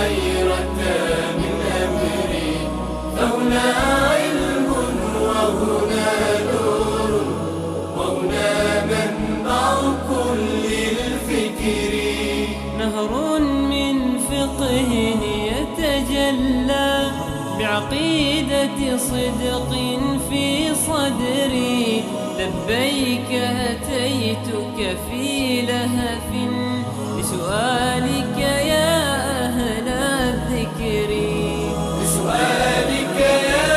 الحيرة من أمري، فهنا علم وهنا نور وهنا منبع كل الفكر. نهر من فقه يتجلى بعقيدة صدق في صدري، لبيك أتيتك في لهف لسؤالك يا أهل الذكر. لسؤالك يا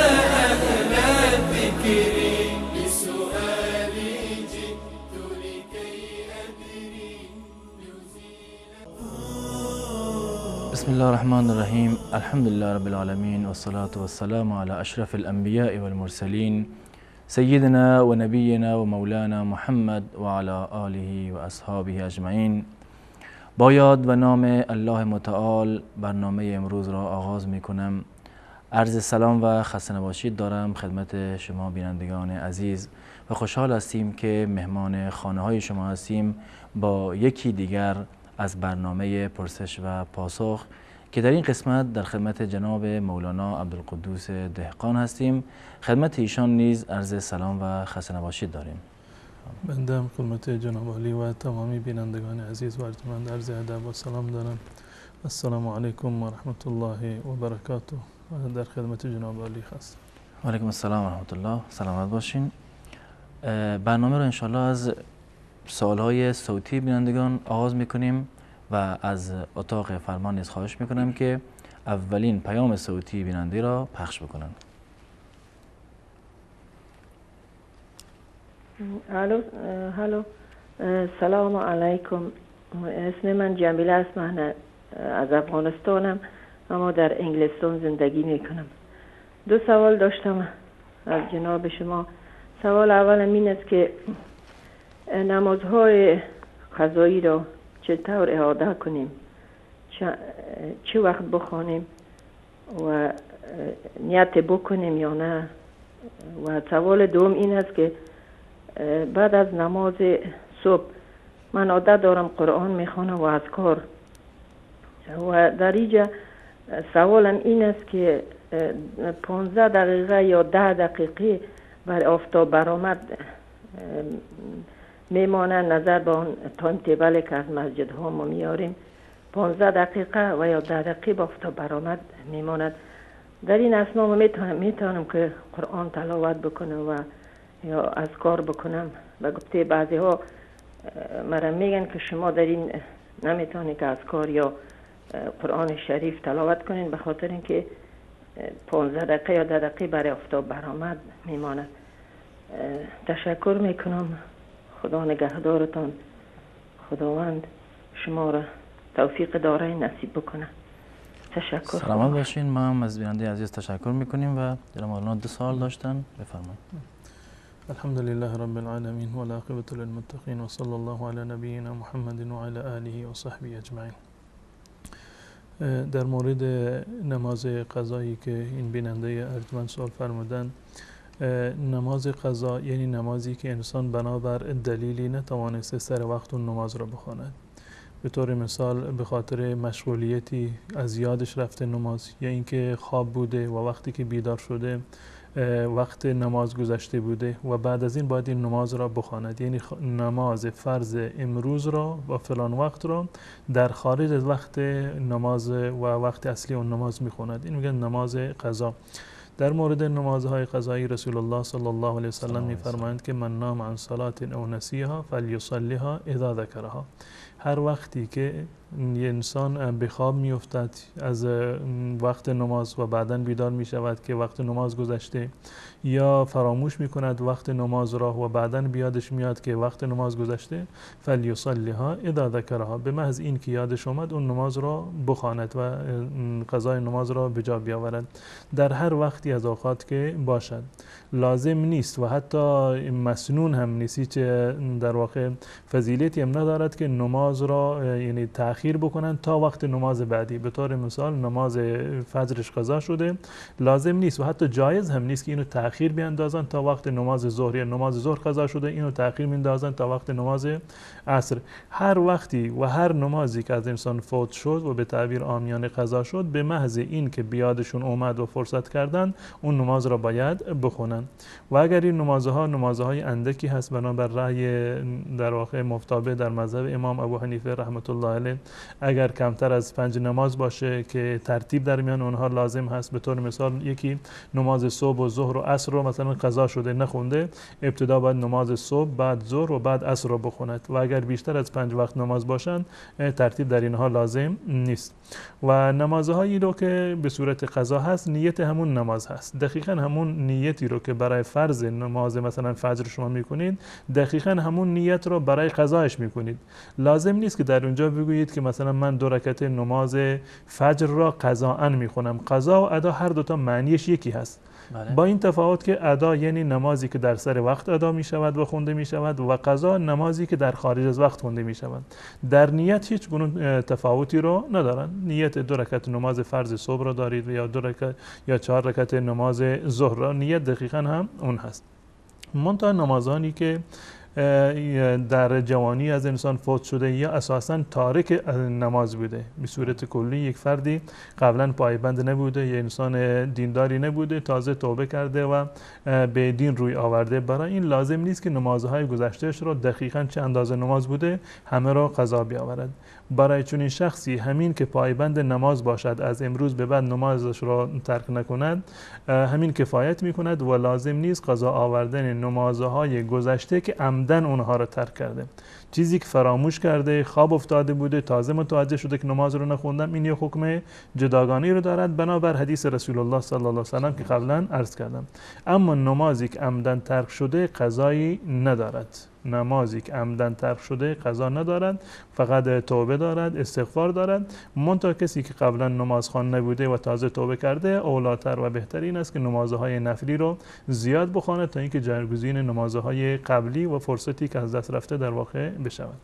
أهل الذكر، لسؤالي جئت لكي أدري. بسم الله الرحمن الرحيم. الحمد لله رب العالمين، والصلاة والسلام على أشرف الأنبياء والمرسلين سيدنا ونبينا ومولانا محمد وعلى آله و اصحابه اجمعین. با یاد و نام الله متعال برنامه امروز را آغاز می کنم. عرض سلام و خسته نباشید دارم خدمت شما بینندگان عزیز و خوشحال هستیم که مهمان خانه های شما هستیم با یکی دیگر از برنامه پرسش و پاسخ که در این قسمت در خدمت جناب مولانا عبدالقدوس دهقان هستیم. خدمت ایشان نیز عرض سلام و خسته نباشید داریم. بنده هم خدمت جناب عالی و تمامی بینندگان عزیز و ارجمند عرض ادب و سلام دارم. السلام علیکم و رحمت الله و برکاته. در خدمت جناب عالی هستم. و علیکم السلام و رحمت الله. سلامت باشین. برنامه رو انشالله از سوالهای صوتی بینندگان آغاز میکنیم و از اتاق فرمان نیز خواهش میکنم که اولین پیام صوتی بیننده را پخش بکنن. الو سلام علیکم. اسم من جمیله است. من از افغانستانم اما در انگلستان زندگی میکنم. دو سوال داشتم از جناب شما. سوال اولم این است که نمازهای قضایی را چطور اعاده کنیم، چه وقت بخوانیم و نیت بکنیم یا نه. و سوال دوم این است که بعد از نماز صبح من عادت دارم قرآن میخوانم و اذکار، و در اینجا سوالم این است که 15 دقیقه یا 10 دقیقه بر آفتاب برآمد میمانه. نظر به اون تایم تیبل که از مسجد ها ما میاریم 15 دقیقه و یا 10 دقیقه به آفتاب برآمد میماند. در این اثنا میتونم که قرآن تلاوت بکنم و یا اذکار بکنم. و گفته بعضی ها مرا میگن که شما در این نمیتونی که اذکار یا قرآن شریف تلاوت کنین به خاطر اینکه 15 دقیقه یا 10 دقیقه برای آفتاب برآمد میماند. تشکر میکنم. خدا نگهدارتان. خداوند شما را توفیق دارایی نصیب بکنه. تشکر. سلامت باشین. ما هم از بیننده عزیز تشکر میکنیم و جناب مولانا 2 سوال داشتن. بفرمایید. الحمد لله رب العالمین و العاقبة للمتقین و صلی الله علی نبینا محمد و علی آله و صحبه اجمعین. در مورد نماز قضایی که این بیننده ارجمند سوال فرمودن، نماز قضا یعنی نمازی که انسان بنابر دلیلی نتوانسته سر وقت اون نماز را بخواند. به طور مثال به خاطر مشغولیتی از یادش رفته نماز، یا اینکه خواب بوده و وقتی که بیدار شده وقت نماز گذشته بوده و بعد از این باید این نماز را بخواند. یعنی نماز فرض امروز را و فلان وقت را در خارج از وقت نماز و وقت اصلی اون نماز میخواند. این میگن نماز قضا. در مورد نمازهای قضایی رسول الله صلی الله علیه وسلم میفرمایند که من نام عن صلاة او نسیها فلیصلیها اذا ذکرها. هر وقتی که یه انسان به خواب میافتد از وقت نماز و بعداً بیدار می شود که وقت نماز گذشته، یا فراموش می کند وقت نماز را و بعداً بیادش میاد که وقت نماز گذشته، فلیصلیها اذا ذکرها، به محض این که یادش آمد اون نماز را بخواند و قضای نماز را به جا بیاورد در هر وقتی از اوقات که باشد. لازم نیست و حتی مسنون هم نیستی که در واقع فضیلتی هم ندارد که نماز را یعنی تأخیر بکنن تا وقت نماز بعدی. به طور مثال نماز فجرش قضا شده، لازم نیست و حتی جایز هم نیست که اینو تأخیر تأخیر بیاندازن تا وقت نماز ظهر، یا نماز ظهر قضا شده اینو تأخیر میندازن تا وقت نماز عصر. هر وقتی و هر نمازی که از انسان فوت شد و به تعبیر عامیانه قضا شد، به محض این که بیادشون اومد و فرصت کردن اون نماز را باید بخونن. و اگر این نمازهای اندکی هست، بنابر رأی در واقع مفتابه در مذهب امام ابو حنیفه رحمت الله علیه، اگر کمتر از 5 نماز باشه که ترتیب در میان اونها لازم هست، به طور مثال یکی نماز صبح و ظهر و عصر رو مثلا قضا شده نخونده، ابتدا باید نماز صبح، بعد ظهر و بعد عصر رو بخوند. و اگر بیشتر از 5 وقت نماز باشن ترتیب در اینها لازم نیست. و نمازهایی رو که به صورت قضا هست، نیت همون نماز هست، دقیقاً همون نیتی رو که برای فرض نماز مثلا فجر شما میکنید، دقیقاً همون نیت رو برای قضایش میکنید. لازم نیست که در اونجا بگویید که مثلا من 2 رکعت نماز فجر را قضاءً میخونم. قضا و ادا هر دوتا معنیش یکی هست. با این تفاوت که ادا یعنی نمازی که در سر وقت ادا می شود و خونده می شود، و قضا نمازی که در خارج از وقت خونده می شود. در نیت هیچ گونه تفاوتی رو ندارن. نیت 2 رکعت نماز فرض صبح را دارید یا 2 رکعت یا 4 رکعت نماز ظهر را، نیت دقیقاً هم اون هست. منتها نمازانی که در جوانی از انسان فوت شده یا اساساً تارک نماز بوده، به صورت کلی یک فردی قبلا پایبند نبوده یا انسان دینداری نبوده، تازه توبه کرده و به دین روی آورده، برای این لازم نیست که نمازهای گذشتهش رو دقیقاً چه اندازه نماز بوده همه را قضا بیاورد. برای چنین شخصی همین که پایبند نماز باشد، از امروز به بعد نمازش را ترک نکند، همین کفایت میکند و لازم نیست قضا آوردن نمازهای گذشته که عمدن اونها را ترک کرده. چیزی که فراموش کرده، خواب افتاده بوده، تازه متوجه شده که نماز رو نخوندم، این یه حکم جداگانه رو دارد بنابر حدیث رسول الله صلی الله علیه و سلم که قبلا عرض کردم. اما نمازی که عمدن ترک شده قضایی ندارد. نمازی که عمدن ترک شده قضا ندارد، فقط توبه دارد، استغفار دارد. منتها کسی که قبلا نماز خوان نبوده و تازه توبه کرده، اولاتر و بهترین است که نمازهای نفلی رو زیاد بخواند تا اینکه جایگزین نمازهای قبلی و فرصتی که از دست رفته در واقع بشود.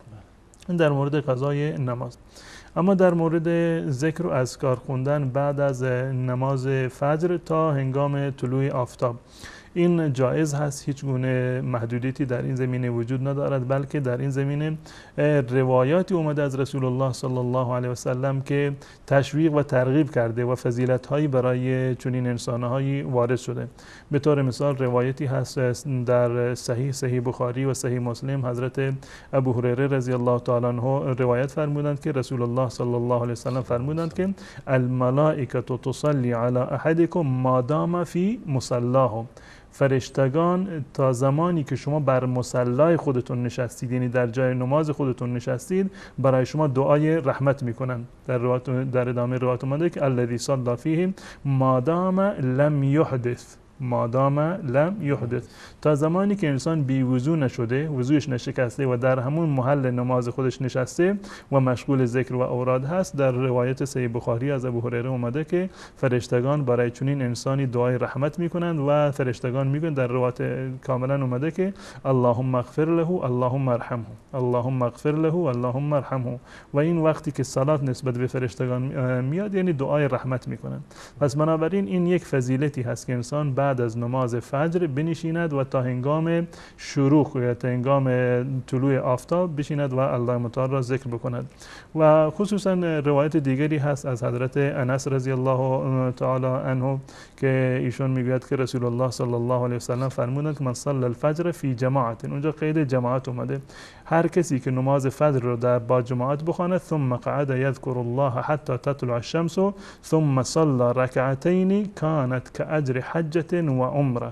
در مورد قضای نماز. اما در مورد ذکر و اذکار خوندن بعد از نماز فجر تا هنگام طلوع آفتاب، این جایز هست، هیچ گونه محدودیتی در این زمینه وجود ندارد، بلکه در این زمینه روایاتی اومده از رسول الله صلی الله علیه و سلم که تشویق و ترغیب کرده و فضیلت‌هایی برای چنین انسان‌هایی وارد شده. به طور مثال روایتی هست در صحیح بخاری و صحیح مسلم، حضرت ابو هریره رضی الله تعالی عنه روایت فرمودند که رسول الله صلی الله علیه و سلم فرمودند که الملائکه تصلی علی احدکم ما دام فی مصلاه، فرشتگان تا زمانی که شما بر مصلای خودتون نشستید، یعنی در جای نماز خودتون نشستید، برای شما دعای رحمت میکنن. در ادامه روایت اومده که الذی صلی فیه ما دام لم یحدث، مادام لم یحدث، تا زمانی که انسان بی وضو نشده، وضوش نشکسته و در همون محل نماز خودش نشسته و مشغول ذکر و اوراد هست. در روایت صحیح بخاری از ابو هریره اومده که فرشتگان برای چنین انسانی دعای رحمت میکنند و فرشتگان میگن، در روایت کاملا اومده که اللهم اغفر له اللهم ارحمه، اللهم اغفر له اللهم ارحمه. و این وقتی که صلات نسبت به فرشتگان میاد یعنی دعای رحمت میکنند. پس بنابراین این یک فضیلتی هست که انسان بعد از نماز فجر بنشیند و تا هنگام شروق یا تا هنگام طلوع آفتاب بشیند و الله متعال را ذکر بکند. و خصوصا روایت دیگری هست از حضرت انس رضی الله تعالی عنه که ایشون میگوید که رسول الله صلی الله علیه و سلم فرمودند که من صلی الفجر فی جماعت، اونجا قید جماعت اومده، هر کسی که نماز فجر رو در با جماعت بخواند ثم قعد یذکر الله حتی تطلع الشمس ثم صلى رکعتین کانت کاجر حجة و عمره.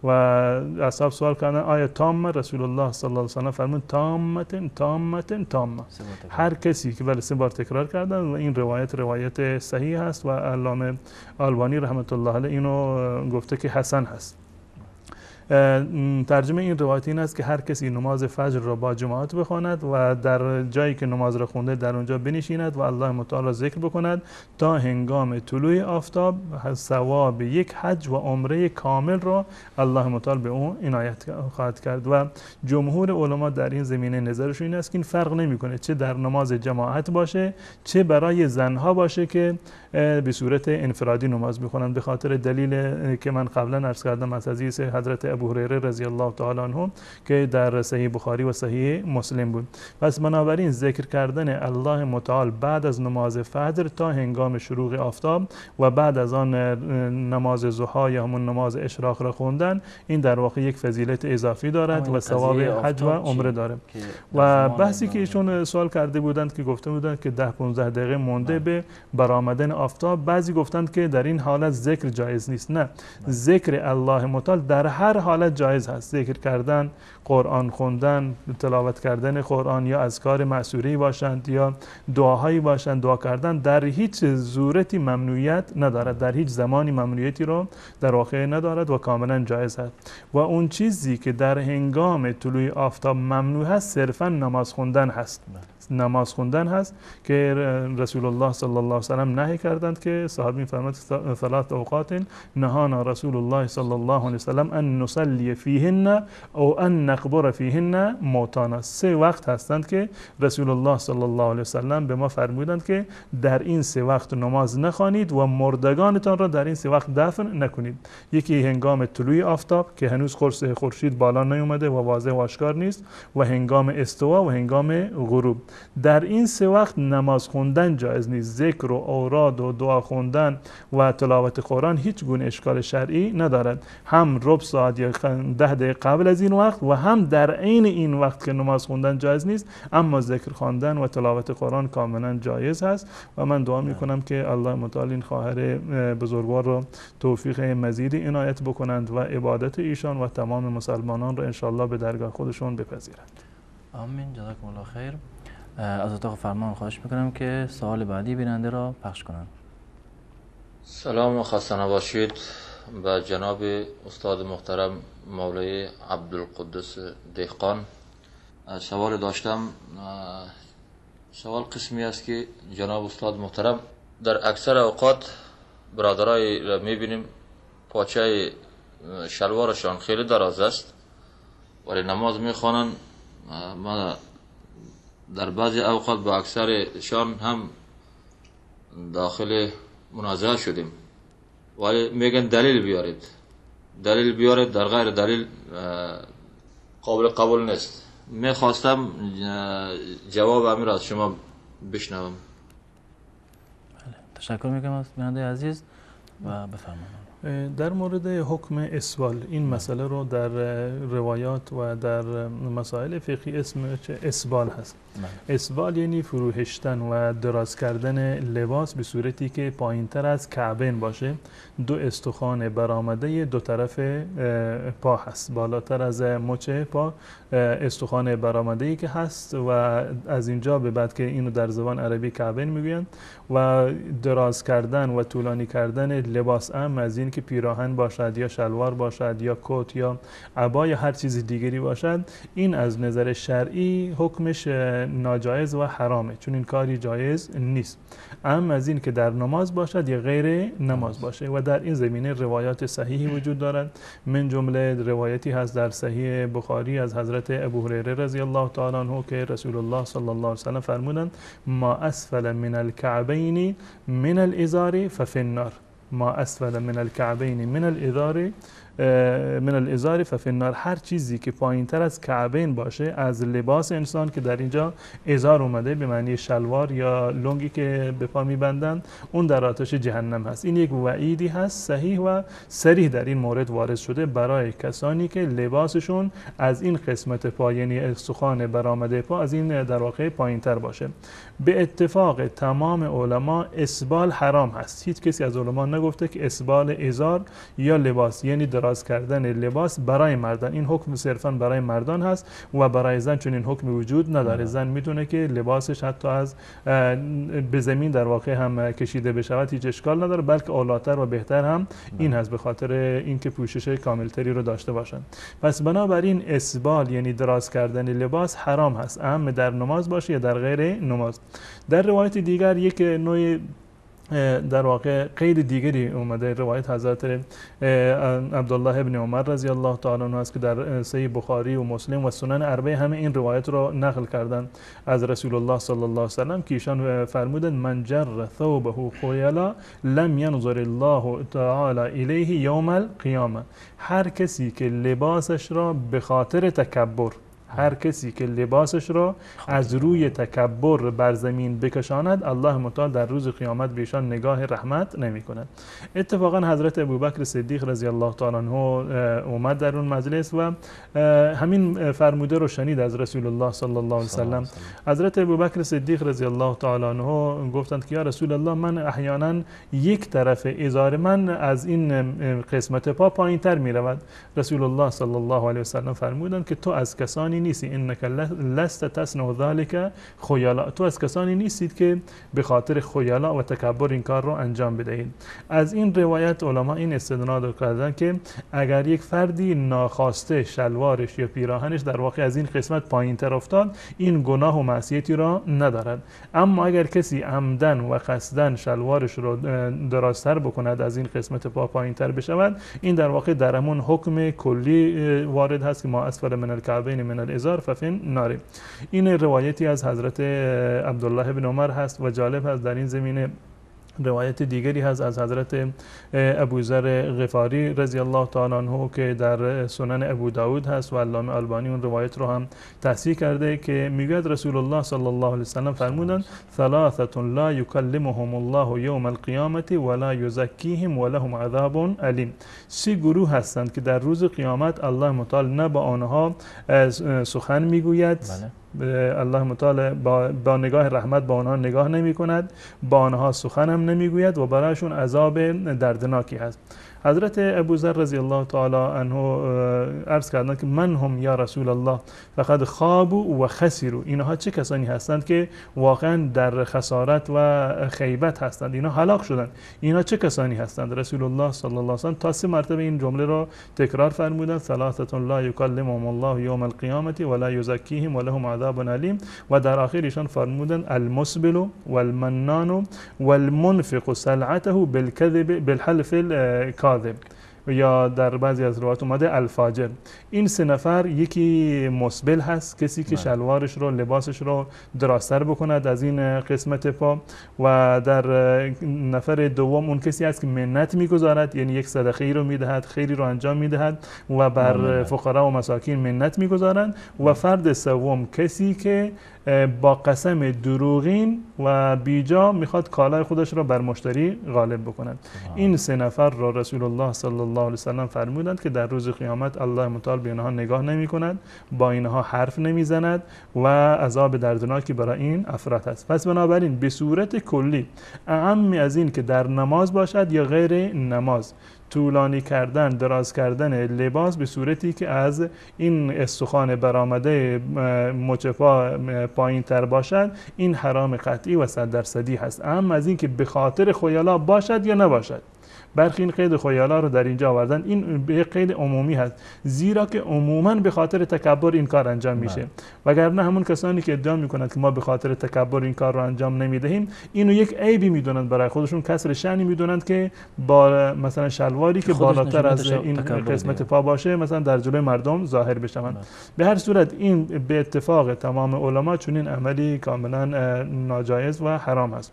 و اصحاب سوال کردن آیا تامه؟ رسول الله صلی الله علیه و سلم فرمود تامه. هر کسی که 3 بار تکرار کردن و این روایت صحیح هست و علامه آلبانی رحمت الله علیه اینو گفته که حسن هست. ترجمه این روایت این است که هر کسی نماز فجر را با جماعت بخواند و در جایی که نماز را خونده در اونجا بنشیند و الله متعال را ذکر بکند تا هنگام طلوع آفتاب، ثواب یک حج و عمره کامل را الله متعال به اون عنایت خواهد کرد. و جمهور علما در این زمینه نظرشون این است که این فرق نمیکنه چه در نماز جماعت باشه چه برای زنها باشه که به صورت انفرادی نماز میخونند، به خاطر دلیل که من قبلا عرض کردم از حدیث حضرت ابو هریره رضی الله تعالی عنه که در صحیح بخاری و صحیح مسلم بود. پس بنابراین ذکر کردن الله متعال بعد از نماز فجر تا هنگام شروق آفتاب و بعد از آن نماز ضحی یا همون نماز اشراق را خوندن، این در واقع یک فضیلت اضافی دارد و ثواب حج و عمره داره. و بحثی که ایشون سوال کرده بودند که گفته بودند که 10-15 دقیقه مونده به برآمدن آفتاب، بعضی گفتند که در این حالت ذکر جایز نیست. نه، ذکر الله متعال در هر حالت جایز هست. ذکر کردن، قرآن خوندن، تلاوت کردن قرآن یا اذکار معصوری باشند یا دعاهایی باشند، دعا کردن در هیچ صورتی ممنوعیت ندارد، در هیچ زمانی ممنوعیتی رو در واقع ندارد و کاملا جایز است. و اون چیزی که در هنگام طلوع آفتاب ممنوع هست صرفا نماز خوندن هست. نماز خوندن هست که رسول الله صلی الله علیه و سلم نهی کردند که صحابی می‌فرماید ثلاث اوقات نهانا رسول الله صلی الله علیه و سلم ان نصلی فیهن او ان نقبر فیهن موتانا. 3 وقت هستند که رسول الله صلی الله علیه و سلم به ما فرمودند که در این 3 وقت نماز نخوانید و مردگانتان را در این 3 وقت دفن نکنید. یکی هنگام طلوع آفتاب که هنوز قرص خورشید بالا نیومده و واضح و آشکار نیست، و هنگام استوا و هنگام غروب. در این 3 وقت نماز خوندن جایز نیست. ذکر و اوراد و دعا خوندن و تلاوت قرآن هیچ گونه اشکال شرعی ندارد، هم ربع ساعت یا 10 دقیقه قبل از این وقت و هم در عین این وقت که نماز خوندن جایز نیست، اما ذکر خواندن و تلاوت قرآن کاملا جایز هست. و من دعا میکنم که الله متعال این خواهر بزرگوار رو توفیق مزیدی عنایت بکنند و عبادت ایشان و تمام مسلمانان رو انشالله به درگاه خودشون بپذیرند. آمین. جزاکم الله خیر. از اتاق فرمان خواهش میکنم که سوال بعدی بیننده را پخش کنند. سلام و خسته نباشید به جناب استاد محترم مولوی عبدالقدس دهقان. سوال داشتم. سوال قسمی است که جناب استاد محترم در اکثر اوقات برادرای را میبینیم پاچه شلوارشان خیلی دراز است ولی نماز میخوانن. ما در بعضی اوقات با اکثرشان هم داخل منازعه شدیم ولی میگن دلیل بیارید، در غیر دلیل قابل قبول نیست. میخواستم جواب امیر از شما بشنوم. تشکر میکنم از بیننده عزیز و بفرمایید. در مورد حکم اسبال، این مسئله رو در روایات و در مسائل فقهی اسمش اسبال هست. اسبال یعنی فروهشتن و دراز کردن لباس به صورتی که پایین تر از کعبین باشه، 2 استخوان برآمده 2 طرف پا هست، بالاتر از مچ پا استخوان برآمده که هست و از اینجا به بعد که اینو در زبان عربی کعبین میگویند. و دراز کردن و طولانی کردن لباس از این که پیراهن باشد یا شلوار باشد یا کت یا عبا یا هر چیز دیگری باشد، این از نظر شرعی حکمش ناجایز و حرامه، چون این کاری جایز نیست. اما از این که در نماز باشد یا غیر نماز باشه. و در این زمینه روایات صحیحی وجود دارد. من جمله روایتی هست در صحیح بخاری از حضرت ابو هریره رضی الله تعالی عنه که رسول الله صلی الله علیه و سلم فرمودند ما اسفل من الكعبین من الازار ففی النار. ما اسفل من الكعبین من الازار ففی النار. هر چیزی که پایین تر از کعبین باشه از لباس انسان، که در اینجا ازار اومده به معنی شلوار یا لنگی که به پا میبندند، اون در آتش جهنم هست. این یک وعیدی هست صحیح و صریح در این مورد وارد شده برای کسانی که لباسشون از این قسمت پا یعنی استخوان برآمده پا از این در واقع پایین تر باشه. به اتفاق تمام علما اسبال حرام هست. هیچ کسی از علما نگفته که اسبال ازار یا لباس یعنی دراز دراز کردن لباس برای مردان. این حکم صرفا برای مردان هست و برای زن چون این حکم وجود نداره. زن میتونه که لباسش حتی از به زمین در واقع هم کشیده بشود هیچ اشکال نداره، بلکه اولاتر و بهتر هم این هست به خاطر اینکه پوشش کاملتری رو داشته باشن. پس بنابراین اسبال یعنی دراز کردن لباس حرام هست، اهم در نماز باشه یا در غیر نماز. در روایت دیگر یک نوع در واقع قید دیگری اومده، روایت حضرت عبدالله ابن عمر رضی الله تعالی عنه است که در صحیح بخاری و مسلم و سنن اربعه همه این روایت رو نقل کردن از رسول الله صلی الله علیه و سلم که ایشان فرمودند من جر ثوبه خیلا لم ينظر الله تعالی الیه یوم القیامه. هر کسی که لباسش را به خاطر تکبر، هر کسی که لباسش را از روی تکبر بر زمین بکشاند الله متعال در روز قیامت به ایشان نگاه رحمت نمی کند. اتفاقا حضرت ابوبکر صدیق رضی الله تعالی عنه اومد در اون مجلس و همین فرموده رو شنید از رسول الله صلی الله علیه و سلم. حضرت ابوبکر صدیق رضی الله تعالی عنه گفتند که یا رسول الله من احیانا یک طرف ازار من از این قسمت پا پایینتر می رود. رسول الله صلی الله علیه و سلم فرمودند که تو از کسانی نیستی، انک لست تصنع ذلك خیالا، تو از کسانی نیستید که به خاطر خیالا و تکبر این کار رو انجام بدهید. از این روایت علما این استدلال کردن که اگر یک فردی ناخواسته شلوارش یا پیراهنش در واقع از این قسمت پایینتر افتاد این گناه و معصیتی را ندارد، اما اگر کسی عمدن و قصدن شلوارش رو درازتر بکند از این قسمت پا پایینتر بشود این در واقع در همون حکم کلی وارد هست که ما اسفل من الکعبین من الازار ففین نار. این روایتی از حضرت عبدالله ابن عمر هست و جالب هست در این زمینه روایت دیگری هست از حضرت ابوذر غفاری رضی الله تعالی عنه که در سنن ابو داود هست و علامه البانی اون روایت رو هم تصحیح کرده که میگوید رسول الله صلی الله علیه و سلم فرمودند ثلاثه لا یکلمهم الله یوم القیامه ولا یزکیهم ولهم عذاب علیم. سه گروه هستند که در روز قیامت الله متعال نه با آنها سخن میگوید، الله متعال با نگاه رحمت با آنها نگاه نمی کند، با آنها سخن هم نمیگوید و برایشون عذاب دردناکی هست. حضرت ابوذر رضی الله تعالی عنه عرض کردند که من هم یا رسول الله فقد خابوا و خسروا. اینها چه کسانی هستند که واقعا در خسارت و خیبت هستند، اینها هلاک شدند؟ اینها چه کسانی هستند؟ رسول الله صلی الله علیه و سلم تا 3 مرتبه این جمله را تکرار فرمودند ثلاثه لا یکلمهم الله یوم القیامه ولا یزکیهم ولهم عذاب علیم و در آخر ایشان فرمودند المسبل والمنان والمنفق سلعته بالكذب بالحلف الكاذب یا در بعضی از روایات اومده الفاجر. این 3 نفر یکی مسبل هست، کسی که شلوارش رو لباسش رو درازتر بکند از این قسمت پا، و در نفر دوم اون کسی هست که منت میگذارد یعنی یک صدقه ای رو میدهد، خیری رو انجام میدهد و بر فقرا و مساکین منت میگذارند، و فرد سوم کسی که با قسم دروغین و بیجا میخواد کالای خودش را بر مشتری غالب بکند. این 3 نفر را رسول الله صلی الله علیه و سلم فرمودند که در روز قیامت الله متعال به اینها نگاه نمی کند، با اینها حرف نمی زند و عذاب دردناکی برای این افراد هست. پس بنابراین به صورت کلی اعم از این که در نماز باشد یا غیر نماز طولانی کردن، دراز کردن لباس به صورتی که از این استخوان برآمده مچ پا پایین تر باشد این حرام قطعی و 100% هست. اما از این که به خاطر خیالا باشد یا نباشد، برخی این قید خیالا رو در اینجا آوردن، این به قید عمومی هست زیرا که عموما به خاطر تکبر این کار انجام میشه، وگرنه همون کسانی که ادعا میکنند که ما به خاطر تکبر این کار رو انجام نمیدهیم اینو یک عیبی میدونند برای خودشون، کسر شأنی میدونند که با مثلا شلواری که بالاتر از این قسمت پا باشه مثلا در جلوی مردم ظاهر بشوند. به هر صورت این به اتفاق تمام علما چنین عملی کاملا ناجایز و حرام است.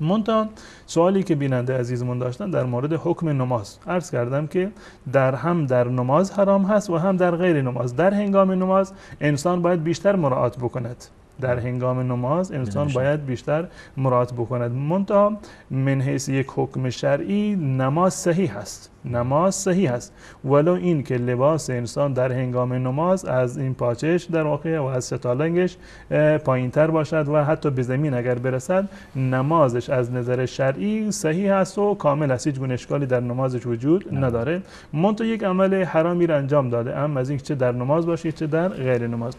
منتها سوالی که بیننده عزیزمون داشتن در مورد حکم نماز، عرض کردم که در نماز حرام هست و هم در غیر نماز. در هنگام نماز انسان باید بیشتر مراعات بکند، در هنگام نماز انسان باید بیشتر مراعات بکند. منتها من حیث یک حکم شرعی نماز صحیح هست، نماز صحیح است، ولو این که لباس انسان در هنگام نماز از این پاچش در واقع و از ستالنگش پایین تر باشد و حتی به زمین اگر برسد، نمازش از نظر شرعی صحیح است و کامل است، هیچ گونه اشکالی در نمازش وجود نداره. منتها یک عمل حرامی را انجام داده، اما از این چه در نماز باشه چه در غیر نماز.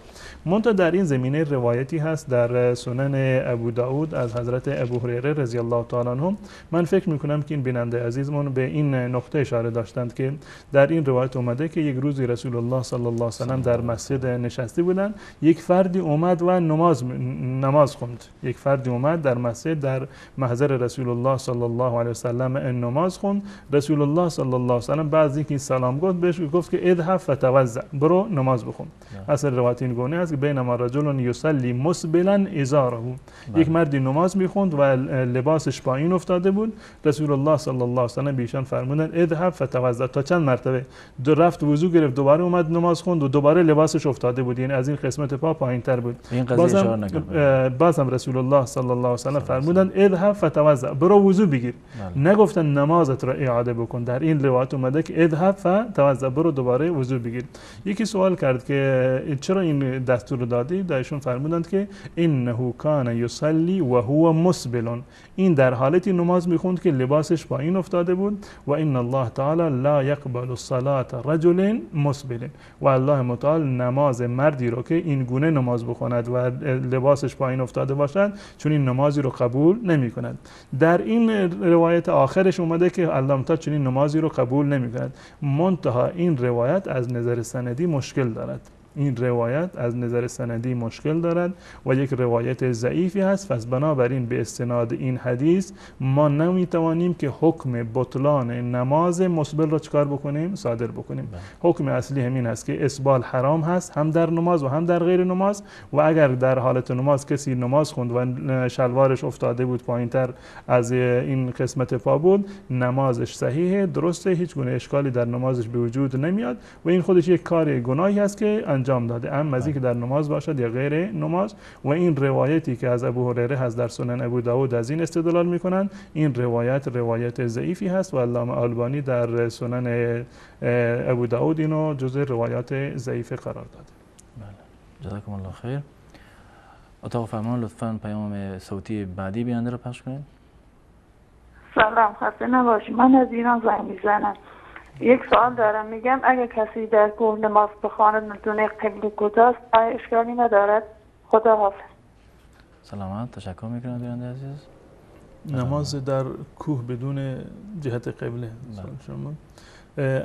منتها در این زمینه روایتی هست در سنن ابو داود از حضرت ابو هریره رضی الله تعالی عنه. من فکر میکنم که این بیننده عزیزمون به این نقطه اشاره داشتند که در این روایت اومده که یک روزی رسول الله صلی الله علیه و سلم در مسجد نشسته بودند، یک فردی اومد و نماز خوند. یک فردی اومد در مسجد در محضر رسول الله صلی الله علیه و سلم نماز خوند. رسول الله صلی الله علیه و سلم بعد از اینکه سلام گفت بهش گفت که اذهب فتوضا، برو نماز بخون. اصل روایت این گونه است که بینما رجل یصلی مسبلا ازاره، یک مردی نماز میخوند و لباسش پایین افتاده بود. رسول الله صلی الله علیه و سلم بیشان فرمودند اذهب فتوضا، تا چند مرتبه رفت وضو گرفت، دوباره اومد نماز خوند و دوباره لباسش افتاده بود، یعنی از این قسمت پا پایین تر بود. بازم رسول الله صلی الله علیه و سلم فرمودند اذهب فتوضا، برو وضو بگیر. نگفتن نمازت را اعاده بکن. در این روایت اومده که اذهب فتوضا، برو دوباره وضو بگیر. یکی سوال کرد که چرا این دستور رو دادی؟ دایشون فرمودند که انه کان یصلی و هو مسبل، این در حالتی نماز میخوند که لباسش پایین افتاده بود. و ان الله تعالی لا یقبل الصلاة رجل مسبل، و الله متعال نماز مردی رو که این گونه نماز بخواند و لباسش پایین افتاده باشد چون این نمازی رو قبول نمی کند. در این روایت آخرش اومده که الله متعال چنین نمازی رو قبول نمی کند. منتها این روایت از نظر سندی مشکل دارد. این روایت از نظر سندی مشکل دارد و یک روایت ضعیفی هست. پس بنابراین به استناد این حدیث ما نمیتوانیم که حکم بطلان نماز مسبل را چکار بکنیم؟ صادر بکنیم. حکم اصلی همین هست که اسبال حرام هست، هم در نماز و هم در غیر نماز. و اگر در حالت نماز کسی نماز خوند و شلوارش افتاده بود پایینتر از این قسمت پا بود، نمازش صحیحه، درسته، هیچ گونه اشکالی در نمازش به وجود نمیاد و این خودش یک کار گناهی هست که انجام داده، اما از اینکه در نماز باشد یا غیر نماز. و این روایتی که از ابو هریره هست در سنن ابو داود از این استدلال میکنن. این روایت ضعیفی هست و علامه البانی در سنن ابو داود اینو جزء روایات ضعیف قرار داده. بله، جزاکم الله خیر. اتاق فرمان لطفاً پیام صوتی بعدی بیننده رو پخش کنید. سلام، خسته نباشید. من از ایران زنگ میزنم. یک سوال دارم. میگم اگه کسی در کوه نماز بخواند ندونه قبله کجاست، آیا اشکالی ندارد؟ خدا حافظ. سلامت، تشکر میکنم بیننده عزیز. نماز در کوه بدون جهت قبله شما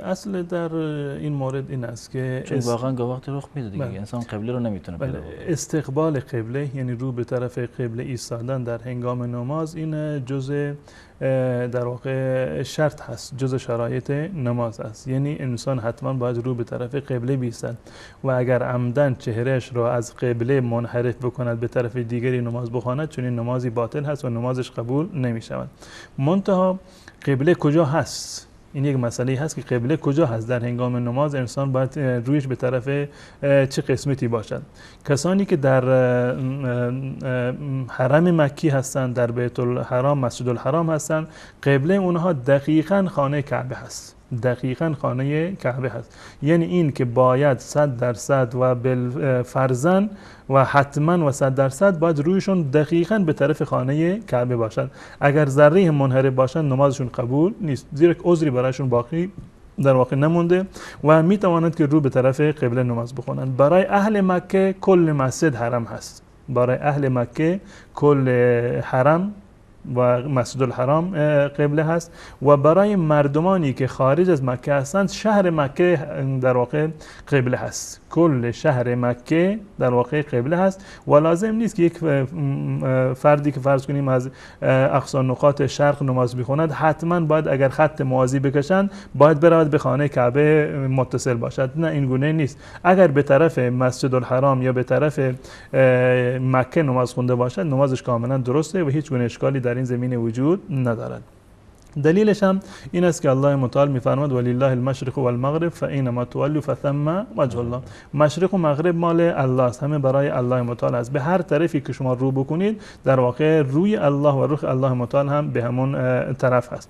اصل در این مورد این است که چون واقعا وقتی رخ میده دیگه انسان قبله رو نمیتونه پیدا کنه. استقبال قبله یعنی رو به طرف قبله ایستادن در هنگام نماز این جزء در واقع شرط هست، جزء شرایط نماز است. یعنی انسان حتما باید رو به طرف قبله بیستد و اگر عمدن چهرهش را از قبله منحرف بکند به طرف دیگری نماز بخواند، چون این نمازی باطل هست و نمازش قبول نمی شود. منتها قبله کجا هست؟ این یک مسئله هست که قبله کجا هست. در هنگام نماز انسان باید رویش به طرف چه قسمتی باشد. کسانی که در حرم مکی هستند، در بیت الحرام، مسجد الحرام هستند، قبله اونها دقیقاً خانه کعبه هست. دقیقاً خانه کعبه هست. یعنی این که باید 100% و بالفرزن و حتما و 100% باید رویشون دقیقاً به طرف خانه کعبه باشد. اگر ذره منحرف باشن نمازشون قبول نیست، زیرا عذری برایشون باقی در واقع نمونده و می توانند که رو به طرف قبله نماز بخونند. برای اهل مکه کل مسجد حرم هست. برای اهل مکه کل حرم و مسجد الحرام قبله هست و برای مردمانی که خارج از مکه هستند شهر مکه در واقع قبله هست. کل شهر مکه در واقع قبله هست و لازم نیست که یک فردی که فرض کنیم از اقصا نقاط شرق نماز بخواند حتما باید اگر خط موازی بکشند باید برود به خانه کعبه متصل باشد. نه، این گونه نیست. اگر به طرف مسجد الحرام یا به طرف مکه نماز خونده باشد نمازش کاملا درسته و هیچ گونه اشکالی در این زمینه وجود ندارد. دلیلش هم این است که الله متعال میفرماد ولله المشرق و المغرب فاینما تولوا فثم وجه الله. مشرق و مغرب مال الله است، همه برای الله متعال است. به هر طرفی که شما رو بکنید در واقع روی الله و روح الله متعال هم به همون طرف هست.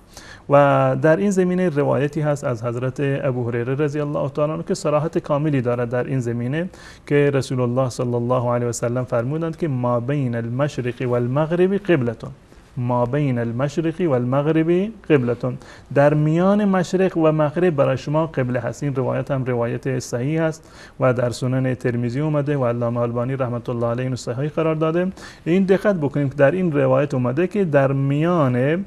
و در این زمینه روایتی هست از حضرت ابو هریره رضی الله تعالی عنه که صراحت کاملی دارد در این زمینه که رسول الله صلی الله علیه و سلم فرمودند که ما بین المشرق و المغرب قبلتون، ما بین المشرق و المغرب قبلتون، در میان مشرق و مغرب برای شما قبله هست. این روایت هم روایت صحیح است و در سنن ترمذی اومده و علامه البانی رحمت الله علیه صحیح قرار داده. این دقت بکنیم که در این روایت اومده که در میان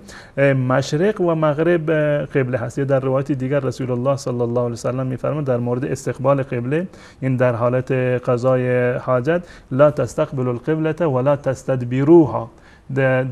مشرق و مغرب قبله هست. یا در روایت دیگر رسول الله صلی الله علیه و سلم میفرماید در مورد استقبال قبله، این در حالت قضای حاجت، لا تستقبلوا القبلة ولا تستدبروها،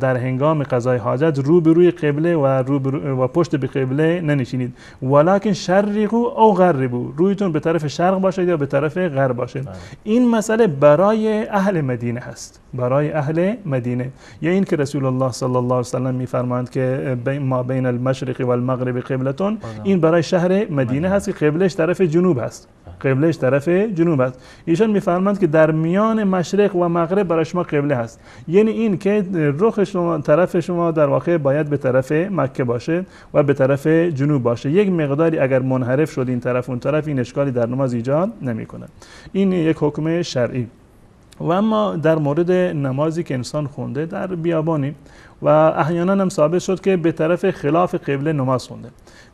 در هنگام قضای حاجت روبروی قبله و پشت به قبله ننشینید، ولکن شرقوا او غربوا، رویتون به طرف شرق باشد یا به طرف غرب باشد. این مسئله برای اهل مدینه هست، برای اهل مدینه. یا این که رسول الله صلی الله علیه و سلم میفرمایند که ما بین المشرق و المغرب قبلتون، این برای شهر مدینه هست که قبلش طرف جنوب هست، قبلش طرف جنوب است. ایشان میفرمایند که در میان مشرق و مغرب برای شما قبله هست، یعنی این که رخ شما، طرف شما در واقع باید به طرف مکه باشه و به طرف جنوب باشه. یک مقداری اگر منحرف شد این طرف اون طرف، این اشکالی در نماز ایجاد نمیکنه. این یک حکم شرعی. و اما در مورد نمازی که انسان خونده در بیابانی و احیانا هم ثابت شد که به طرف خلاف قبله نماز خونده.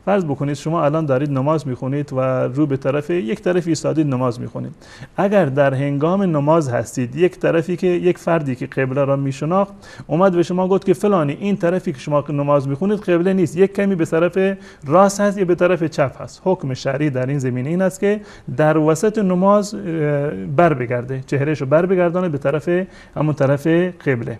فرض بکنید شما الان دارید نماز میخونید و رو به طرف یک طرف ایستادید نماز میخونید. اگر در هنگام نماز هستید یک طرفی که یک فردی که قبله را میشناخت اومد به شما گفت که فلانی این طرفی که شما نماز میخونید قبله نیست، یک کمی به طرف راست هست یا به طرف چپ هست، حکم شرعی در این زمینه این است که در وسط نماز بر بگرده، چهرهشو بر بگردانه به طرف همون طرف قبله،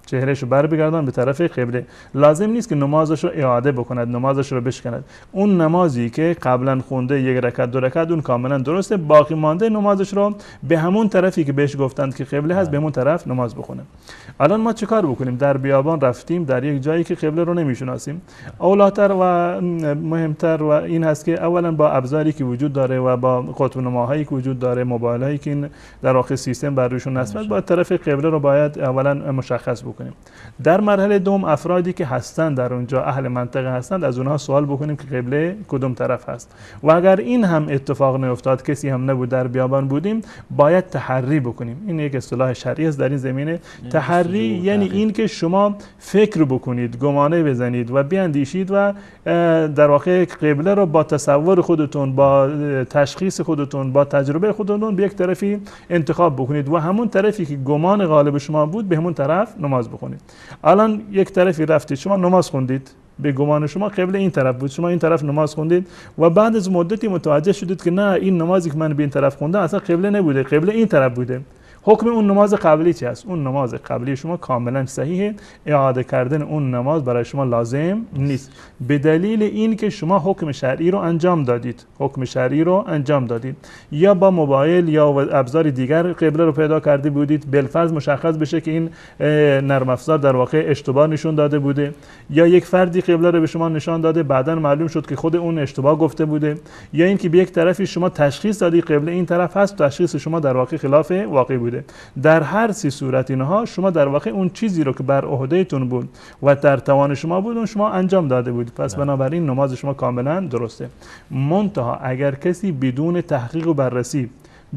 چهرهشو بر بگردان به طرف قبله. لازم نیست که نمازش رو اعاده بکند، نمازش رو بشکند. اون نمازی که قبلا خونده یک رکعت دو رکعت اون کاملا درسته، باقی مانده نمازش رو به همون طرفی که بهش گفتند که قبله هست به همون طرف نماز بخونه. الان ما چه کار بکنیم؟ در بیابان رفتیم در یک جایی که قبله رو نمیشناسیم. اولاتر و مهمتر و این هست که اولا با ابزاری که وجود داره و با قطب نماهایی که وجود داره، موبایلایی که این در واقع سیستم بر روشون نصب، با طرف قبله رو باید اولا مشخص بکنیم. در مرحله دوم افرادی که هستند در اونجا اهل منطقه هستند از اونها سوال بکنیم که قبله کدوم طرف هست. و اگر این هم اتفاق نیفتاد، کسی هم نبود، در بیابان بودیم، باید تحری بکنیم. این یک اصطلاح شرعی است در این زمینه. تحری یعنی این که شما فکر بکنید، گمانه بزنید و بیاندیشید و در واقع قبله رو با تصور خودتون، با تشخیص خودتون، با تجربه خودتون به یک طرفی انتخاب بکنید و همون طرفی که گمان غالب شما بود به همون طرف نماز بخونید. الان یک طرفی رفتید، شما نماز خوندید، به گمان شما قبله این طرف بود، شما این طرف نماز خوندید و بعد از مدتی متوجه شدید که نه، این نمازی که من به این طرف خوندم اصلا قبله نبوده، قبله این طرف بوده. حکم اون نماز قبلی چی است؟ اون نماز قبلی شما کاملا صحیحه، اعاده کردن اون نماز برای شما لازم نیست، به دلیل این که شما حکم شرعی رو انجام دادید، حکم شرعی رو انجام دادید. یا با موبایل یا ابزار دیگر قبله رو پیدا کرده بودید، بالفرض مشخص بشه که این نرم افزار در واقع اشتباه نشون داده بوده، یا یک فردی قبله رو به شما نشان داده بعداً معلوم شد که خود اون اشتباه گفته بوده، یا اینکه به یک طرفی شما تشخیص دادی قبله این طرف هست، تشخیص شما در واقع خلاف واقع بوده. در هر سی صورت اینها شما در واقع اون چیزی رو که بر عهدهتون بود و در توان شما بود اون شما انجام داده بود، پس بنابراین نماز شما کاملا درسته. منتها اگر کسی بدون تحقیق و بررسی،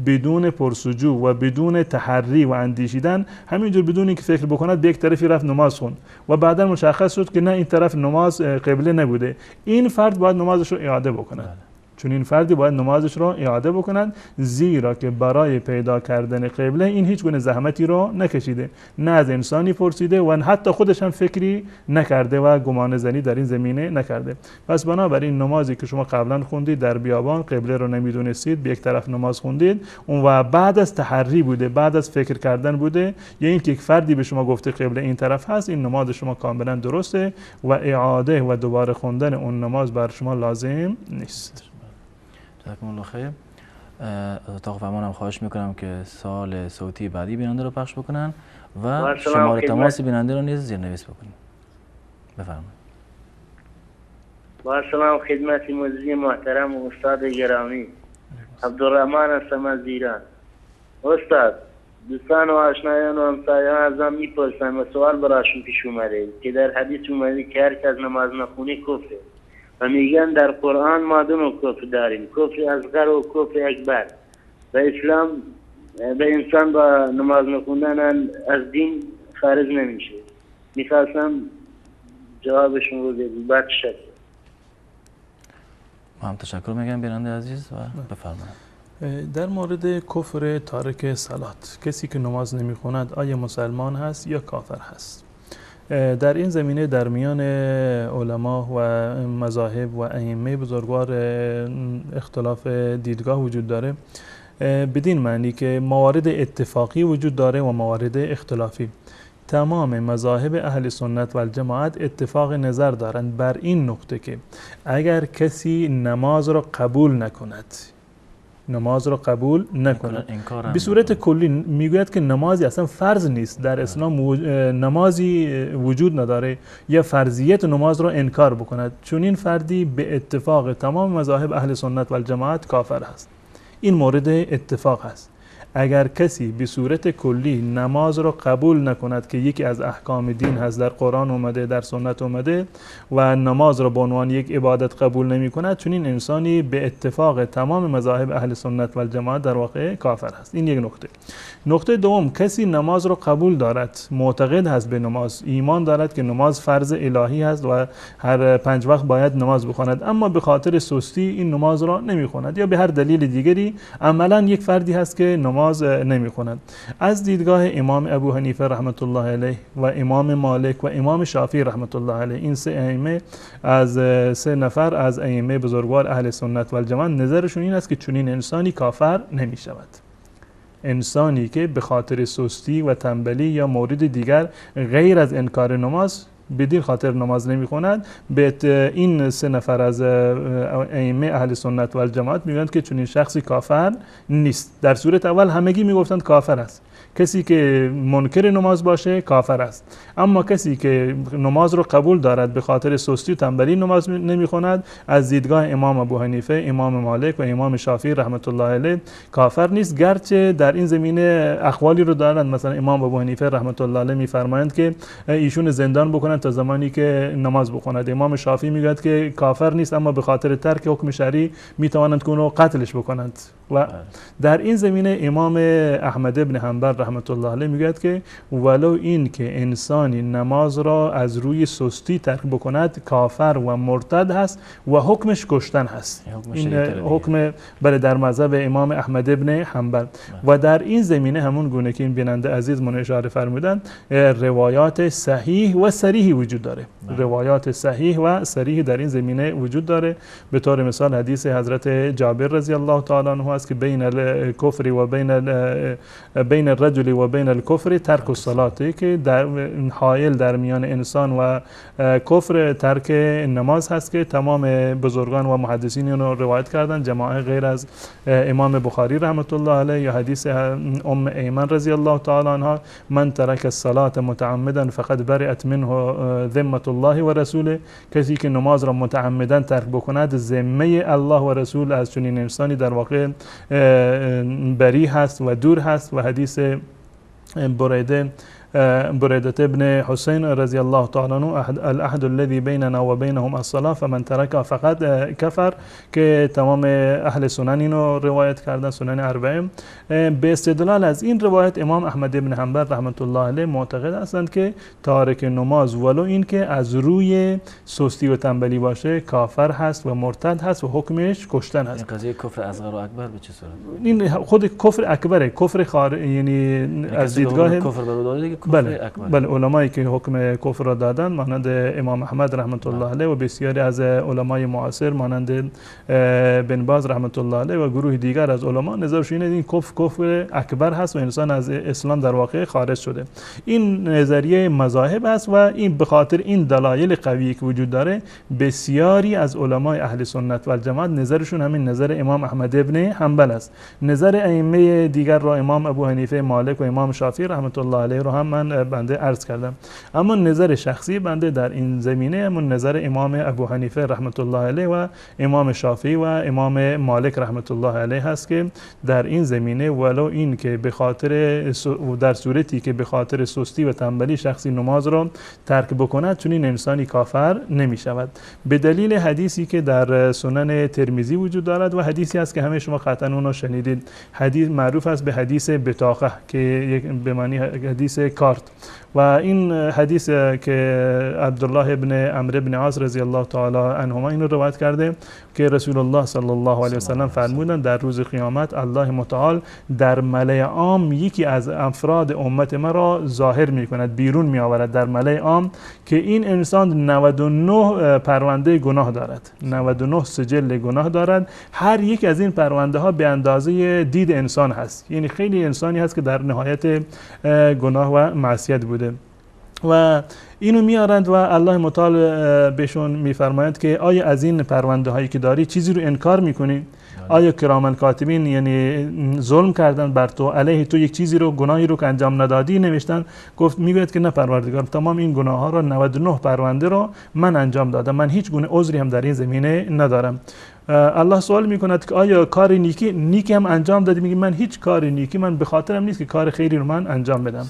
بدون پرسجو و بدون تحری و اندیشیدن، همینجور بدون اینکه فکر بکند به یک طرفی رفت نماز خوند و بعدا مشخص شد که نه این طرف نماز قبله نبوده، این فرد باید نمازش رو اعاده بکند. چون این فردی باید نمازش رو اعاده بکنند، زیرا که برای پیدا کردن قبله این هیچ گونه زحمتی رو نکشیده، نه از انسانی پرسیده و حتی خودش هم فکری نکرده و گمان زنی در این زمینه نکرده. پس بنابراین نمازی که شما قبلا خوندید در بیابان، قبله رو نمیدونستید، به یک طرف نماز خوندید و بعد از تحری بوده، بعد از فکر کردن بوده، یا اینکه یک فردی به شما گفته قبله این طرف هست، این نماز شما کاملا درسته و اعاده و دوباره خوندن اون نماز بر شما لازم نیست. جزاکم الله خیر. از اتاق فرمانم خواهش میکنم که سوال صوتی بعدی بیننده رو پخش بکنن و شماره تماس بیننده رو نیز زیرنویس بکنید. بفرمایید. با سلام خدمت مجری محترم و استاد گرامی. عبدالرحمن هستم از ایران. استاد، دوستان و آشنایان و همسایان ازم میپرسن و سوال براشون پیش اومده که در حدیث اومده که هر کس نماز نخونه کفره و میگن در قرآن ما دو نوع کفر داریم، کفر اصغر و کفر اکبر. و اسلام به انسان با نماز نخوندن از دین خارج نمیشه. میخواستم جوابشون رو بدید. بعد شکر. ما هم تشکر میگم بیننده عزیز و بفرمایید. در مورد کفر تارک صلات، کسی که نماز نمیخوند آیا مسلمان هست یا کافر هست؟ در این زمینه در میان علما و مذاهب و ائمه بزرگوار اختلاف دیدگاه وجود داره، بدین معنی که موارد اتفاقی وجود داره و موارد اختلافی. تمام مذاهب اهل سنت و الجماعت اتفاق نظر دارند بر این نقطه که اگر کسی نماز را قبول نکند به صورت کلی میگوید که نمازی اصلا فرض نیست در اسلام، نمازی وجود نداره یا فرضیت نماز را انکار بکند، چون این فردی به اتفاق تمام مذاهب اهل سنت و الجماعت کافر است. این مورد اتفاق است. اگر کسی به صورت کلی نماز را قبول نکند که یکی از احکام دین هست، در قرآن اومده، در سنت اومده، و نماز را به عنوان یک عبادت قبول نمی کند، چون این انسانی به اتفاق تمام مذاهب اهل سنت و الجماعت در واقع کافر هست. این یک نکته. نکته دوم، کسی نماز را قبول دارد، معتقد هست به نماز، ایمان دارد که نماز فرض الهی هست و هر 5 وقت باید نماز بخواند، اما به خاطر سستی این نماز را نمیخواند یا به هر دلیل دیگری عملا یک فردی هست که نماز نمیخواند. از دیدگاه امام ابو حنیفه رحمت الله علیه و امام مالک و امام شافعی رحمت الله علیه، این سه نفر از ائمه بزرگوار اهل سنت و الجماعت، نظرشون این است که چنین انسانی کافر نمی شود. انسانی که به خاطر سستی و تنبلی یا مورد دیگر غیر از انکار نماز بدین خاطر نماز نمی خوند، به این 3 نفر از ائمه اهل سنت و الجماعت میگویند که چنین شخصی کافر نیست. در صورت اول همگی میگفتند کافر است. کسی که منکر نماز باشه کافر است، اما کسی که نماز رو قبول دارد به خاطر سستی و تنبلی نماز نمیخواند، از دیدگاه امام ابو حنیفه، امام مالک و امام شافعی رحمت الله علیه کافر نیست، گرچه در این زمینه اقوالی رو دارند. مثلا امام ابو حنیفه رحمت الله علیه میفرمایند که ایشون زندان بکنند تا زمانی که نماز بخواند. امام شافعی میگوید که کافر نیست، اما به خاطر ترک حکم شرعی میتوانند که اونو قتلش بکنند. و در این زمینه امام احمد ابن حنبل رحمت الله علیه میگوید که ولو این که انسانی نماز را از روی سستی ترک بکند کافر و مرتد هست و حکمش کشتن هست. این حکم بله در مذهب امام احمد ابن حنبل. و در این زمینه همون گونه که این بیننده عزیز من اشاره فرمودن، روایات صحیح و صریح وجود داره. روایات صحیح و صریح در این زمینه وجود داره. به طور مثال حدیث حضرت جابر رضی الله تعالی عنه است که بین الکفر و بین الرجل و بین الکفر ترک الصلاه، که در حائل در میان انسان و کفر ترک نماز هست، که تمام بزرگان و محدثین اینو روایت کردن، جماعه غیر از امام بخاری رحمت الله علیه. یا حدیث ام ایمن رضی الله تعالی عنها، من ترک الصلاه متعمدا فقد برئت منه ذمه الله و رسوله، کسی که نماز را متعمدا ترک بکند ذمه الله و رسول از چنین انسانی در واقع بری هست و دور هست. و حدیث بريدة ابن حسين رضی الله تعالی عنه، العهد الذي بيننا وبينهم الصلاة فمن تركها فقد كفر، که تمام اهل سنن اینو روایت کردن، سنن اربعه. به استدلال از این روایت امام احمد ابن حنبل رحمت الله علیه معتقد هستند که تارک نماز ولو این که از روی سستی و تنبلی باشه کافر هست و مرتد هست و حکمش کشتن هست. این قضیه کفر اصغر و اکبر به چه صورت؟ این خود کفر اکبره، کفر یعنی از دیدگاه کفر بروداری. بله علمایی که حکم کفر را دادن مانند امام احمد رحمت الله علیه و بسیاری از علمای معاصر مانند بن باز رحمت الله علیه و گروه دیگر از علما، نظرشون اینه این کفر اکبر هست و انسان از اسلام در واقع خارج شده. این نظریه مذاهب است و این به خاطر این دلایل قوی که وجود داره، بسیاری از علمای اهل سنت و الجماعت نظرشون همین نظر امام احمد ابن حنبل است. نظر ائمه دیگر را امام ابو حنیفه، مالک و امام شافعی رحمت الله علیه رو هم من بنده عرض کردم. اما نظر شخصی بنده در این زمینه همون نظر امام ابو حنیفه رحمت الله علیه و امام شافعی و امام مالک رحمت الله علیه هست که در این زمینه ولو این که به خاطر در صورتی که به خاطر سستی و تنبلی شخصی نماز را ترک بکند چون این انسانی کافر نمی شود. به دلیل حدیثی که در سنن ترمذی وجود دارد و حدیثی است که همه شما قطعا اون رو شنیدید، حدیث معروف است به حدیث بطاقه که به معنی حدیث کارت. و این حدیث که عبدالله ابن عمرو ابن عاص رضی الله تعالی عنهما اینو روایت کرده که رسول الله صلی الله علیه و سلم فرمودند در روز قیامت الله متعال در ملأ عام یکی از افراد امت ما را ظاهر می‌کند، بیرون می‌آورد در ملأ عام که این انسان 99 پرونده گناه دارد، 99 سجل گناه دارد. هر یک از این پرونده ها به اندازه دید انسان هست، یعنی خیلی انسانی هست که در نهایت گناه و معصیت بوده و اینو میارند و الله متعال بهشون میفرماید که آیا از این پرونده هایی که داری چیزی رو انکار میکنی؟ آیا کرام کاتبین یعنی ظلم کردن بر تو، علیه تو یک چیزی رو، گناهی رو که انجام ندادی نوشتن؟ گفت میگوید که نه پروردگار، تمام این گناه ها رو 99 پرونده رو من انجام دادم، من هیچ گونه عذری هم در این زمینه ندارم. الله سوال میکند که آیا کار نیکی هم انجام دادی؟ میگه من هیچ کار نیکی، من به خاطرم نیست که کار خیری رو من انجام بدم.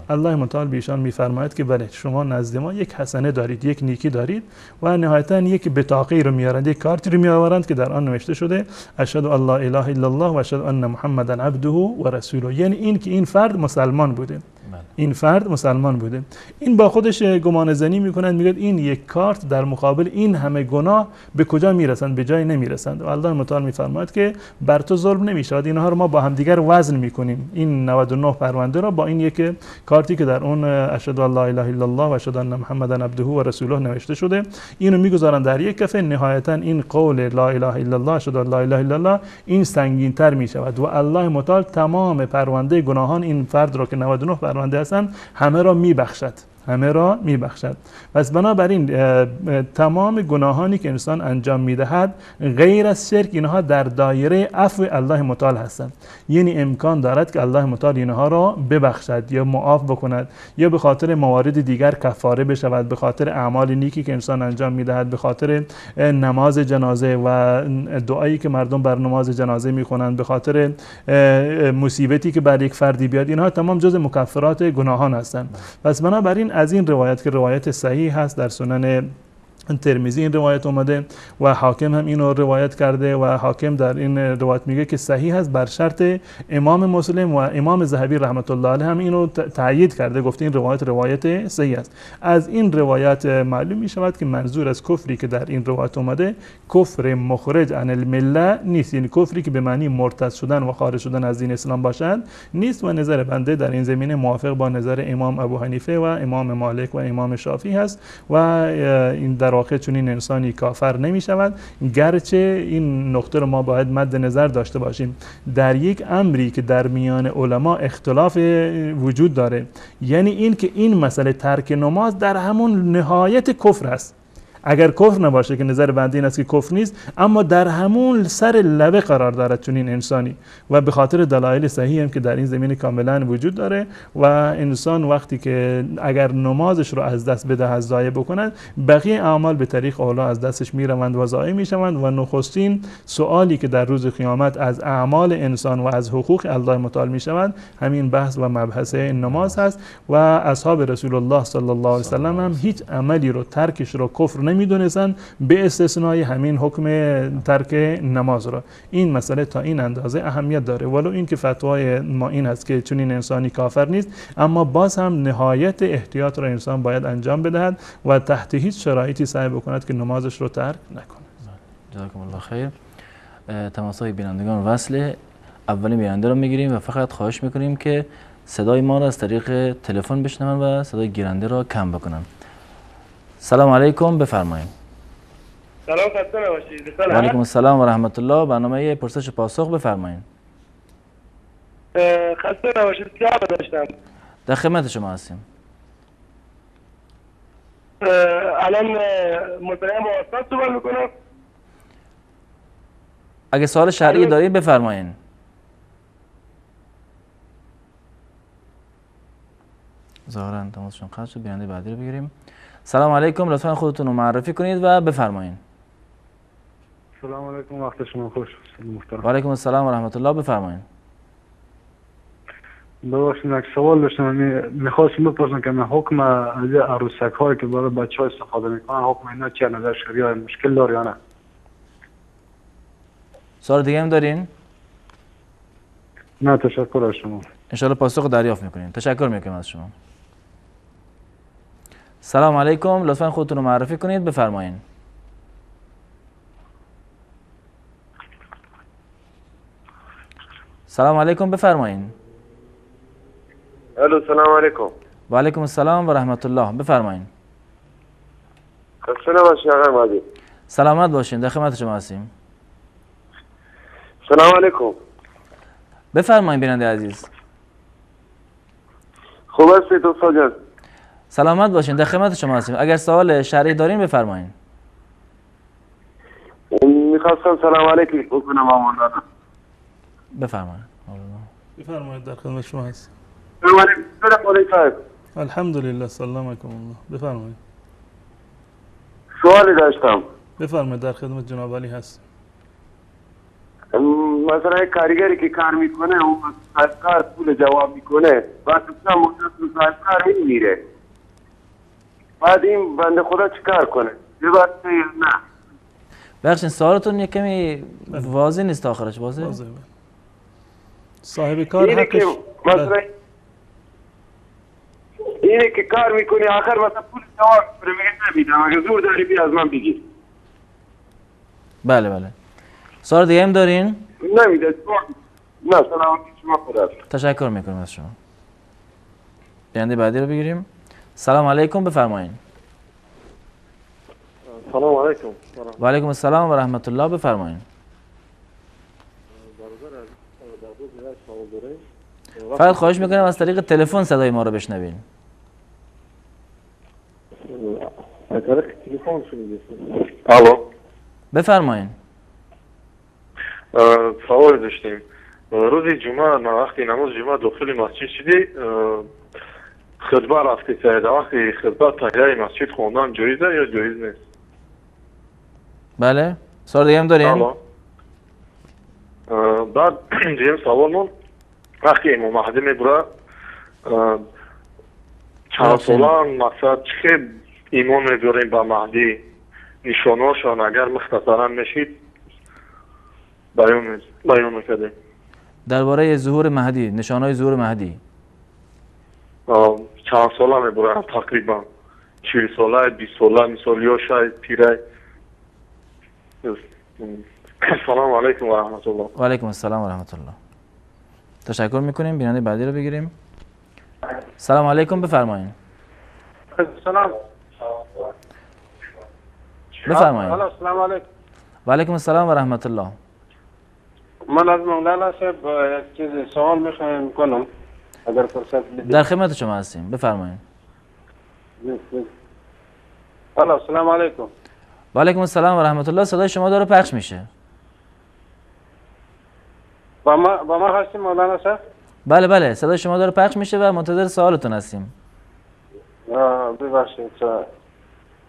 الله متعال به ایشان میفرماید که بله شما نزد ما یک حسنه دارید، یک نیکی دارید و نهایتا یک بطاقه رو میارند، یک کارتی رو میآورند که در آن نوشته شده اشهد ان لا اله الا الله و اشهد ان محمدا عبده و رسوله، یعنی این که این فرد مسلمان بوده، این فرد مسلمان بوده. این با خودش گمان زنی میکنند، میگه این یک کارت در مقابل این همه گناه به کجا میرسند؟ به جای نمیرسند. و الله متعال میفرماید که بر تو ظلم نمیشود، اینها رو ما با هم دیگر وزن میکنیم، این 99 پرونده را با این یک کارتی که در اون اشهد ان لا اله الا الله و اشهد ان محمدا عبده و رسوله نوشته شده اینو میگذارن در یک کفه. نهایتا این قول لا اله الا الله اشهد ان لا اله الا الله این سنگین تر میشود و الله متعال تمام پرونده گناهان این فرد را که 99 پرونده هستند همه را میبخشد، همه را میبخشد. پس بنابراین تمام گناهانی که انسان انجام میدهد غیر از شرک اینها در دایره عفو الله متعال هستند، یعنی امکان دارد که الله متعال اینها را ببخشد یا معاف بکند یا به خاطر موارد دیگر کفاره بشود، به خاطر اعمال نیکی که انسان انجام میدهد، به خاطر نماز جنازه و دعایی که مردم بر نماز جنازه میخونند، به خاطر مصیبتی که بر یک فردی بیاد، اینها تمام جزء مکفرات گناهان هستند. پس بنابراین از این روایت که روایت صحیح هست در سنن ترمذی این روایت اومده و حاکم هم اینو روایت کرده و حاکم در این روایت میگه که صحیح است بر شرط امام مسلم و امام ذهبی رحمت الله علیه هم اینو تایید کرده، گفته این روایت صحیح است. از این روایت معلوم می شود که منظور از کفری که در این روایت اومده کفر مخرج عن المله نیست، یعنی کفری که به معنی مرتد شدن و خارج شدن از دین اسلام باشد نیست و نظر بنده در این زمینه موافق با نظر امام ابو حنیفه و امام مالک و امام شافعی هست و این در واقع چون این انسانی کافر نمی شود. گرچه این نقطه رو ما باید مد نظر داشته باشیم، در یک امری که در میان علما اختلاف وجود داره، یعنی این که این مسئله ترک نماز در همون نهایت کفر است. اگر کفر نباشه که نظر بنده این است که کفر نیست، اما در همون سر لبه قرار دارد چون این انسانی و به خاطر دلایل صحیح هم که در این زمین کاملا وجود داره و انسان وقتی که اگر نمازش رو از دست بده، از ضایع بکند، بقیه اعمال به طریق اولا از دستش میروند و ضایع میشوند و نخستین سوالی که در روز قیامت از اعمال انسان و از حقوق الله متعال میشوند همین بحث و مبحث نماز هست. و اصحاب رسول الله صلی الله علیه و سلم هم هیچ عملی رو ترکش رو کفر نمیدونستن به استثنای همین حکم ترک نماز را. این مسئله تا این اندازه اهمیت داره، ولو این که فتوای ما این هست که چون این انسانی کافر نیست، اما باز هم نهایت احتیاط را انسان باید انجام بدهد و تحت هیچ شرایطی سعی بکند که نمازش رو ترک نکنه. جزاکم الله خیر. تماسهای بینندگان وصل اولین بیننده رو میگیریم و فقط خواهش میکنیم که صدای ما را از طریق تلفن بشنون و صدای گیرنده را کم بکنن. سلام علیکم، بفرمایید. سلام، خسته نباشید. و علیکم السلام و رحمت الله. برنامه پرسش و پاسخ بفرمایید. خسته نباشید. سوال داشتم. در خدمت شما هستیم. الان متهم با استاد سوال میکنم. اگه سوال شرعی دارید بفرمایید. ظاهرا تماسشون قطع شد. بیننده بعدی رو بگیریم. سلام علیکم، لطفا خودتون رو معرفی کنید و بفرمایید. سلام علیکم، وقت شما خوش. محترم. و علیکم السلام و رحمت الله، بفرمایید. ببخشید یک سوال داشتم، میخواستم بپرسم که من حکم از عروسک هایی که برای بچه ها استفاده میکنن حکم اینا چیه؟ نظر شریعه مشکل داره یا نه؟ سوال دیگه هم دارین؟ نه تشکر از شما. انشاءالله پاسخ دریافت میکنین. تشکر میکنم از شما. سلام علیکم، لطفا خودتون رو معرفی کنید، بفرمایید. سلام علیکم، بفرمایید. الو سلام علیکم. و علیکم السلام و رحمت الله، بفرمایید. خسته نباشید آقای مهدی. سلامت باشین، در خدمت شما هستیم. سلام علیکم. بفرمایید بیننده عزیز. خوب هستید استاد جان؟ سلامت باشین، در خدمت شما هستیم. اگر سوال شرعی دارین بفرمایید. میخواستم سلام علیکم بکنم آماندانه. بفرمایید. بفرمایید، در خدمت شما هستیم. سلام علیکم. الحمدلله، سلامکم الله. بفرمایید. سوالی داشتم. بفرمایید، در خدمت جناب علی هستیم. مثلا یک کارگری که کار میکنه اون از کار پول جواب میکنه، بعد اصلا مدت از کار این میره، بعد این بنده خدا چیکار کنه؟ ببخشید نه. بخشین سوالتون یک کمی واضح نیست، آخرش واضح؟ واضح. صاحب کار اینه حقش که مثلا اینه که کار میکنی آخر مثلا پول جواب میکنه، میگه نمیدم، اگه زور داری بیا از من بگیر. بله بله. سوال دیگه هم دارین؟ نمیده. نه سلامتی شما خدا. تشکر میکنم از شما. بیننده بعدی رو بگیریم. سلام علیکم، بفرمایید. سلام علیکم. و علیکم السلام و رحمت الله، بفرمایید. فقط خواهش میکنم از طریق تلفن صدای ما رو بشنوین. از طریق تلفن شنیدید؟ الو. بفرمایید. سوال داشتیم. روز جمعه وقتی نماز جمعه داخل مسجد شدی، خطبه رفتی سعید، وقتی خطبه تحیه مسجد خوندن جایزه یا جایز نیست؟ بله. سوال دیگه هم دارین؟ بعد دیگه سوالمون وقتی امام مهدی میبره چند سالان مقصد چه ایمان میبریم به مهدی، نشانهاشان اگر مختصرا میشید بیان میکردیم. درباره ظهور مهدی، نشانهای ظهور مهدی چند ساله میبرن؟ تقریبا 40 ساله، 20 ساله مثال، یا شاید پیره. سلام علیکم و رحمت الله. و علیکم السلام و رحمت الله. تشکر میکنیم. بیننده بعدی رو بگیریم. سلام علیکم، بفرمایید. سلام. بفرمایید. سلام علیکم. و علیکم السلام و رحمت الله. من از مولانا صاحب یک چیز سوال میخوایم کنم اگر فرصت بدید. در خدمت شما هستیم، بفرمایید. سلام علیکم. و علیکم السلام و رحمت الله. صدای شما داره پخش میشه. با ما هستیم مولانا صاحب؟ بله بله، صدای شما داره پخش میشه و منتظر سوالتون هستیم. ببخشید.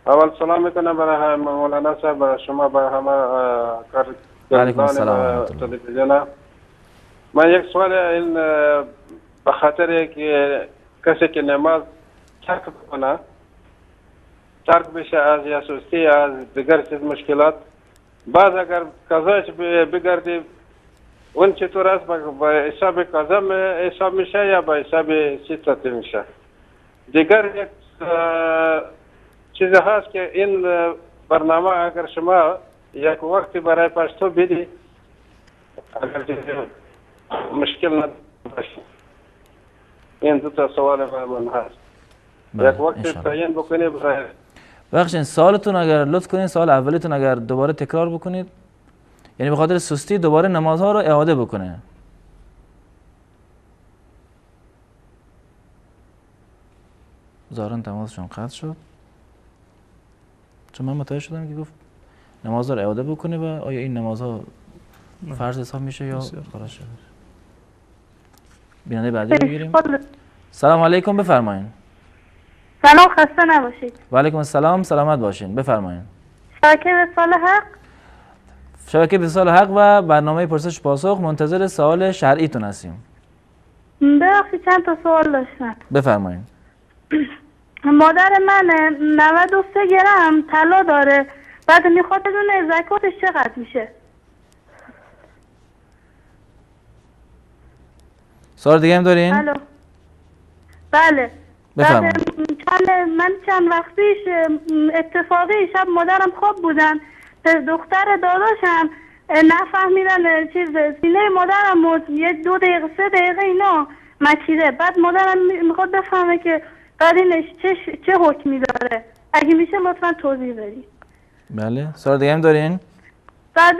اول سلام میکنم برای مولانا صاحب، برای شما، برای همه کارگردان تلویزیون. من یک سوال این به خاطر که کسی که نماز ترک کنه، ترک بشه از یا سستی از دیگر چیز مشکلات، بعد اگر قضایش بگردی اون چطور است؟ با حساب قضا حساب میشه یا با حساب ستت میشه؟ دیگر یک چیز هست که این برنامه اگر شما یک وقتی برای پشتو بدی اگر مشکل نباشه. این دو تا سوال من هست. یک وقتی تعیین بکنی برای بخشین سوالتون اگر لطف کنین، سوال اولیتون اگر دوباره تکرار بکنید، یعنی به خاطر سستی دوباره نمازها رو اعاده بکنه. ظاهرا تماسشون قطع شد، چون من متوجه شدم که گفت نمازها رو اعاده بکنه و آیا این نمازها فرض حساب میشه یا فرض شده. بیننده بعدی رو بگیریم. سلام علیکم، بفرمایید. سلام، خسته نباشید. و علیکم السلام، سلامت باشین. بفرمایید. شبکه وصال حق. شبکه وصال حق و برنامه پرسش پاسخ، منتظر سوال شرعیتون هستیم. ببخشید چند تا سوال داشتم. بفرمایید. مادر من 93 گرم طلا داره، بعد میخواد بدونه زکاتش چقدر میشه. سوال دیگه هم دارین؟ الو. بله. بفرمایید. من چند وقت پیش اتفاقی شب مادرم خواب بودن، دختر داداشم نفهمیدن چیز سینه مادرم یه 2 دقیقه 3 دقیقه اینا مکیده. بعد مادرم میخواد بفهمه که قرینش چه حکمی داره. اگه میشه لطفا توضیح بدید. بله. سوال دیگه هم دارین؟ بعد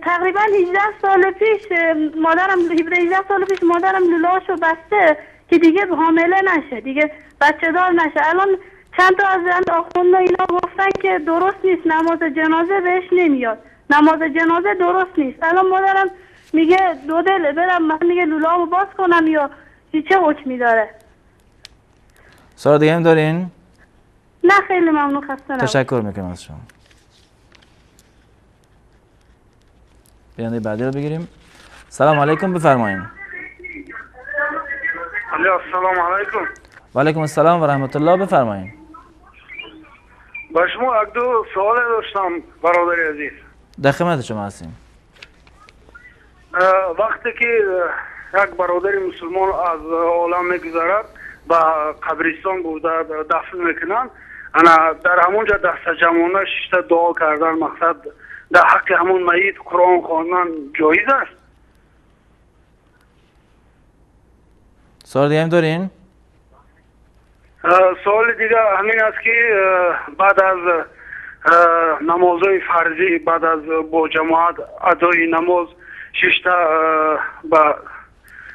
تقریبا 18 سال پیش مادرم لولاشو بسته که دیگه حامله نشه، دیگه بچه دار نشه. الان چند تا از آخوندها اینا گفتن که درست نیست، نماز جنازه بهش نمیاد، نماز جنازه درست نیست. الان مادرم میگه دو دله برم، من میگه لولامو باز کنم یا چه حکمی داره. سوال دیگه هم دارین؟ نه خیلی ممنون، خسته نباشید. تشکر میکنم از شما. بیانده بعدی رو بگیریم. سلام علیکم، بفرمایید. السلام علیکم. و علیکم السلام و رحمت الله، بفرمایید. با شما یک دو سوال داشتم برادر عزیز. در خدمت شما هستیم. وقتی که یک برادر مسلمان از عالم میگذرد به قبرستان برده دفن میکنن، انا در همونجا در سجمانه شیشته دعا کردن، مقصد در حق همون میت قرآن خواندن جایز است؟ سوال دیگه هم دارین؟ سوال دیگه همین است که بعد از نمازهای فرضی، بعد از با جماعت ادای نماز شیشته با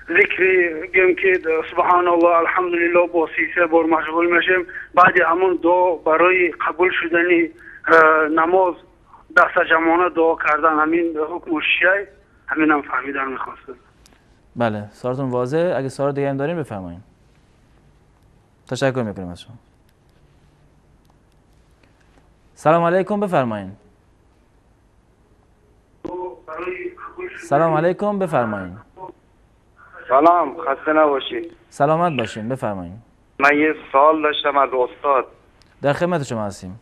ذکری گیم که سبحان الله الحمدلله با 3 بار مشغول میشیم، بعد همون دعا برای قبول شدنی نماز دست جمعانه دعا کردن، همین حکم شیعه، همین هم فهمیدن میخواستم. بله، سوالتون واضحه. اگه سوال دیگه هم دارین بفرمایید. تشکر میکنیم از شما. سلام علیکم، بفرمایید. سلام علیکم، بفرمایید. سلام، خسته نباشید. سلامت باشین، بفرمایید. من یه سوال داشتم از استاد. در خدمت شما هستیم.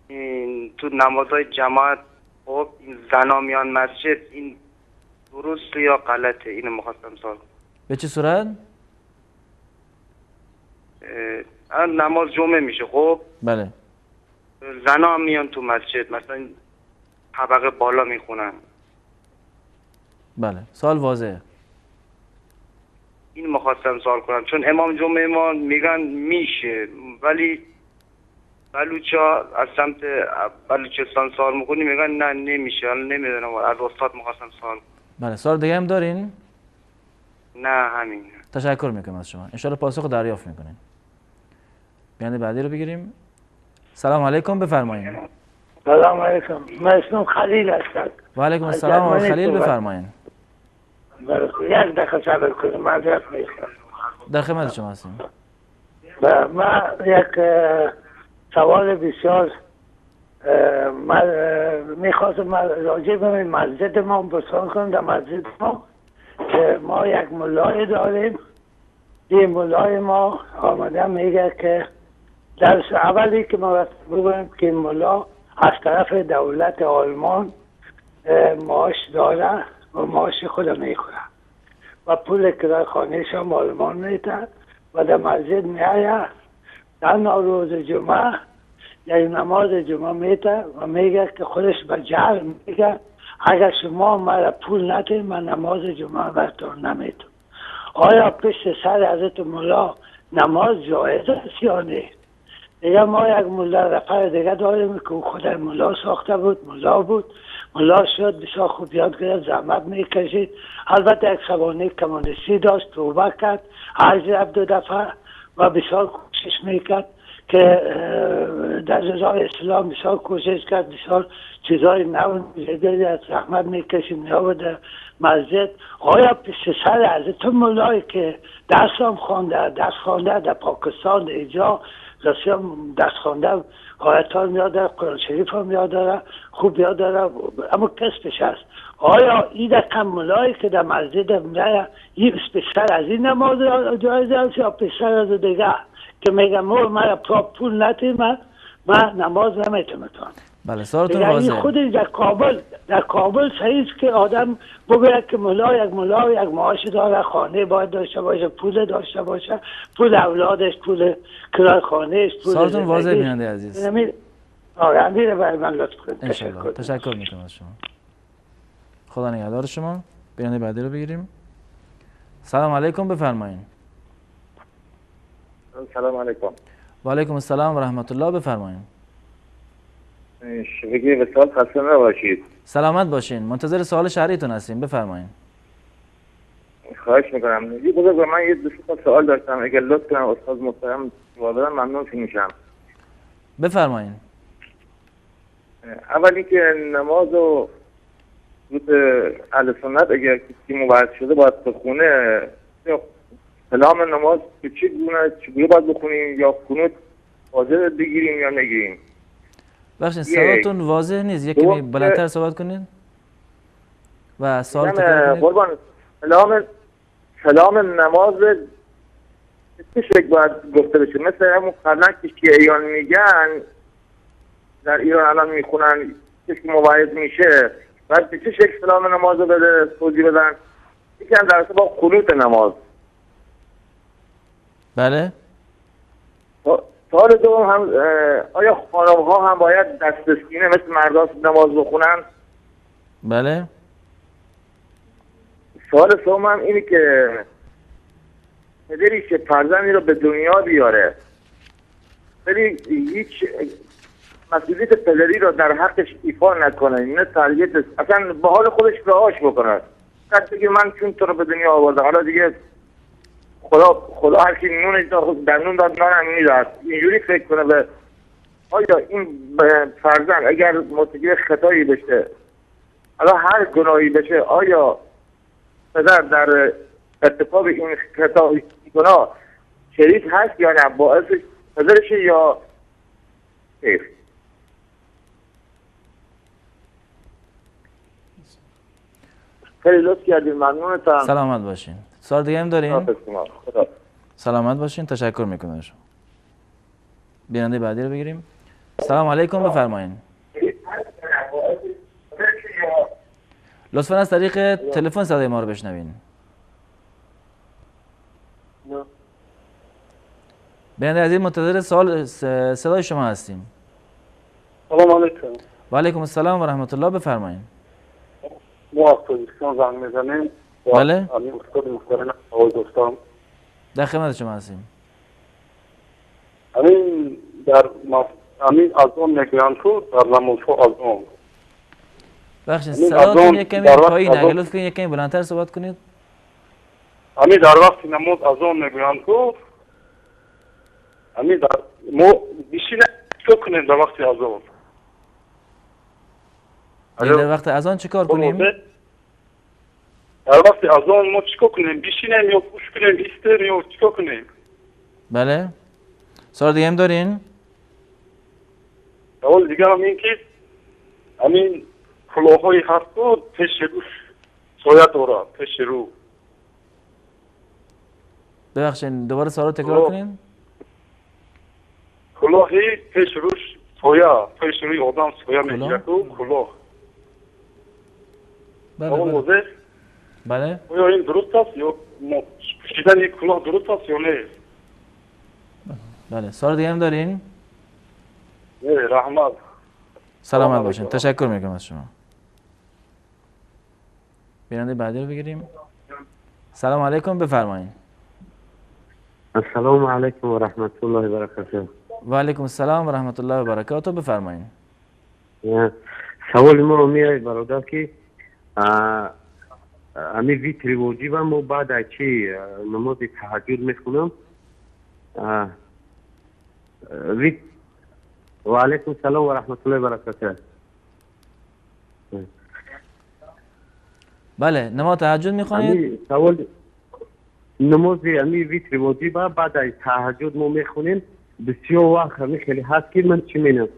این تو نمازهای جماعت خب این زنا میان مسجد، این درسته یا غلطه؟ اینو می‌خواستم سوال کنم. به چه صورت؟ نماز جمعه میشه خب، بله، زنا میان تو مسجد، مثلا طبقه بالا میخونن. بله، سوال واضحه. این میخواستم سوال کنم چون امام جمعه ما میگن میشه، ولی بلوچا از سمت بلوچستان سوال میکنی میگن نه نمیشه. حالا نمیدونم، از استاد میخواستم سوال کنم. بله، سوال دیگه هم دارین؟ نه همین. تشکر میکنم از شما. انشالله پاسخ دریافت میکنین. بیانده بعدی رو بگیریم. سلام علیکم، بفرمایید. سلام علیکم، من اسمم خلیل هستم. و علیکم السلام آقای خلیل، بفرمایید. یک دقیقه صبر کنید، معذرت میخوام. در خدمت شما هستیم. من یک سوال بسیار میخواستم راجع به مسجد ما بسیار کنم. در مسجد ما که ما یک ملای داریم، این ملای ما آمده میگه که درس اولی که ما بگویم که این ملا از طرف دولت آلمان معاش داره و معاش خود میخوره و پول کرای خانهش هم آلمان میده و در مسجد میآید تنها روز جمعه یک نماز جمعه میده و میگه که خودش به جهل میگه اگر شما مرا پول ندید من نماز جمعه براتون نمیدم. آیا پشت سر حضرت مولا نماز جایز است یا نه؟ دیگه ما یک مولا رفر دیگه داریم که خود مولا ساخته بود، مولا شد، بسیار خوب یاد گرفت، زحمت میکشید. البته یک سوانه کمونیستی داشت، توبه کرد، حج رفت 2 دفعه و بسیار کوشش میکرد که در رضای اسلام بسیار کوشش کرد، بسیار چیزای نو میزده، از زحمت میکشیم میآورد در مسجد. آیا پشت سر حضرت مولایی که درس هم خوانده در پاکستان در اینجا رسیه درس خوانده، آیت ها میاد داره، قرآن شریف هم میاد داره، خوب میاد داره، اما کسبش هست. آیا این دقیقا مولایی که در مسجد میاد این پسر از این نماز جایزه هست یا پسر از دیگه که میگم من پول نتیم من نماز نمیتونم. بله سوالتون واضحه. خود در کابل صحیح است که آدم بگوید که یک معاش داره، خانه باید داشته باشه، پول داشته باشه، پول اولادش، پول کرای خانهش، پول سوالتون واضحه بیننده عزیز. امیر برای من لطف کنید. تشکر میکنم از شما. خدا نگهدار شما. بیننده بعدی رو بگیریم. سلام علیکم، بفرمایید. سلام علیکم. و علیکم السلام و رحمت الله، بفرمایید. شبکه وصال خسته نباشید. سلامت باشین. منتظر سوال شهریتون هستیم، بفرمایید. خواهش میکنم. یه بزرگ من یه دو تا سوال داشتم، اگر لطف کنم استاد محترم جواب بدن ممنون میشم. بفرمایید. اولی که نماز و روز اهل سنت اگر کسی مبعد شده باید بخونه، سلام نماز به چگونه باید بخونیم یا قنوت واجب بگیریم یا نگیریم؟ بخشید صداتون واضح نیست، یکی بلندتر صحبت کنید و سوال تکرار کنید. قربان سلام نماز چه شکل باید گفته بشه؟ مثل همون قبلا که شیعیان میگن در ایران الان میخونن کسی مبعد میشه بعد به چه شکل سلام نماز رو بده توضیح بدن. یکی هم در رابطه با قنوت نماز. بله. سوال دوم هم آیا خانم ها هم باید دسترسینه مثل مردان نماز بخونن؟ بله. سوال سوم هم اینه که پدری که فرزندی رو به دنیا بیاره ولی هیچ مسئولیت پدری رو در حقش ایفا نکنه، نه تربیت اصلا به حال خودش رهاش بکنه، فقط بگه من چون تو رو به دنیا آوردم حالا دیگه خدا هر کی نونش داد در نون داد نانم میداد، اینجوری فکر کنه به آیا این فرزند اگر مرتکب خطایی بشه حالا هر گناهی بشه آیا پدر در ارتکاب این خطا گناه شریک هست یا نه، باعث پدرشه یا حیف؟ خیلی لطف کردین، ممنونتم. سلامت باشین. سوال دیگه هم دارین؟ خدا. سلامت باشین، تشکر میکنم شما. بیننده بعدی رو بگیریم. سلام علیکم، بفرمایید. لطفا از طریق تلفن صدای ما رو بشنوین. بیننده عزیز منتظر صدای شما هستیم. سلام علیکم. و علیکم السلام و رحمت الله، بفرمایید. ما از پوزیسیون زنگ میزنیم. بله. امین استاد محترم آقای دوستان. در خدمت شما هستیم. امین از اون نگیان تو در نمازها از اون. بخشید صداتون یک کمی پایینه، اگه لطف کنید یک کمی بلندتر صحبت کنید. امین در وقت نماز از اون نگیان تو امین در بیشینه چه کنیم در وقت از اون؟ در وقت اذان چه کار کنیم؟ در وقت اذان ما چیکار کنیم؟ بشینیم یا گوش کنیم؟ ایستیم یا چیکار کنیم؟ بله. سوال دیگه هم دارین؟ سوال دیگه هم این که همین کلاه‌های هست و پیش روش سایه داره، پیش رو. ببخشید دوباره سوال رو تکرار کنین. کلاهی پیش روش سایه، پیش روی آدم سایه میگیره تو کلاه. بله. بله. آیا این درست است یا پوشیدن یک کلاه درست است یا نه؟ بله. سوال دیگه هم دارین؟ نه، رحمت. سلامت باشین. تشکر میکنم از شما. بیننده بعدی رو بگیریم. سلام علیکم، بفرمایید. السلام علیکم و رحمت الله و برکاته. و علیکم السلام و رحمت الله و برکاته، بفرمایید. سوال ما میاد برادر که امی ویتری واجبم و بعد چی نماز تهجد میخونم و علیکم السلام و رحمت الله و برکاته. بله نماز تهجد میخونید؟ سوال نماز ویتر واجبه بعد از تهجد ما میخونیم بسیار وقت خیلی هست که من چی مینم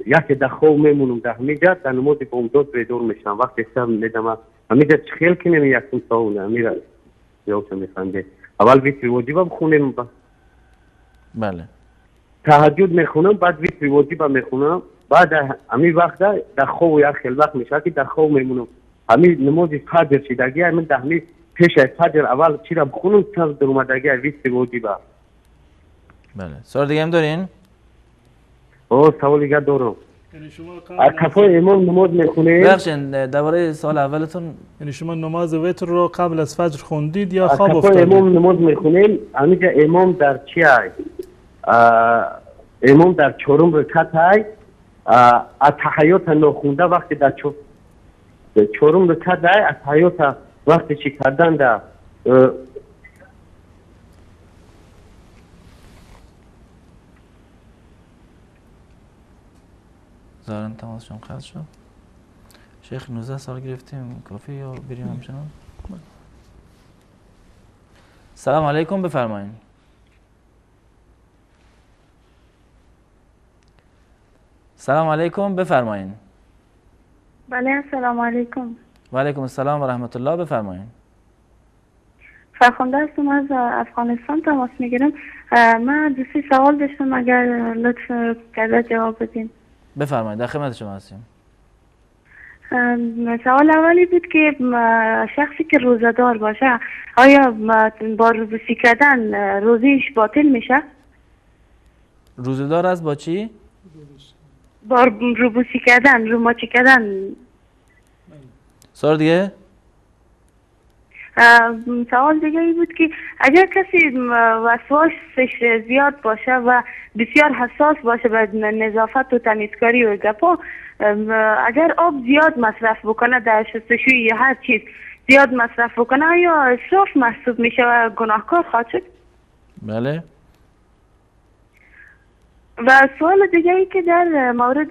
یکی در خواب میمونم در همیجا در نماز بامداد بیدار میشم وقتی سم میدم همیجا خیلی کنیم یکم ساونه همیجا یوچه میفنده اول ویتر واجبه بخونیم بله تهجد میخونم بعد ویتر واجبه میخونم بعد همی وقت در خواب یا خیلی وقت میشه که در خواب میمونم همی نماز فجر شدگی من در همی پیش از فجر اول چی را بخونم تا در اومدگی ویتر واجبه. بله سوال دیگه هم دارین؟ سوال دیگه دارم. کفای امام نماز میخونید؟ بخشین درباره سوال اولتون یعنی شما نماز وتر رو قبل از فجر خوندید یا خواب کفای افتادید؟ امام نماز میخونیم همیجا امام در چی های؟ امام در چهارم رکعت های تحیات نخونده وقتی در چهارم رکعت های تحیات وقتی چی کردن در زارن تماسشون قطع شد. شیخ 19 سال گرفتیم کافی یا بریم همچنان؟ سلام علیکم بفرمایید. سلام علیکم بفرمایید. بله السلام علیکم. و علیکم السلام و رحمت الله بفرمایید. فرخنده هستم از افغانستان تماس میگیرم. من دو سه سوال داشتم اگر لطف کرده جواب بدین. بفرمایید در خدمت شما هستیم. سوال اولی بود که شخصی که روزه‌دار باشه آیا با روبوسی کردن روزیش باطل میشه؟ روزه‌دار است با چی؟ با روبوسی کردن روماچی کردن. سوال دیگه؟ سوال دیگه ای بود که اگر کسی وسواسش زیاد باشه و بسیار حساس باشه به نظافت و تمیزکاری و گپا اگر آب زیاد مصرف بکنه در شستشوی یا هر چیز زیاد مصرف بکنه آیا اسراف محسوب میشه و گناهکار خواهد شد؟ بله. و سوال دیگه ای که در مورد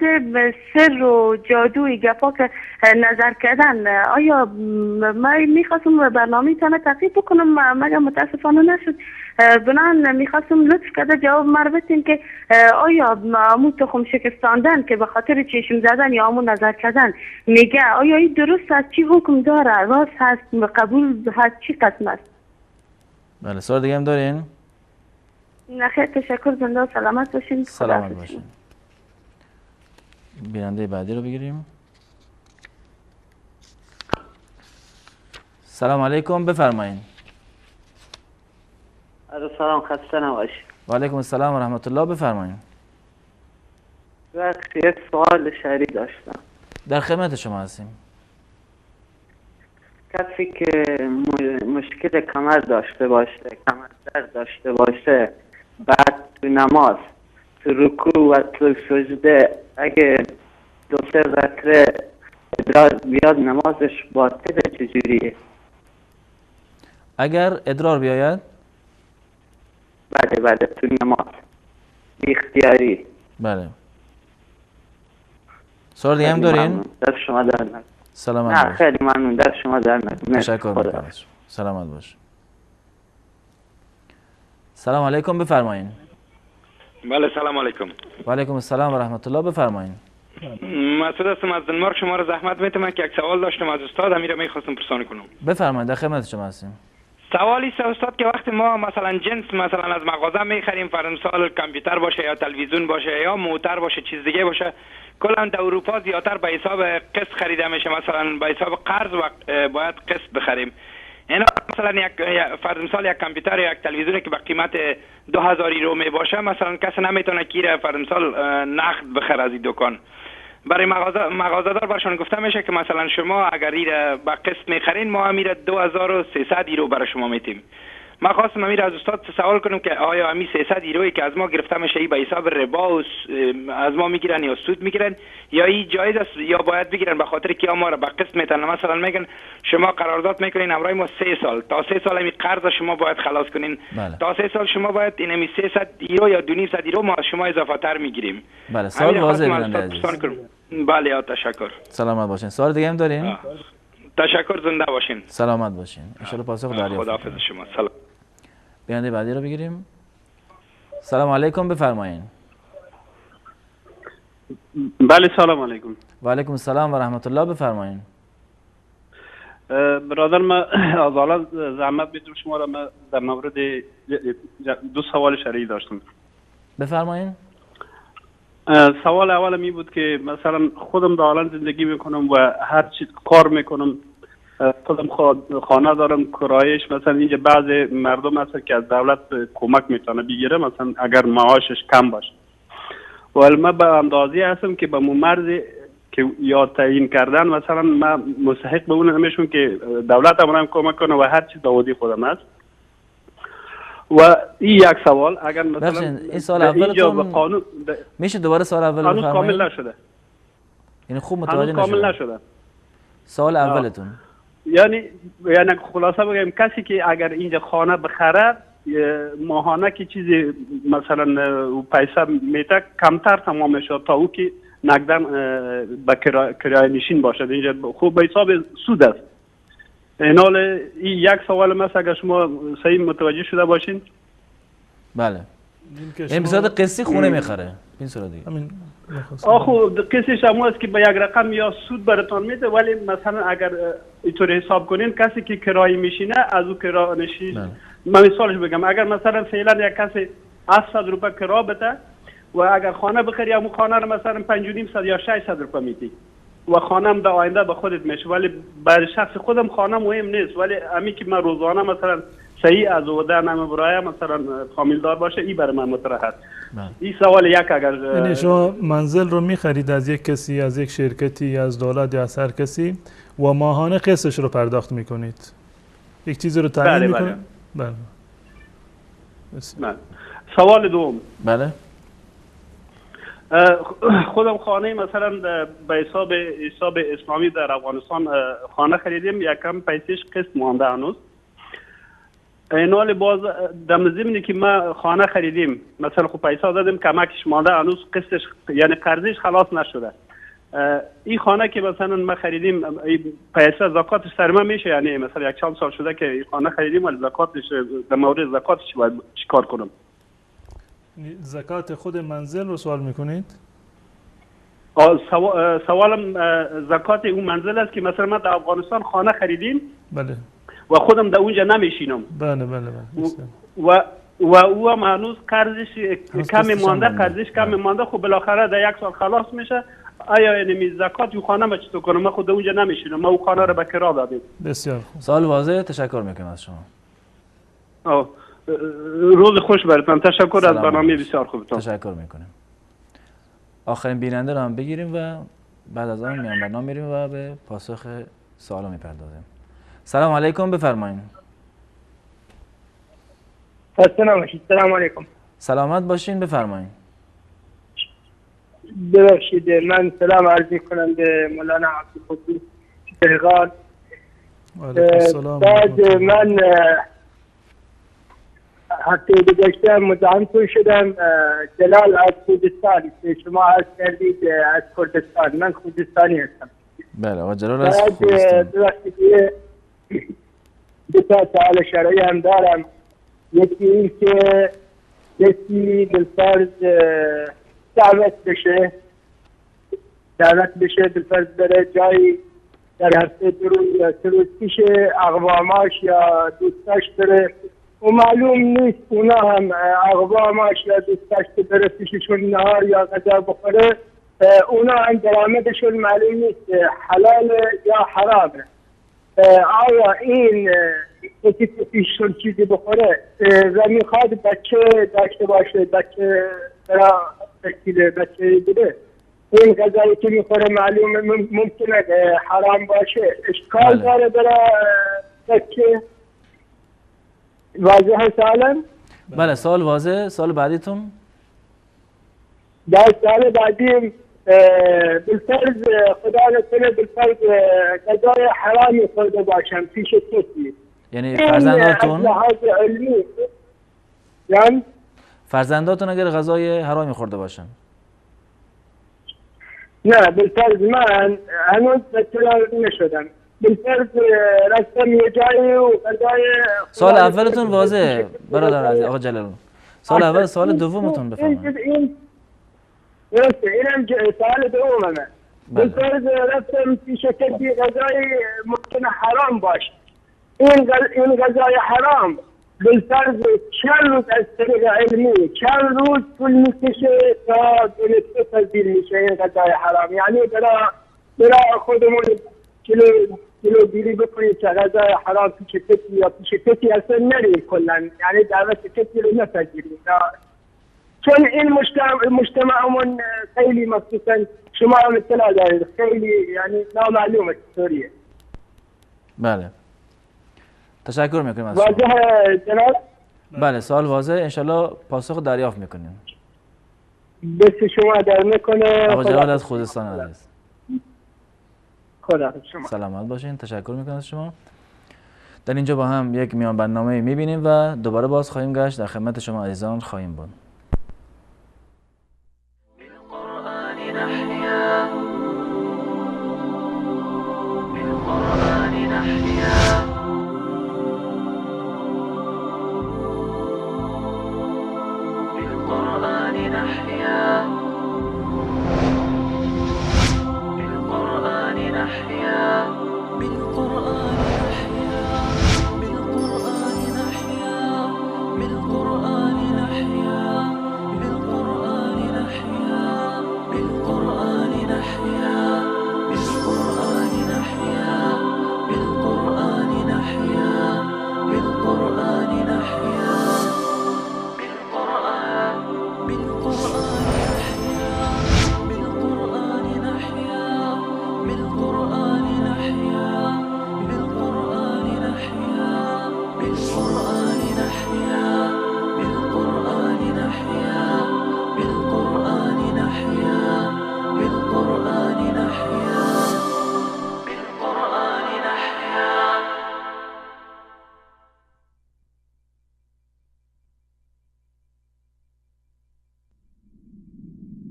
سر و جادوی گپا که نظر کردن آیا من میخواستم برنامه تانه تقیب بکنم مگر متاسفانه نشد بنان میخواستم لطف کرده جواب مربطیم که آیا امو تخم شکستاندن که به خاطر چشم زدن یا امو نظر کردن میگه آیا این درست است چی حکم داره راست هست قبول هست چی قسم است؟ بله سوال دیگه هم دارین؟ نخیر تشکر زنده و سلامت باشین. سلامت باشین. بیننده بعدی رو بگیریم. سلام علیکم بفرمایید. سلام خسته نباشید. و علیکم السلام و رحمت الله بفرمایید. یک سوال شهری داشتم. در خدمت شما هستیم. کسی که مشکل کمر داشته باشه کمر درد داشته باشه بعد تو نماز تو رکوع و تو سجده اگه دو سه ذکر ادرار بیاد نمازش باطله چجوریه؟ اگر ادرار بیاید؟ بله تو نماز بی اختیاری. بله. سوال دیگه هم دارین؟ در شما در نکنه. سلامت نه خیلی ممنون در شما در نکنه. تشکر میکنم. سلامت باش. سلام علیکم بفرمایید. بله سلام علیکم. و علیکم السلام و رحمت الله بفرمایید. مسعود هستم از دنمارک شما رو زحمت میتونم که یک سوال داشتم از استاد همین میخواستم پرسانی کنم. بفرمایید در خدمت شما هستیم. سوالی است استاد که وقتی ما مثلا جنس مثلا از مغازه میخریم فرض مثال کامپیوتر باشه یا تلویزیون باشه یا موتور باشه چیز دیگه باشه کلا در اروپا زیادتر به حساب قسط خریده میشه مثلا به حساب قرض و باید قسط بخریم. اینا مثلا یک فرض مثال یک کامپیوتر یا یک تلویزیونی که به قیمت 2000 یورو می باشه مثلا کسی نمیتونه که فرض مثال نقد بخره از این دکان. برای مغازه‌دار برشون گفته میشه که مثلا شما اگر این به قسط میخرین ما میره 2300 یورو برای شما میتیم. ما خواستم امیر از استاد سوال کنم که آیا امی 300 یورویی که از ما گرفته میشه ای به حساب ربا و از ما میگیرن یا سود میگیرن یا این جایز است یا باید بگیرن به خاطر که ما را به قسط میتن؟ مثلا میگن شما قرارداد میکنین امرای ما 3 سال، تا 3 سال این قرض شما باید خلاص کنین. بله. تا 3 سال شما باید این امی 300 یورو یا 200 یورو ما از شما اضافه تر میگیریم. بله سوال واضح بودن عزیز. بله تشکر. سلامت باشین. سوال دیگه هم دارین؟ تشکر، زنده باشین. سلامت باشین. ان شاء الله پاسخ دریافت. خداحافظ شما. سلام. بیننده بعدی رو بگیریم. سلام علیکم، بفرمایید. بله سلام علیکم. و علیکم السلام و رحمت الله، بفرمایید. برادر ما از حالا زحمت بدم شما را، ما در مورد 2 سوال شرعی داشتم. بفرمایید. سوال اول می بود که مثلا خودم در حالا زندگی میکنم و هر چیز کار میکنم، خودم خانه دارم کرایش، مثلا اینجا بعض مردم هست که از دولت کمک میتونه بگیره مثلا اگر معاشش کم باشه، ولی من به اندازه هستم که به مرز که یا تعیین کردن مثلا من مستحق به اون نمیشم که دولت هم کمک کنه و هر چیز داودی خودم هست. و این یک سوال، اگر مثلا این سوال اولتون قانون میشه دوباره سوال اول بفرمایید؟ قانون کامل نشده، یعنی خوب متوجه کامل نشده. سوال اولتون یعنی خلاصه بگم کسی که اگر اینجا خانه بخره ماهانه که چیزی مثلا پیسه میته کمتر تمام میشه تا او که نقدن به کرایه نشین باشد، اینجا خوب به حساب سود است. این حال این یک سوال مثلا اگر شما صحیح متوجه شده باشین. بله این بصورت قسطی خونه میخره این صورت دیگه. آخو قسطش هم است که به یک رقم یا سود براتون میده، ولی مثلا اگر اینطور حساب کنین کسی که کرایه میشینه از او کرایه نشین، من مثالش بگم اگر مثلا فعلا یک کسی 800 روپیه کرایه بده و اگر خانه بخری همون خانه رو مثلا 500 یا 600 روپیه میدی و خانم در آینده به خودت میشه، ولی برای شخص خودم خانه مهم نیست، ولی امی که من روزانه مثلا صحیح از اوده نام برای مثلا کامل دار باشه این برای من مطرح است. این سوال یک اگر یعنی شما منزل رو میخرید از یک کسی، از یک شرکتی، از دولت یا از هر کسی و ماهانه قسطش رو پرداخت میکنید، یک چیزی رو تعیین میکنید؟ بله. بله. سوال دوم. بله. خودم خانه مثلا به حساب اسلامی در افغانستان خانه خریدیم، یکم پیسش قسط مانده هنوز. این حال باز در ضمن که ما خانه خریدیم مثلا خب پیسه دادیم کمکش مانده هنوز قسطش یعنی قرضش خلاص نشده. این خانه که مثلا ما خریدیم پیسه زکاتش سر ما میشه، یعنی مثلا یک چند سال شده که این خانه خریدیم ولی زکاتش در مورد زکاتش باید چیکار کنم؟ زکات خود منزل رو سوال میکنید؟ سوالم زکات اون منزل است که مثلا ما در افغانستان خانه خریدیم. بله. و خودم در اونجا نمیشینم. بله. و او هم هنوز قرضش کم مانده، قرضش کم مانده، خب بالاخره در یک سال خلاص میشه. آیا یعنی زکات اون خانه ما چطور کنم؟ من خود اونجا نمیشینم، ما اون خانه رو به کرا دادیم. بسیار خوب. سوال واضحه، تشکر میکنم از شما. روز خوش براتون. تشکر از برنامه بسیار خوبتون. تشکر میکنم. آخرین بیننده رو هم بگیریم و بعد از آن میان برنامه میریم و به پاسخ سوالا میپردازیم. سلام علیکم، بفرمایید. سلام علیکم. سلامت باشین، بفرمایید. ببخشید من سلام عرض میکنم به مولانا عبدالقدوس تهران. بعد من هفته گذشته مزاحمتون شدم. جلال از خوزستان شما عرض کردید از کردستان، من خوزستانی هستم. بله آقا جلال از خوزستان. دو تا سوال شرعی هم دارم. یکی این که کسی بالفرض دعوت بشه بالفرض بره جایی در هفته 2 روز یا 3 روز پیش اقواماش یا دوستاش بره و معلوم نیست اونا هم اقواماش یا دوستاش بره پیششون نهار یا غذا بخوره، اونا هم درآمدشون معلوم نیست حلال یا حرامه. آیا این یکی پیششون چیزی بخوره و میخواد بچه داشته باشه، بچه برا تشکیل بچه بده، این غذایی که میخوره معلومه ممکنه حرام باشه، اشکال داره برای بچه؟ واضح سالم؟ بله سوال واضح. سوال بعدیتون؟ در سال بعدی بالفرض خدا نکنه بالفرض غذای حرامی خورده باشم پیش کسی، یعنی فرزنداتون؟ لحاظ علمی یعنی فرزنداتون اگر غذای حرامی خورده باشن؟ نه بالفرض من هنوز اطلاع نشدم، بالفرض رفتم یه جایی و غذای سوال اولتون واضحه برادر عزیز آقا جلال. سوال اول. سوال دومتون بفرمایید. درسته اینم سوال دومه. بالفرض رفتم پیش کسی غذای ممکنه حرام باشه، این غذای حرام بالفرض چند روز از طریق علمی چند روز طول میکشه تا دونسته تبدیل میشه این غذای حرام؟ یعنی برای خودمون جلوگیری بکنیم که غذای حرام پیش کسی یا پیش کسی اصلا نریم کلا، یعنی دعوت کسی رو نپذیریم، چون این مجتمعمون خیلی مخصوصا شما هم اطلاع دارید خیلی یعنی نامعلومه چطوریه. بله تشکر میکنیم از شما. واضحه جناب؟ بله سوال واضح، انشالله پاسخ دریافت میکنیم. دست شما در میکنه. آقا جلال از خوزستان عزیز. خدا شما سلامت باشین. تشکر میکنم از شما. در اینجا با هم یک میان برنامه میبینیم و دوباره باز خواهیم گشت، در خدمت شما عزیزان خواهیم بود.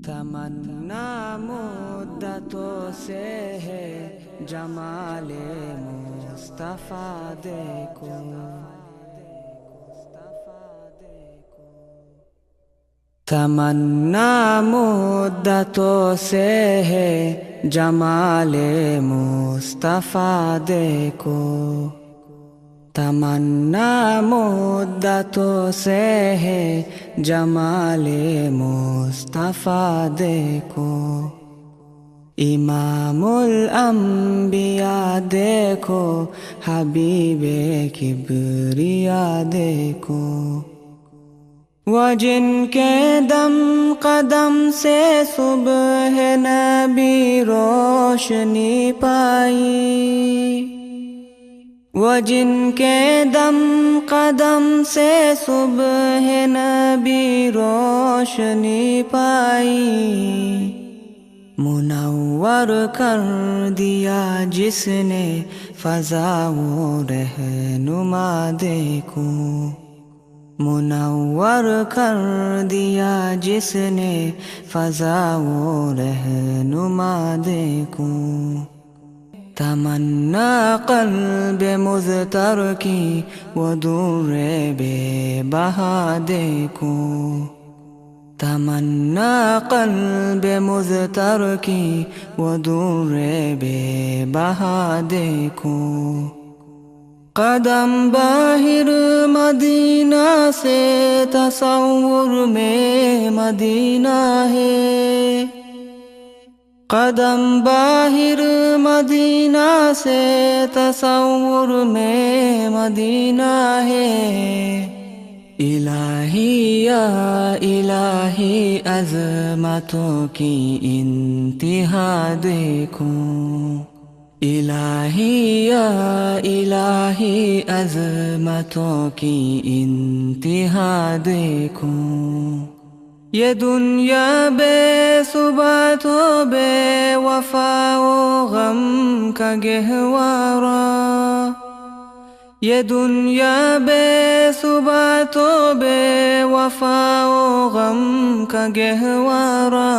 تمنا مدتوں سے ہے جمال مصطفیٰ دیکھو، تمنا مدتوں سے ہے جمال مصطفیٰ دیکھو، تمنا مدتوں سے ہے جمال مصطفیٰ دیکھو، امام الانبیاء دیکھو، حبیب کبریا دیکھو، وہ جن کے دم قدم سے صبح نبی روشنی پائی، وہ جن کے دم قدم سے صبح نبی روشنی پائی، منور کر دیا جس نے فضا و رہنما دیکھو، منور کر دیا جس نے فضا و رہنما دیکھو، تمنا قلب مضطر کی وہ دور بے بہا دیکھو، تمنا قلب مضطر کی وہ دور بے بہا دیکھو، قدم باہر مدینہ سے تصور میں مدینہ ہے، قدم باہر مدینہ سے تصور میں مدینہ ہے، الہی یا الہی عظمتوں کی انتہا دیکھو، الہی یا الہی عظمتوں کی انتہا دیکھوں، یہ دنیا بے ثبات و بے وفا و غم کا گہوارہ، یہ دنیا بے ثبات و بے وفا و غم کا گہوارہ،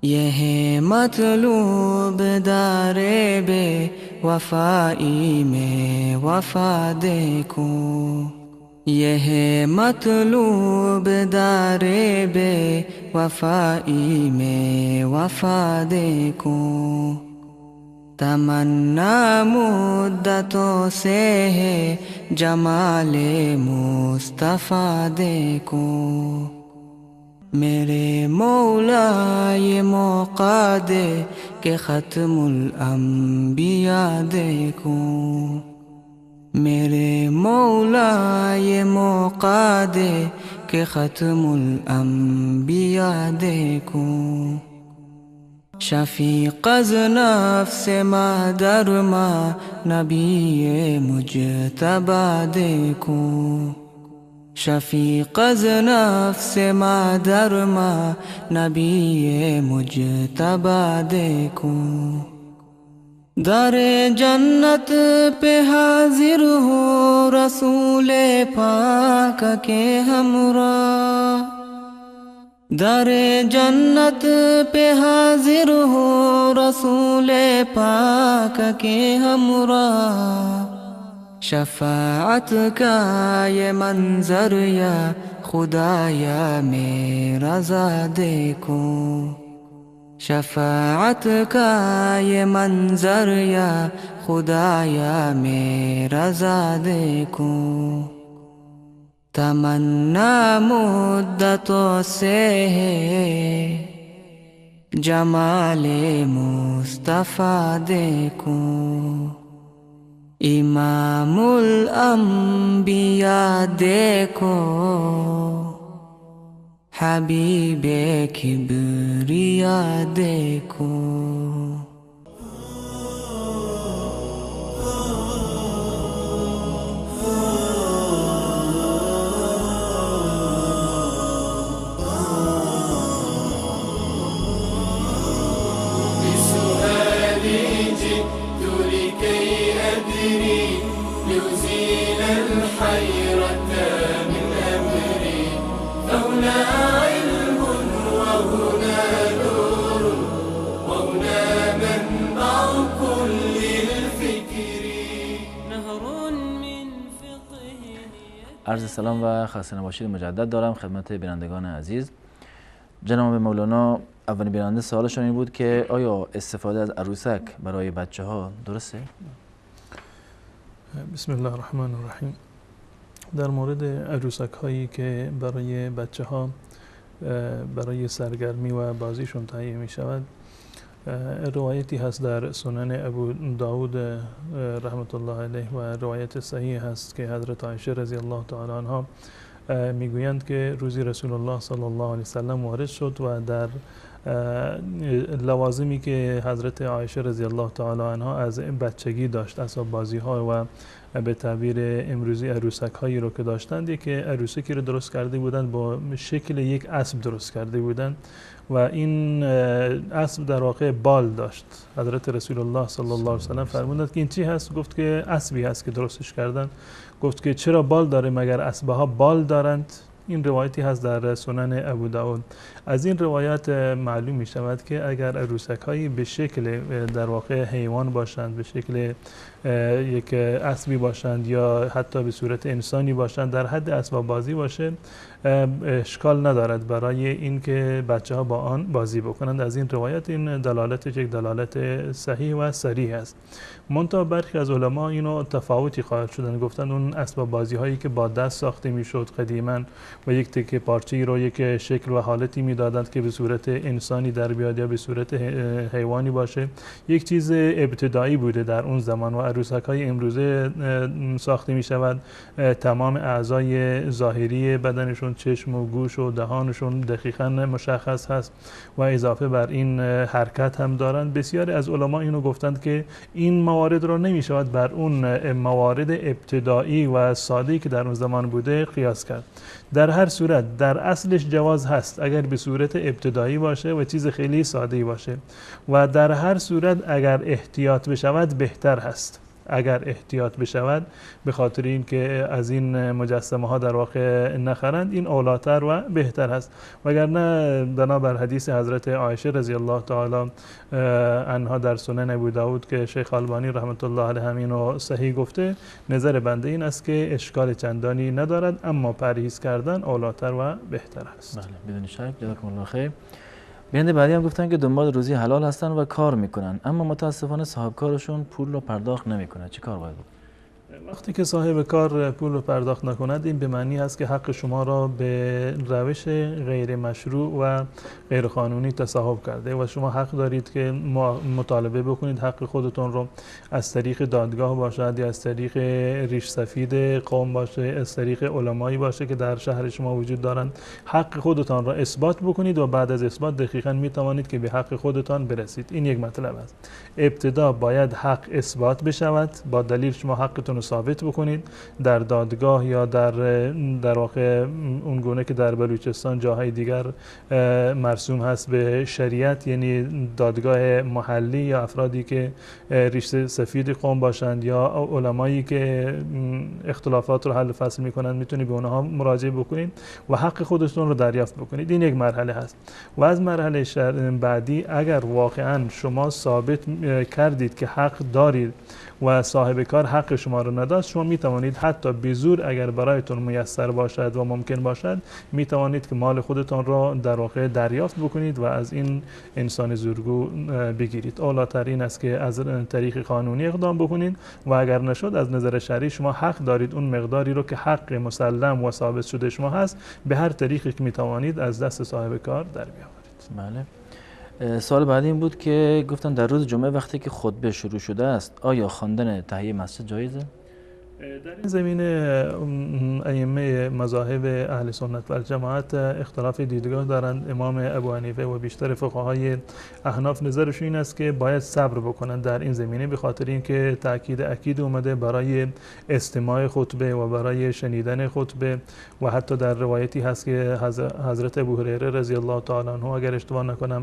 یہ ہے مطلوب دار بے وفائی میں وفا دیکھوں، یہ ہے مطلوب دار بے وفائی میں وفا دیکھوں، تمنا مدتوں سے ہے جمال مصطفیٰ دیکھوں، میرے مولا یہ موقع دے کہ ختم الانبیاء دیکھوں، میرے مولا یہ موقع دے کہ ختم الانبیاء دیکھوں، شفیق از نفس ما در ما نبی مجتبی دیکھوں، شفیق از نفس ما در ما نبی مجتبی دیکھوں، در جنت پہ حاضر ہو رسول پاک کے ہمراہ، در جنت پہ حاضر ہو رسول پاک کے ہمراہ، شفاعت کا یہ منظر یا خدایا میں رضا دیکھوں، شفاعت کا یہ منظر یا خدایا میں رضا دیکھوں، تمنا مدتوں سے ہے جمال مصطفیٰ دیکھوں، امام الانبیاء دیکھو، حبیب کبریا دیکھو۔ ليزيل الحيرة من أمري، فهنا علم وهنا نور وهنا منبع كل الفكر، نهر من فقه. عرض سلام و خسته نباشید مجدد دارم خدمت بینندگان عزیز. جناب مولانا، اولین بیننده سوالشون این بود که آیا استفاده از عروسک برای بچه ها درسته؟ بسم الله الرحمن الرحیم. در مورد عروسک هایی که برای بچه ها برای سرگرمی و بازیشون تهیه می شود، روایتی هست در سنن ابو داود رحمت الله علیه و روایت صحیح هست که حضرت عایشه رضی الله تعالی عنها میگویند که روزی رسول الله صلی الله علیه وسلم وارد شد و در لوازمی که حضرت عایشه رضی الله تعالی عنها از بچگی داشت، اسباب بازی ها و به تعبیر امروزی عروسک هایی رو که داشتند، که عروسکی رو درست کرده بودند با شکل یک اسب درست کرده بودند و این اسب در واقع بال داشت. حضرت رسول الله صلی الله علیه وسلم فرمودند که این چی هست؟ گفت که اسبی هست که درستش کردند. گفت که چرا بال داره؟ مگر اسبها بال دارند؟ این روایتی هست در سنن ابو داود. از این روایت معلوم می شود که اگر عروسک هایی به شکل در واقع حیوان باشند، به شکل یک اسبی باشند یا حتی به صورت انسانی باشند، در حد اسباب بازی باشه، اشکال ندارد برای اینکه بچه ها با آن بازی بکنند. از این روایت این دلالتش یک دلالت صحیح و صریح است. منتها برخی از علما اینو تفاوتی قائل شدن، گفتن اون اسباب بازی هایی که با دست ساخته میشد قدیما و یک تکه پارچه‌ای رو یک شکل و حالتی میدادند که به صورت انسانی در بیاد یا به صورت حیوانی باشه، یک چیز ابتدایی بوده در اون زمان و عروسک‌های امروزه ساخته می شود، تمام اعضای ظاهری بدنشون، چشم و گوش و دهانشون دقیقاً مشخص هست و اضافه بر این حرکت هم دارند. بسیاری از علما اینو گفتند که این موارد را نمی شود بر اون موارد ابتدایی و ساده‌ای که در اون زمان بوده قیاس کرد. در هر صورت در اصلش جواز هست اگر به صورت ابتدایی باشه و چیز خیلی ساده‌ای باشه، و در هر صورت اگر احتیاط بشود بهتر هست. اگر احتیاط بشود به خاطر این که از این مجسمه ها در واقع نخرند، این اولاتر و بهتر هست. وگرنه بنابر حدیث حضرت عایشه رضی الله تعالی عنها در سنن ابو داود که شیخ البانی رحمت الله علیه همین رو صحیح گفته، نظر بنده این است که اشکال چندانی ندارد، اما پرهیز کردن اولاتر و بهتر است. بله بدون شک. جزاکم الله خیر. بیننده بعدی هم گفتن که دنبال روزی حلال هستن و کار میکنن، اما متاسفانه صاحب کارشون پول رو پرداخت نمیکنه. چی کار باید بکنه؟ وقتی که صاحب کار پول رو پرداخت نکند، این به معنی است که حق شما را به روش غیر مشروع و غیر قانونی تصاحب کرده و شما حق دارید که مطالبه بکنید حق خودتون رو، از طریق دادگاه باشد یا از طریق ریش سفید قوم باشه، از طریق علمایی باشه که در شهر شما وجود دارند. حق خودتان را اثبات بکنید و بعد از اثبات دقیقاً می توانید که به حق خودتان برسید. این یک مطلب است. ابتدا باید حق اثبات بشود، با دلیل شما حقتون رو ثابت بکنید در دادگاه یا در واقع اون گونه که در بلوچستان جاهای دیگر مرسوم هست به شریعت، یعنی دادگاه محلی یا افرادی که ریش سفید قوم باشند یا علمایی که اختلافات رو حل فصل میکنند، میتونید به اونها مراجعه بکنید و حق خودتون رو دریافت بکنید. این یک مرحله هست. و از مرحله بعدی اگر واقعا شما ثابت کردید که حق دارید و صاحب کار حق شما رو نداشت، شما می توانید حتی به زور اگر برایتون میسر باشد و ممکن باشد می توانید که مال خودتان را در واقع دریافت بکنید و از این انسان زورگو بگیرید. اولاتر این است که از طریق قانونی اقدام بکنید و اگر نشد از نظر شرعی شما حق دارید اون مقداری رو که حق مسلم و ثابت شده شما هست به هر طریقی که می توانید از دست صاحب کار در بیاورید. بله. سوال بعدی این بود که گفتن در روز جمعه وقتی که خطبه شروع شده است آیا خواندن تحیه مسجد جایزه؟ در این زمینه ائمه مذاهب اهل سنت و الجماعت اختلاف دیدگاه دارند. امام ابو حنیفه و بیشتر فقهای احناف نظرشون این است که باید صبر بکنند در این زمینه، به خاطر اینکه تاکید اکید اومده برای استماع خطبه و برای شنیدن خطبه و حتی در روایتی هست که حضرت ابو هریره رضی الله تعالی عنه اگر اشتباه نکنم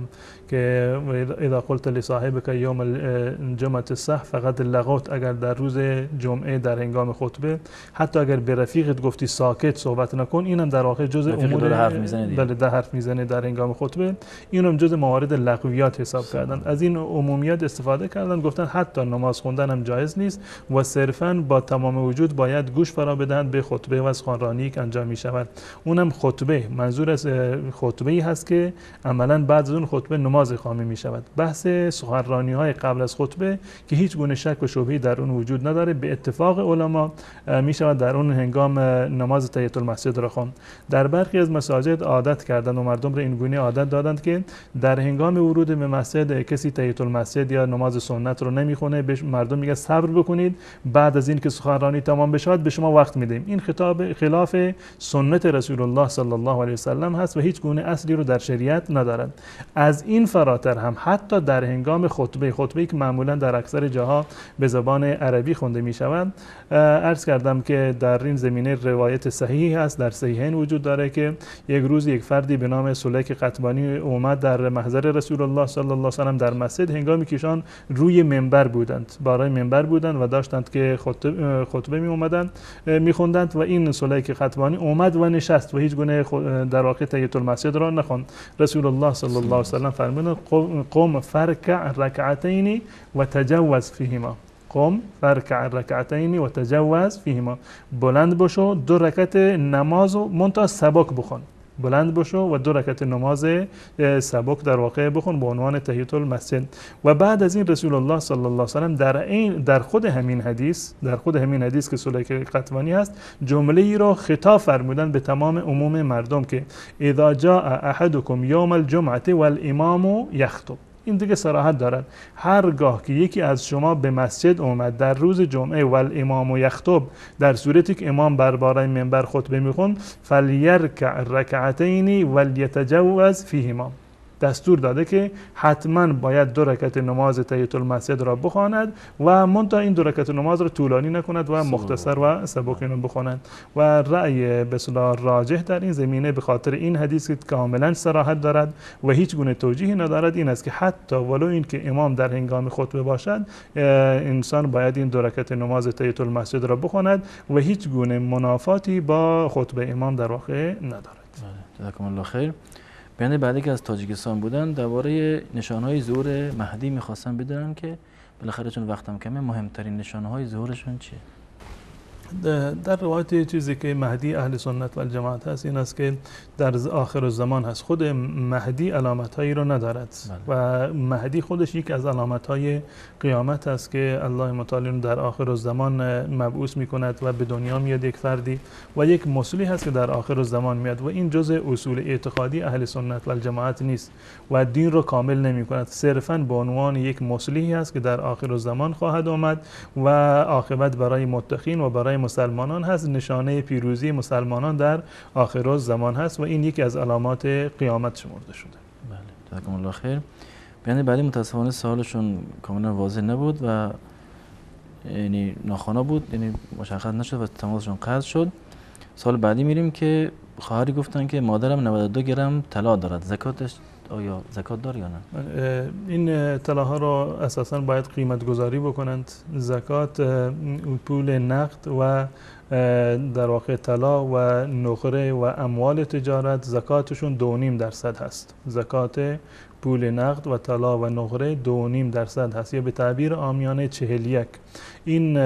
که اذا قلت لصاحبك یوم الجمعه الصح فقد لغوت، اگر در روز جمعه در هنگام خطبه حتی اگر به رفیقت گفتی ساکت صحبت نکن، اینم در واقع جزء امور حرف میزنه در هنگام خطبه، اینم جزء موارد لغویات حساب کردن. از این عمومیات استفاده کردن، گفتن حتی نماز خوندن هم جایز نیست و صرفا با تمام وجود باید گوش فرا بدهند به خطبه و سخنرانی که انجام می شود. اونم خطبه، منظور از خطبه ای هست که عملا بعد از اون خطبه نماز اقامه می شود. بحث سخنرانی های قبل از خطبه که هیچ گونه شک و شبهه‌ای در اون وجود نداره، به اتفاق علما می شود در اون هنگام نماز تحیت المسجد را خوند. در برخی از مساجد عادت کردند و مردم را این گونه عادت دادند که در هنگام ورود به مسجد کسی تحیت المسجد یا نماز سنت رو نمیخونه، به مردم میگه صبر بکنید، بعد از این که سخنرانی تمام بشود به شما وقت میدیم. این خطاب خلاف سنت رسول الله صلی الله علیه و سلم هست و هیچ گونه اصلی رو در شریعت ندارد. از این فراتر هم حتی در هنگام خطبه‌ای که معمولا در اکثر جاها به زبان عربی خونده میشود، عرض کردم که در این زمینه روایت صحیحی هست، در صحیحین وجود داره که یک روز یک فردی به نام سلیک قطبانی اومد در محضر رسول الله صلی الله علیه و سلم در مسجد، هنگامی که ایشان روی منبر بودند، بالای منبر بودند و داشتند که خطبه می اومدند میخوندند و این سلیک قطبانی اومد و نشست و هیچ گونه در واقع تحیت المسجد را نخوند. رسول الله صلی الله علیه و سلم فرمودند قم فرکع رکعتین و تجوز فیهما. قم فرکع رکعتین و تجوز فیهما. بلند بشو دو رکعت نماز و منتها سبک بخون. بلند بشو و دو رکعت نماز سبک در واقع بخون به عنوان تحیت المسجد. و بعد از این رسول الله صلی الله علیه و سلم در خود همین حدیث که سلیک قطوانی هست جمله ای را خطاب فرمودن به تمام عموم مردم که اذا جاء احدکم یوم الجمعه والامام یخطب. این دیگه صراحت دارد. هرگاه که یکی از شما به مسجد اومد در روز جمعه و الامام یخطب، در صورتی که امام بر بالای منبر خطبه میخوند، فلیرکع رکعتین ولیتجوز فیهما، دستور داده که حتما باید 2 رکعت نماز تحیت المسجد را بخواند و منتها این 2 رکعت نماز را طولانی نکند و مختصر و سبک بخواند. و رأی بسیار راجح در این زمینه به خاطر این حدیث که کاملا صراحت دارد و هیچ گونه توجیهی ندارد، این است که حتی ولو این که امام در هنگام خطبه باشد، انسان باید این 2 رکعت نماز تحیت المسجد را بخواند و هیچ گونه منافاتی با خطبه امام در واقع ندارد. جزاکم الله خیر. بیان بعدی که از تاجیکستان بودن درباره نشانهای ظهور مهدی میخواستن بدونن که بالاخره چون وقتم کمه مهمترین نشانهای ظهورشون چیه؟ در روایت چیزی که مهدی اهل سنت و الجماعت هست این است که در آخر الزمان هست. خود مهدی علامتهایی رو ندارد و مهدی خودش یک از علامتهای قیامت است که الله متعال در آخر الزمان مبعوث میکند و به دنیا میاد یک فردی و یک مصلح هست که در آخر الزمان میاد و این جزء اصول اعتقادی اهل سنت و الجماعت نیست و دین رو کامل نمیکند، صرفاً به عنوان یک مصلحی است که در آخر الزمان خواهد آمد و عاقبت برای متقین و برای مسلمانان هست، نشانه پیروزی مسلمانان در آخر الزمان هست و این یکی از علامات قیامت شمرده شده. بله، جزاکم الله خیر. بیان بعدی متاسفانه سوالشون کاملا واضح نبود و یعنی ناخوانا بود، یعنی مشخص نشد و تماسشون قطع شد. سوال بعدی میریم که خواهری گفتن که مادرم 92 گرم طلا دارد، زکاتش آیا زکات داره یا نه؟ این طلاها رو اساساً باید قیمت گذاری بکنند. زکات پول نقد و در واقع طلا و نقره و اموال تجارت زکاتشون 2.5% هست. زکات پول نقد و طلا و نقره 2.5% هست یا به تعبیر عامیانه 41. این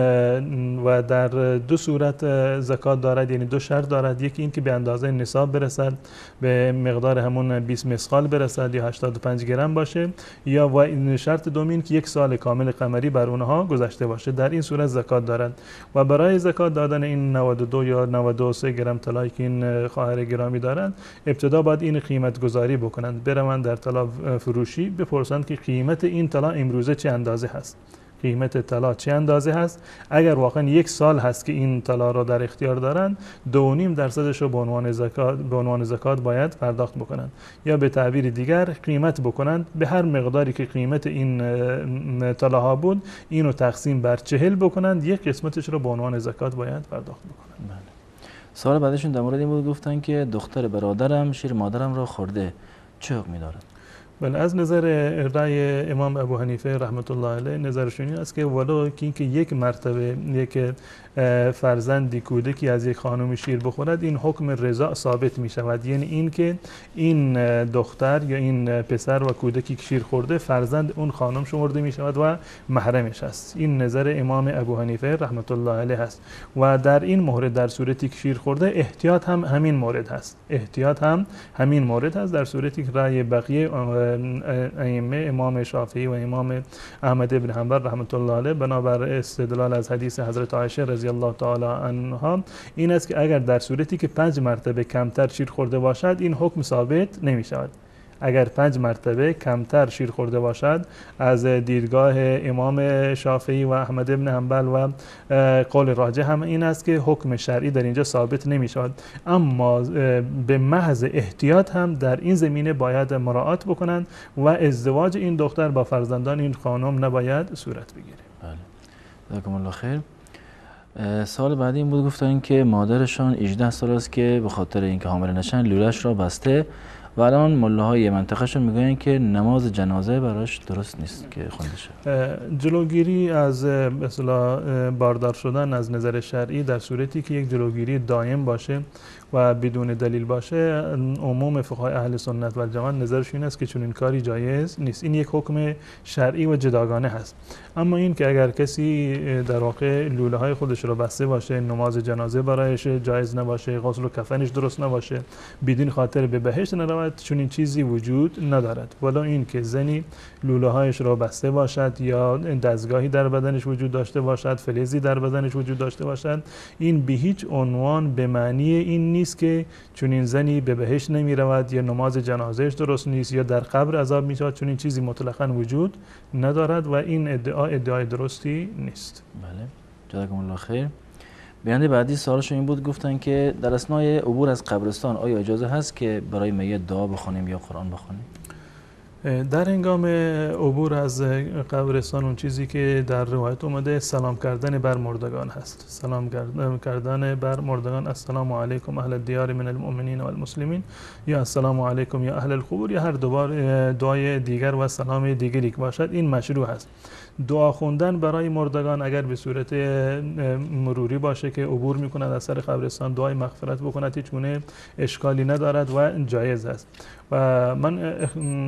و در 2 صورت زکات دارد، یعنی 2 شرط دارد. یکی این که به اندازه نصاب برسد، به مقدار همون 20 مسقال برسد یا 85 گرم باشه، یا و شرط دوم این که 1 سال کامل قمری بر اونها گذشته باشه. در این صورت زکات دارد و برای زکات دادن این 92 یا 93 گرم طلایی که این خواهر گرامی دارند، ابتدا باید این قیمت گذاری بکنند، برن در طلا فروشی بپرسند که قیمت این طلا امروزه چه اندازه هست، قیمت طلا چه اندازه هست. اگر واقعا 1 سال هست که این طلا را در اختیار دارند، 2.5% رو به عنوان زکات باید پرداخت بکنند، یا به تعبیر دیگر قیمت بکنند به هر مقداری که قیمت این طلاها بود اینو تقسیم بر 40 بکنند، 1 قسمتش رو به عنوان زکات باید پرداخت بکنند. سوال بعدشون در مورد این بود، گفتن که دختر برادرم شیر مادرم را خورده، چه حکمی دارد؟ بله، از نظر رأی امام ابو حنیفه رحمت الله علیه نظرشون این است که ولو که یک مرتبه یک فرزندی کودکی از یک خانم شیر بخورد، این حکم رضاع ثابت می شود، یعنی این که این دختر یا این پسر و کودکی که شیر خورده فرزند اون خانم شمرده می شود و محرمش است. این نظر امام ابو حنیفه رحمت الله علیه است و در این مورد در صورتی که شیر خورده احتیاط هم همین مورد هست، احتیاط هم همین مورد هست، در صورتی که رأی بقیه ائمه امام شافعی و امام احمد ابن حنبل رحمت الله علیه بنابر استدلال از حدیث حضرت عایشه رضی الله تعالی عنها این است که اگر در صورتی که 5 مرتبه کمتر شیر خورده باشد این حکم ثابت نمی شود. اگر 5 مرتبه کمتر شیر خورده باشد، از دیدگاه امام شافعی و احمد ابن حنبل و قول راجح هم این است که حکم شرعی در اینجا ثابت نمی شود، اما به محض احتیاط هم در این زمینه باید مراعات بکنند و ازدواج این دختر با فرزندان این خانم نباید صورت بگیره. بله، جزاکم الله خیر. سال بعدی این بود، گفتن که مادرشان 18 سال است که به خاطر اینکه حامل نشن لوله‌اش را بسته و الان ملاهای منطقهشون میگن که نماز جنازه براش درست نیست که خونده شه. جلوگیری از اصطلاح باردار شدن از نظر شرعی در صورتی که یک جلوگیری دائم باشه و بدون دلیل باشه، عموم فقهای اهل سنت و الجماعت نظرش این است که چون این کاری جایز نیست. این یک حکم شرعی و جداگانه هست. اما این که اگر کسی در واقع لوله های خودش رو بسته باشه، نماز جنازه برایش جایز نباشه، غسل و کفنش درست نباشه، بدین خاطر به بهشت نرود، چون این چیزی وجود ندارد. ولی این که زنی لوله هایش رو بسته باشد یا دستگاهی در بدنش وجود داشته باشد، فلزی در بدنش وجود داشته باشد، این به هیچ عنوان به معنی این نیست که چون این زنی به بهشت نمی رود یا نماز جنازهش درست نیست یا در قبر عذاب می شود، چون این چیزی مطلقاً وجود ندارد و این ادعای درستی نیست. بله، جزاکم الله خیر. بیننده بعدی سوالشون این بود، گفتن که در اثنای عبور از قبرستان آیا اجازه هست که برای میت دعا بخونیم یا قرآن بخونیم؟ در هنگام عبور از قبرستان اون چیزی که در روایت اومده سلام کردن بر مردگان هست. سلام کردن بر مردگان، السلام علیکم اهل الدیار من المؤمنین و المسلمین، یا السلام علیکم یا اهل القبور، یا هر دوبار دعای دیگر و سلام دیگری که باشد این مشروع هست. دعا خوندن برای مردگان اگر به صورت مروری باشه که عبور میکنند از سر قبرستان دعای مغفرت بکند هیچ گونه اشکالی ندارد و جایز است. و من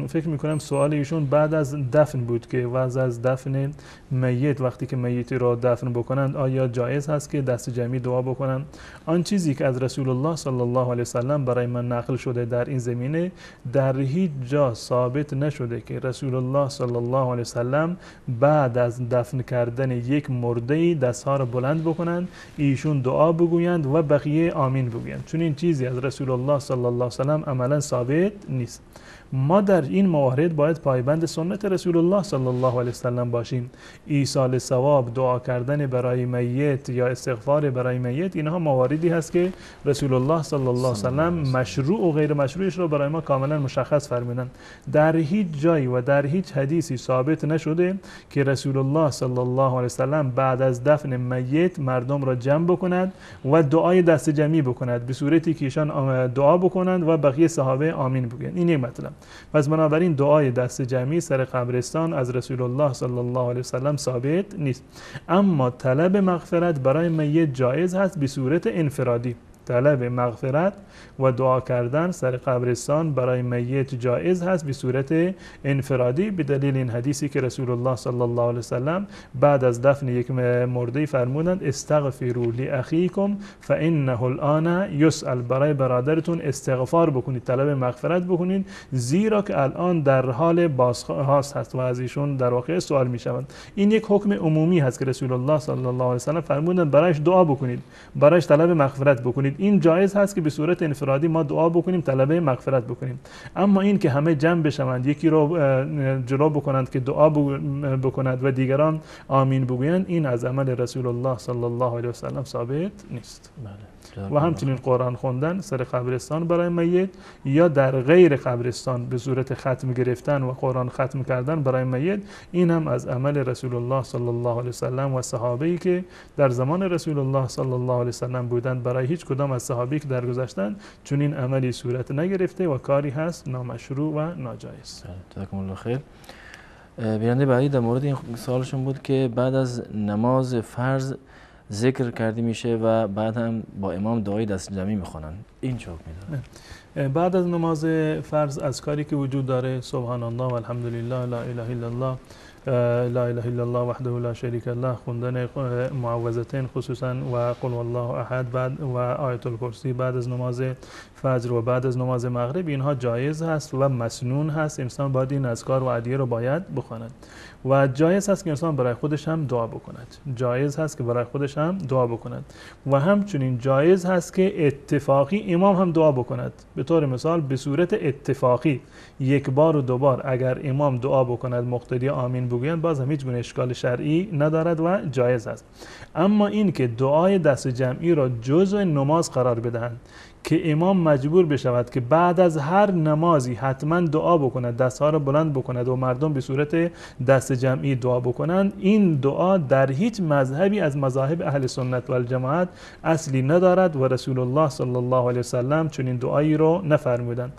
فکر میکنم سوال ایشون بعد از دفن بود که از دفن میت، وقتی که میتی را دفن بکنند آیا جایز هست که دست جمعی دعا بکنند؟ آن چیزی که از رسول الله صلی الله علیه وسلم برای من نقل شده در این زمینه در هیچ جا ثابت نشده که رسول الله صلی الله علیه وسلم بعد از دفن کردن یک مرده دستها را بلند بکنند، ایشون دعا بگویند و بقیه آمین بگویند، چون این چیزی از رسول الله صلی الله علیه وسلم عملا ثابت نیست. ما در این موارد باید پایبند سنت رسول الله صلی الله علیه وسلم باشیم. ایصال ثواب، دعا کردن برای میت یا استغفار برای میت، اینها مواردی هست که رسول الله صلی الله علیه وسلم مشروع و غیر مشروعش رو برای ما کاملا مشخص فرمودند. در هیچ جایی و در هیچ حدیثی ثابت نشده که رسول الله صلی الله علیه وسلم بعد از دفن میت مردم را جمع بکند و دعای دست جمعی بکند به صورتی که ایشان دعا بکنند و بقیه صحابه آمین بگویند. این یک مطلب. پس بنابراین دعای دست جمعی سر قبرستان از رسول الله صلی الله علیه وسلم ثابت نیست. اما طلب مغفرت برای میت جایز هست به صورت انفرادی. طلب مغفرت و دعا کردن سر قبرستان برای میت جایز هست به صورت انفرادی به دلیل این حدیثی که رسول الله صلی الله علیه وسلم بعد از دفن یک مرده فرمودند استغفروا لاخیکم فانه الان یسأل، برای برادرتون استغفار بکنید، طلب مغفرت بکنید، زیرا که الان در حال بازخواست هست و از ایشون در واقع سوال می شود. این یک حکم عمومی هست که رسول الله صلی الله علیه وسلم فرمودند برایش دعا بکنید، برایش طلب مغفرت بکنید. این جایز هست که به صورت انفرادی ما دعا بکنیم، طلب مغفرت بکنیم. اما این که همه جمع بشوند یکی رو جلو بکنند که دعا بکند و دیگران آمین بگویند، این از عمل رسول الله صلی الله علیه وسلم ثابت نیست. و همچنین قرآن خوندن سر قبرستان برای میت یا در غیر قبرستان به صورت ختم گرفتن و قرآن ختم کردن برای میت، این هم از عمل رسول الله صلی الله علیه وسلم و صحابه‌ای که در زمان رسول الله صلی الله علیه وسلم بودند. برای هیچ کدام از صحابی که درگذشتن چون این عملی صورت نگرفته و کاری هست نامشروع و ناجایز. جزاکم الله خیر. بیننده بعدی در مورد این سوالشون بود که بعد از نماز فرض ذکر کرده میشه و بعد هم با امام دعای دست جمعی میخونن، این چه حکمی داره؟ بعد از نماز فرض از کاری که وجود داره سبحان الله و الحمدلله لا اله الا الله لا اله الا الله وحده لا شریک له، خوندن معوذتین خصوصا و قل والله احد بعد و آیت الکرسی بعد از نماز فجر و بعد از نماز مغرب، اینها جایز هست و مسنون هست. انسان باید این اذکار و ادعیه رو باید بخواند و جایز هست که انسان برای خودش هم دعا بکند. جایز هست که برای خودش هم دعا بکند و همچنین جایز هست که اتفاقی امام هم دعا بکند. به طور مثال به صورت اتفاقی یک بار و دو بار اگر امام دعا بکند مقتدی آمین بگویند، باز هم هیچ گونه اشکال شرعی ندارد و جایز است. اما این که دعای دست جمعی را جزء نماز قرار بدهند که امام مجبور بشود که بعد از هر نمازی حتما دعا بکند، دستها را بلند بکند و مردم به صورت دست جمعی دعا بکنند، این دعا در هیچ مذهبی از مذاهب اهل سنت و الجماعت اصلی ندارد و رسول الله صلی الله علیه وسلم چنین دعایی رو نفرمودند.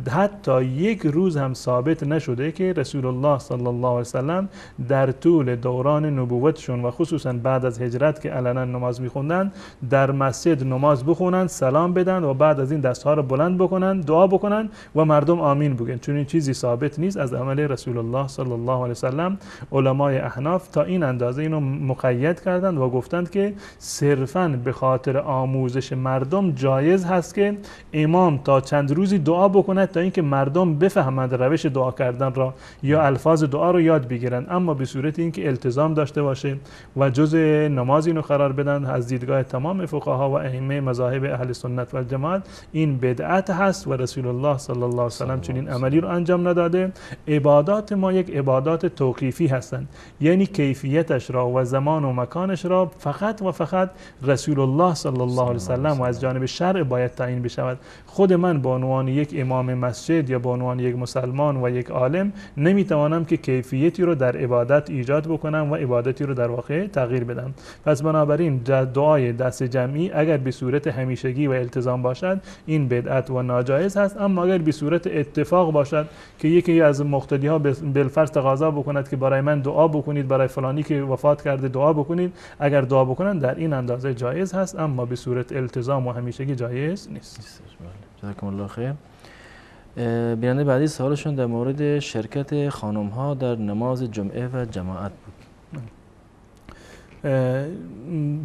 حتی یک روز هم ثابت نشده که رسول الله صلی الله علیه وسلم در طول دوران نبوتشون و خصوصا بعد از هجرت که علنا نماز می‌خوندند در مسجد نماز بخونند، سلام بدن و بعد از این دستها رو بلند بکنند، دعا بکنند و مردم آمین بگن. چون این چیزی ثابت نیست از عمل رسول الله صلی الله علیه وسلم. علمای احناف تا این اندازه اینو مقید کردند و گفتند که صرفاً به خاطر آموزش مردم جایز هست که امام تا چند روزی دعا بکند تا اینکه مردم بفهمند روش دعا کردن را یا الفاظ دعا رو یاد بگیرند، اما به صورت اینکه التزام داشته باشه و جزء نماز اینو قرار بدن از دیدگاه تمام فقها و ائمه مذاهب اهل سنت و الجماعت جماعت این بدعت هست و رسول الله صلی الله علیه و سلم چنین عملی رو انجام نداده. عبادات ما یک عبادات توقیفی هستند، یعنی کیفیتش را و زمان و مکانش را فقط و فقط رسول الله صلی الله علیه و سلم و از جانب شرع باید تعیین بشود. خود من به عنوان یک امام مسجد یا به عنوان یک مسلمان و یک عالم نمیتوانم که کیفیتی رو در عبادت ایجاد بکنم و عبادتی رو در واقع تغییر بدم. پس بنابراین دعای دست جمعی اگر به صورت همیشگی و التزام باشد این بدعت و ناجایز هست، اما اگر به صورت اتفاق باشد که یکی از مقتدی ها بالفرض تقاضا بکند که برای من دعا بکنید، برای فلانی که وفات کرده دعا بکنید، اگر دعا بکنند در این اندازه جایز هست، اما به صورت التزام و همیشگی جایز نیست. جزاکم الله خیر. بیننده بعدی سوالشون در مورد شرکت خانم ها در نماز جمعه و جماعت بود.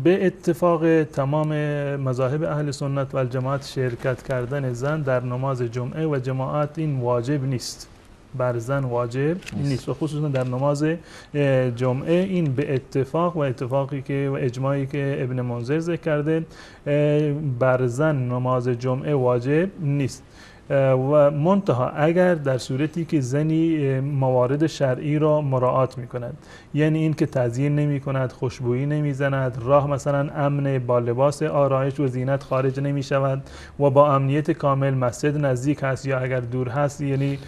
به اتفاق تمام مذاهب اهل سنت و الجماعت شرکت کردن زن در نماز جمعه و جماعت این واجب نیست، بر زن واجب نیست و خصوصا در نماز جمعه این به اتفاق و اتفاقی که و اجماعی که ابن منذر ذکر کرده بر زن نماز جمعه واجب نیست و منتها اگر در صورتی که زنی موارد شرعی را مراعات می کند، یعنی این که تزیین نمی کند، خوشبویی نمی زند، راه مثلا امن، با لباس آرایش و زینت خارج نمی شود و با امنیت کامل، مسجد نزدیک هست یا اگر دور هست یعنی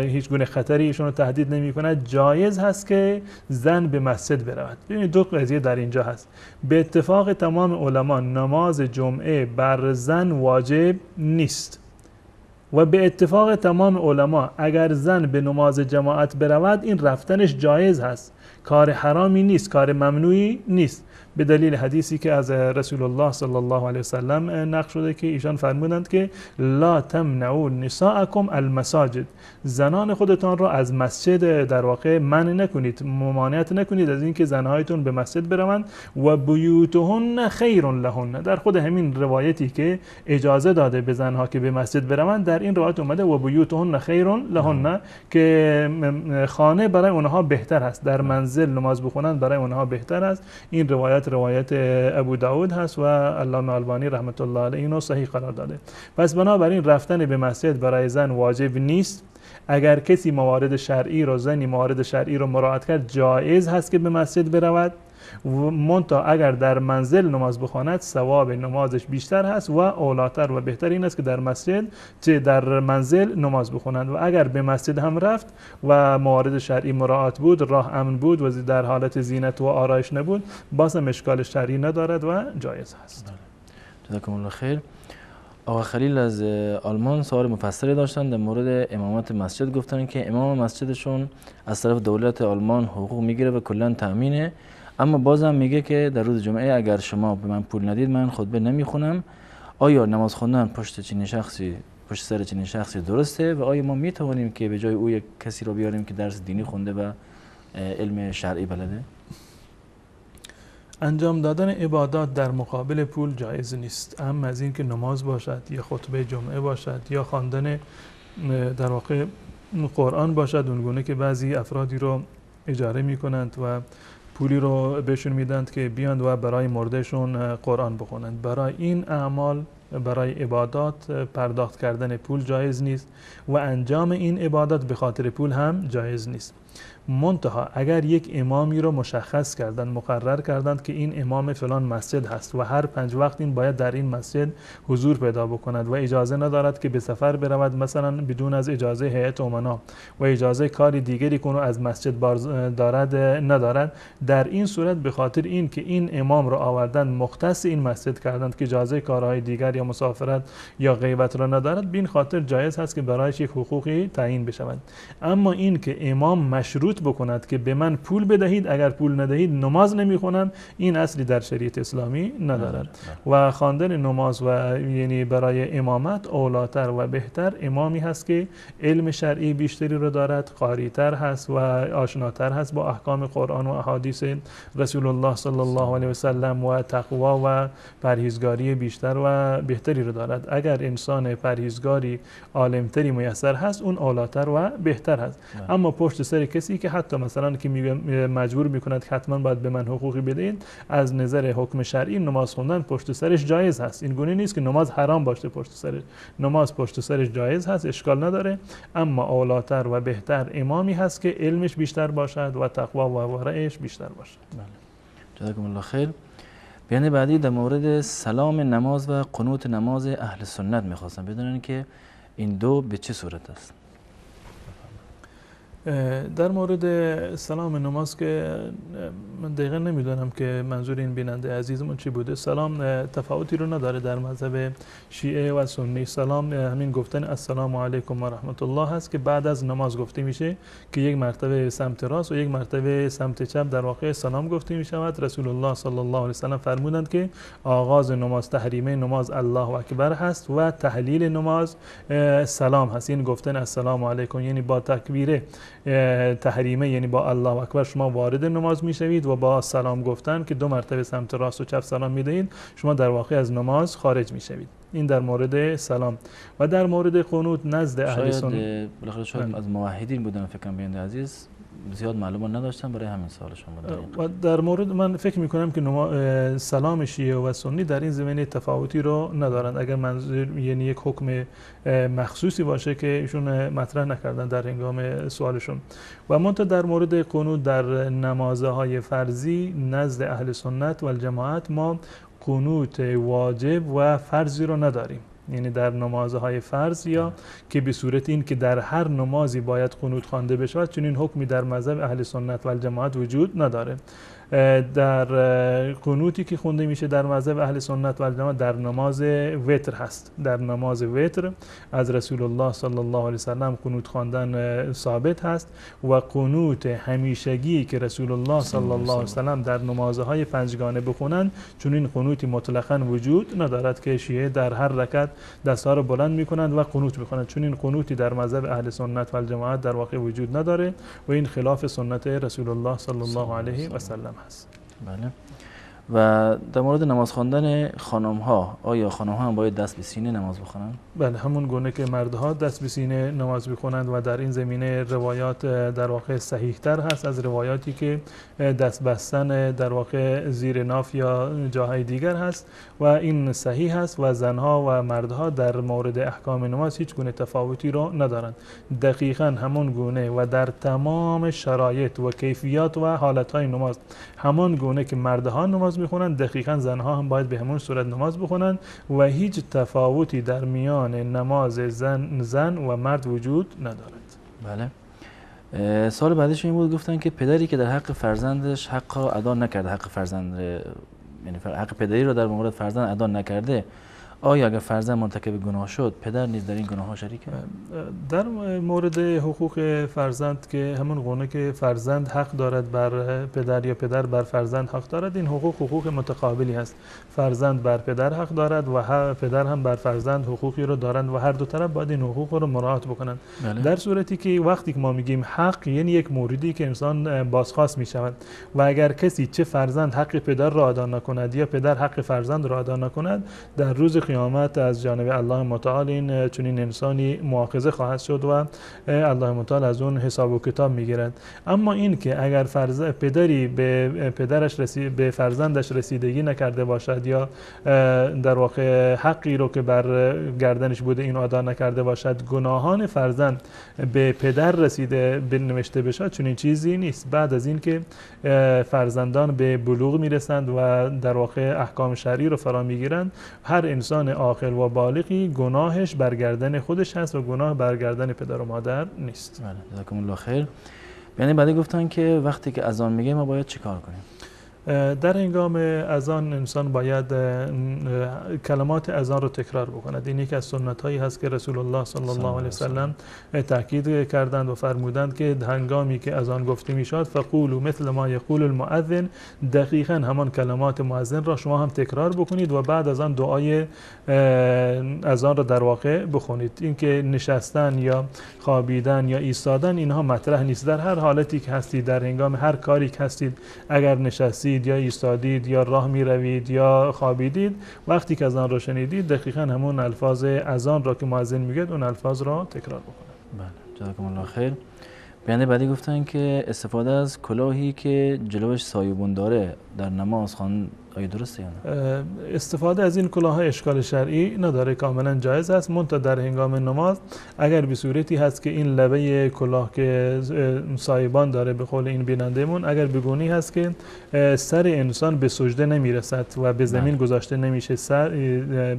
هیچ گونه خطری ایشون رو تهدید نمی کند، جایز هست که زن به مسجد برود. ببینید دو قضیه در اینجا هست. به اتفاق تمام علما نماز جمعه بر زن واجب نیست و به اتفاق تمام علما اگر زن به نماز جماعت برود این رفتنش جایز هست، کار حرامی نیست، کار ممنوعی نیست، به دلیل حدیثی که از رسول الله صلی الله علیه وسلم نقل شده که ایشان فرمودند که لا تمنعوا نساءکم المساجد، زنان خودتان را از مسجد در واقع منع نکنید، ممانعت نکنید از اینکه زنهایتون به مسجد بروند و بیوتهن خیر لهن. در خود همین روایتی که اجازه داده به زنها که به مسجد بروند در این روایت اومده و بیوتهن خیر لهن که خانه برای اونها بهتر است، در منزل نماز بخونند برای اونها بهتر است. این روایت ابو داود هست و علامه البانی رحمت الله علیه اینو صحیح قرار داده. پس بنابراین رفتن به مسجد برای زن واجب نیست. اگر کسی موارد شرعی رو زنی موارد شرعی رو مراعات کرد جایز هست که به مسجد برود و منتها اگر در منزل نماز بخواند ثواب نمازش بیشتر هست و اولاتر و بهتر این است که در مسجد چه در منزل نماز بخونند و اگر به مسجد هم رفت و موارد شرعی مراعات بود، راه امن بود و در حالت زینت و آرایش نبود، باز هم اشکال شرعی ندارد و جایز هست. جزاکم الله خیر. آقا خلیل از آلمان سوال مفصلی داشتن در مورد امامت مسجد. گفتن که امام مسجدشون از طرف دولت آلمان حقوق میگیره و کلا تامینه، اما بازم میگه که در روز جمعه اگر شما به من پول ندید من خطبه نمیخونم. آیا نماز خوندن پشت سر چنین شخصی درسته و آیا ما میتوانیم که به جای او یک کسی رو بیاریم که درس دینی خونده و علم شرعی بلده؟ انجام دادن عبادات در مقابل پول جایز نیست، اما از این که نماز باشد یا خطبه جمعه باشد یا خواندن در واقع قرآن باشد اونگونه که بعضی افرادی رو اجاره میکنند و پولی رو بهشون میدند که بیاند و برای مردهشون قرآن بخونند، برای این اعمال برای عبادات پرداخت کردن پول جایز نیست و انجام این عبادات به خاطر پول هم جایز نیست. منتها اگر یک امامی رو مشخص کردند، مقرر کردند که این امام فلان مسجد هست و هر 5 وقت این باید در این مسجد حضور پیدا بکند و اجازه ندارد که به سفر برود مثلا بدون از اجازه هیئت امنا و اجازه کاری دیگری کنه از مسجد ندارد، در این صورت به خاطر این که این امام رو آوردن مختص این مسجد کردند که اجازه کارهای دیگر یا مسافرت یا غیبت را ندارد، بین خاطر جایز هست که برایش یک حقوقی تعیین بشود. اما این که امام مشروط بکند که به من پول بدهید، اگر پول ندهید نماز نمیخونم، این اصلی در شریعت اسلامی ندارد و خواندن نماز و یعنی برای امامت اولاتر و بهتر امامی هست که علم شرعی بیشتری رو دارد، قاری‌تر هست و آشناتر هست با احکام قرآن و احادیث رسول الله صلی الله علیه و سلم و تقوا و پرهیزگاری بیشتر و بهتری رو دارد. اگر انسان پرهیزگاری عالمتری میسر هست اون اولاتر و بهتر هست. اما پشت سر کسی که حتی مثلا که مجبور میکند که حتما باید به من حقوقی بدهید، از نظر حکم شرعی نماز خوندن پشت سرش جایز هست. این گونه نیست که نماز حرام باشه پشت سرش، نماز پشت سرش جایز هست، اشکال نداره. اما اولاتر و بهتر امامی هست که علمش بیشتر باشد و تقوا و ورعش بیشتر باشد. جزاکم الله خیر. بیان بعدی در مورد سلام نماز و قنوت نماز اهل سنت میخواستم بدونن که این دو به چه صورت است. در مورد سلام نماز که من دقیقا نمیدونم که منظور این بیننده عزیزمون چی بوده. سلام تفاوتی رو نداره در مذهب شیعه و سنی. سلام همین گفتن السلام علیکم و رحمت الله هست که بعد از نماز گفته میشه که یک مرتبه سمت راست و یک مرتبه سمت چپ در واقع سلام گفته میشود. رسول الله صلی الله علیه و سلم فرمودند که آغاز نماز تحریمه نماز الله اکبر هست و تحلیل نماز سلام هست. این گفتن السلام علیکم یعنی با تکبیر تحریمه، یعنی با الله اکبر شما وارد نماز میشوید و با سلام گفتن که دو مرتبه سمت راست و چپ سلام میدهید شما در واقع از نماز خارج میشوید. این در مورد سلام. و در مورد قنوت نزد اهل سنت شاید از موحدین بودن فکر کنم بیننده عزیز زیاد معلومات نداشتم، برای همین سوالشون بود. و در مورد من فکر میکنم که سلام شیعه و سنی در این زمینه تفاوتی رو ندارند. اگر منظور یعنی یک حکم مخصوصی باشه که ایشون مطرح نکردن در هنگام سوالشون. و منتها در مورد قنوت در نمازهای فرضی نزد اهل سنت و الجماعت ما قنوت واجب و فرضی رو نداریم. یعنی در نمازهای فرض یا که به صورت این که در هر نمازی باید قنوت خوانده بشود، چون این حکمی در مذهب اهل سنت و الجماعت وجود نداره. در قنوتی که خونده میشه در مذهب اهل سنت و الجماعت در نماز وتر هست. در نماز وتر از رسول الله صلی الله علیه و سلم قنوت خواندن ثابت هست و قنوت همیشگی که رسول الله صلی الله علیه و سلم در نمازهای پنجگانه بخونند، چون این قنوتی مطلقاً وجود ندارد که شیعه در هر رکعت دستها رو بلند میکنند و قنوت میکنند، چون این قنوتی در مذهب اهل سنت و الجماعت در واقع وجود نداره و این خلاف سنت رسول الله صلی الله علیه و سلم هست. بله. و در مورد نماز خواندن خانم ها، آیا خانم ها هم باید دست به سینه نماز بخونن؟ بله، همون گونه که مردها دست به سینه نماز بخونند و در این زمینه روایات در واقع صحیح تر هست از روایاتی که دست بستن در واقع زیر ناف یا جاهای دیگر هست و این صحیح هست و زنها و مردها در مورد احکام نماز هیچ گونه تفاوتی رو ندارند. دقیقاً همون گونه و در تمام شرایط و کیفیات و حالتهای نماز همون گونه که مردها نماز میخونند، دقیقاً زنها هم باید به همون صورت نماز بخونند و هیچ تفاوتی در میان نماز زن و مرد وجود ندارد. بله. سوال بعدش این بود، گفتن که پدری که در حق فرزندش حق را ادا نکرده، حق فرزند یعنی حق پدری را در مورد فرزند ادا نکرده، آیا اگر فرزند مرتکب گناه شد پدر نیز در این گناه ها شریکه؟ در مورد حقوق فرزند که همون گونه که فرزند حق دارد بر پدر یا پدر بر فرزند حق دارد، این حقوق متقابلی هست. فرزند بر پدر حق دارد و پدر هم بر فرزند حقوقی رو دارند و هر دو طرف باید این حقوق رو مراعات بکنند. در صورتی که وقتی که ما میگیم حق، یعنی یک موردی که انسان بازخواست میشود و اگر کسی چه فرزند حق پدر را ادا نکند یا پدر حق فرزند را ادا نکند، در روز قیامت از جانب الله متعال این چنین انسانی مؤاخذه خواهد شد و الله متعال از اون حساب و کتاب میگیرد. اما این که اگر پدری به فرزندش رسیدگی نکرده باشد یا در واقع حقی رو که بر گردنش بوده این ادا نکرده باشد، گناهان فرزند به پدر رسیده بنوشته بشد، چنین چیزی نیست. بعد از این که فرزندان به بلوغ میرسند و در واقع احکام شرعی رو فرا میگیرند، هر انسان عاقل و بالغی گناهش برگردن خودش هست و گناه برگردن پدر و مادر نیست. بله، جزاکم الله خیر. یعنی بعدی گفتن که وقتی که اذان میگه ما باید چیکار کنیم؟ در هنگام اذان انسان باید کلمات اذان رو تکرار بکند. این یکی از سنت هایی هست که رسول الله صلی الله علیه و سلم تاکید کردند و فرمودند که هنگامی که اذان گفته میشد فقولوا مثل ما یقول المؤذن، دقیقاً همان کلمات مؤذن را شما هم تکرار بکنید و بعد از آن دعای اذان را در واقع بخونید. اینکه نشستن یا خوابیدن یا ایستادن اینها مطرح نیست. در هر حالتی که هستید، در هنگام هر کاری که هستید، اگر نشستید نشستید یا ایستادید یا راه می روید یا خوابیدید، وقتی که اذان رو شنیدید دقیقاً همون الفاظ اذان را که مؤذن میگه اون الفاظ را تکرار بکنید. بله، جزاکم الله خیر. بیانده بعدی گفتن که استفاده از کلاهی که جلوش سایبون داره در نماز خوان آیا درسته یا نه؟ استفاده از این کلاه اشکال شرعی نداره، کاملا جایز است. منتها در هنگام نماز اگر به صورتی هست که این لبه کلاه که سایبان داره به قول این بینندهمون اگر بگونی هست که سر انسان به سجده نمیرسد و به زمین گذاشته نمیشه، سر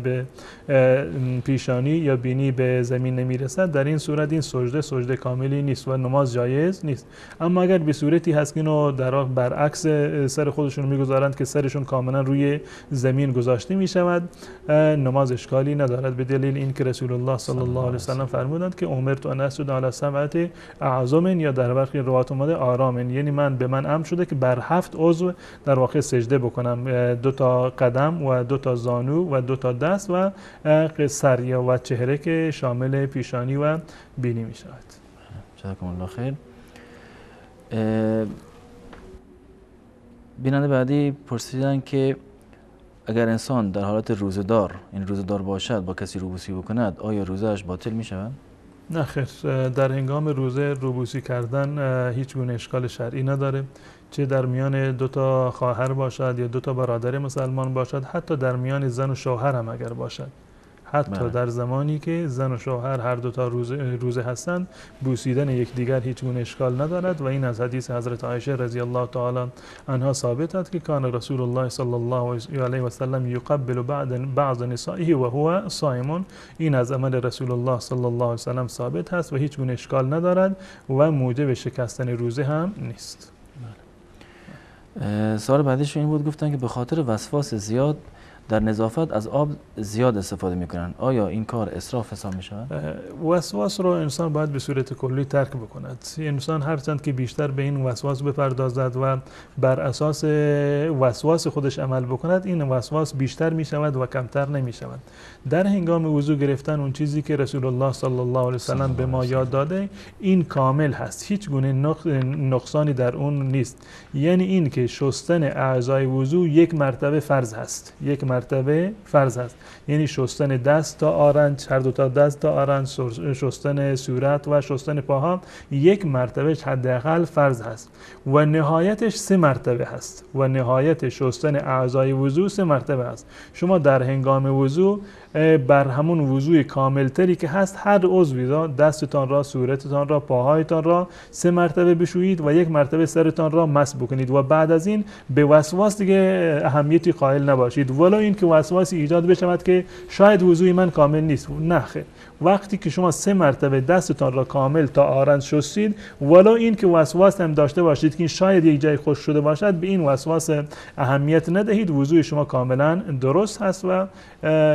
به پیشانی یا بینی به زمین نمیرسد، در این صورت این سجده کاملی نیست و نماز جایز نیست. اما اگر به صورتی هست که اینو در برعکس سر خودشون میگذارند که سرشون کاملا روی زمین گذاشته می شود، نماز اشکالی ندارد، به دلیل اینکه رسول الله صلی الله علیه و سلم فرمودند که امرت ان اسجد علی سبعة اعظم، یا در برخی روایات اومده آرام، یعنی به من امر شده که بر 7 عضو در واقع سجده بکنم، 2 تا قدم و 2 تا زانو و 2 تا دست و سر و چهره که شامل پیشانی و بینی می شود. جزاکم الله خیر. بیننده بعدی پرسیدن که اگر انسان در حالت روزدار، این روزدار باشد، با کسی روبوسی بکند، آیا روزهش باطل می شود؟ نه خیر، در هنگام روزه روبوسی کردن هیچ گونه اشکال شرعی نداره، چه در میان 2 تا خواهر باشد یا 2 تا برادر مسلمان باشد، حتی در میان زن و شوهر هم اگر باشد، حتی در زمانی که زن و شوهر هر 2 تا روزه هستند، بوسیدن یکدیگر هیچ گونه اشکال ندارد و این از حدیث حضرت عایشه رضی الله تعالی عنها ثابت است که کان رسول الله صلی الله علیه و سلم یقبل بعض نسائه و هو صائم. این از عمل رسول الله صلی الله علیه و سلم ثابت است و هیچ گونه اشکال ندارد و موجب شکستن روزه هم نیست. سوال بعدیش این بود، گفتن که به خاطر وسواس زیاد در نظافت از آب زیاد استفاده میکنن، آیا این کار اسراف حساب میشود؟ وسواس رو انسان باید به صورت کلی ترک بکند. انسان هرچند که بیشتر به این وسواس بپردازد و بر اساس وسواس خودش عمل بکند، این وسواس بیشتر میشود و کمتر نمیشود. در هنگام وضو گرفتن اون چیزی که رسول الله صلی الله علیه و سلم به ما یاد داده، این کامل هست، هیچ گونه نقصانی در اون نیست. یعنی این که شستن اعضای وضو 1 مرتبه فرض هست، 1 مرتبه فرض هست، یعنی شستن دست تا آرنج، هر 2 تا دست تا آرنج، شستن صورت و شستن پاها 1 مرتبه حداقل فرض هست و نهایتش 3 مرتبه هست و نهایت شستن اعضای وضو 3 مرتبه هست. شما در هنگام وضو بر همون وضوء کامل تری که هست هر عضوی را، دستتان را، صورتتان را، پاهایتان را 3 مرتبه بشویید و 1 مرتبه سرتان را مس بکنید و بعد از این به وسواس دیگه اهمیتی قائل نباشید، ولو این که وسواسی ایجاد بشود که شاید وضوء من کامل نیست. نه خیر، وقتی که شما 3 مرتبه دستتان را کامل تا آرنج شستید، ولو این که وسواس هم داشته باشید که شاید یک جای خشک شده باشد، به این وسواس اهمیت ندهید، وضوء شما کاملا درست هست و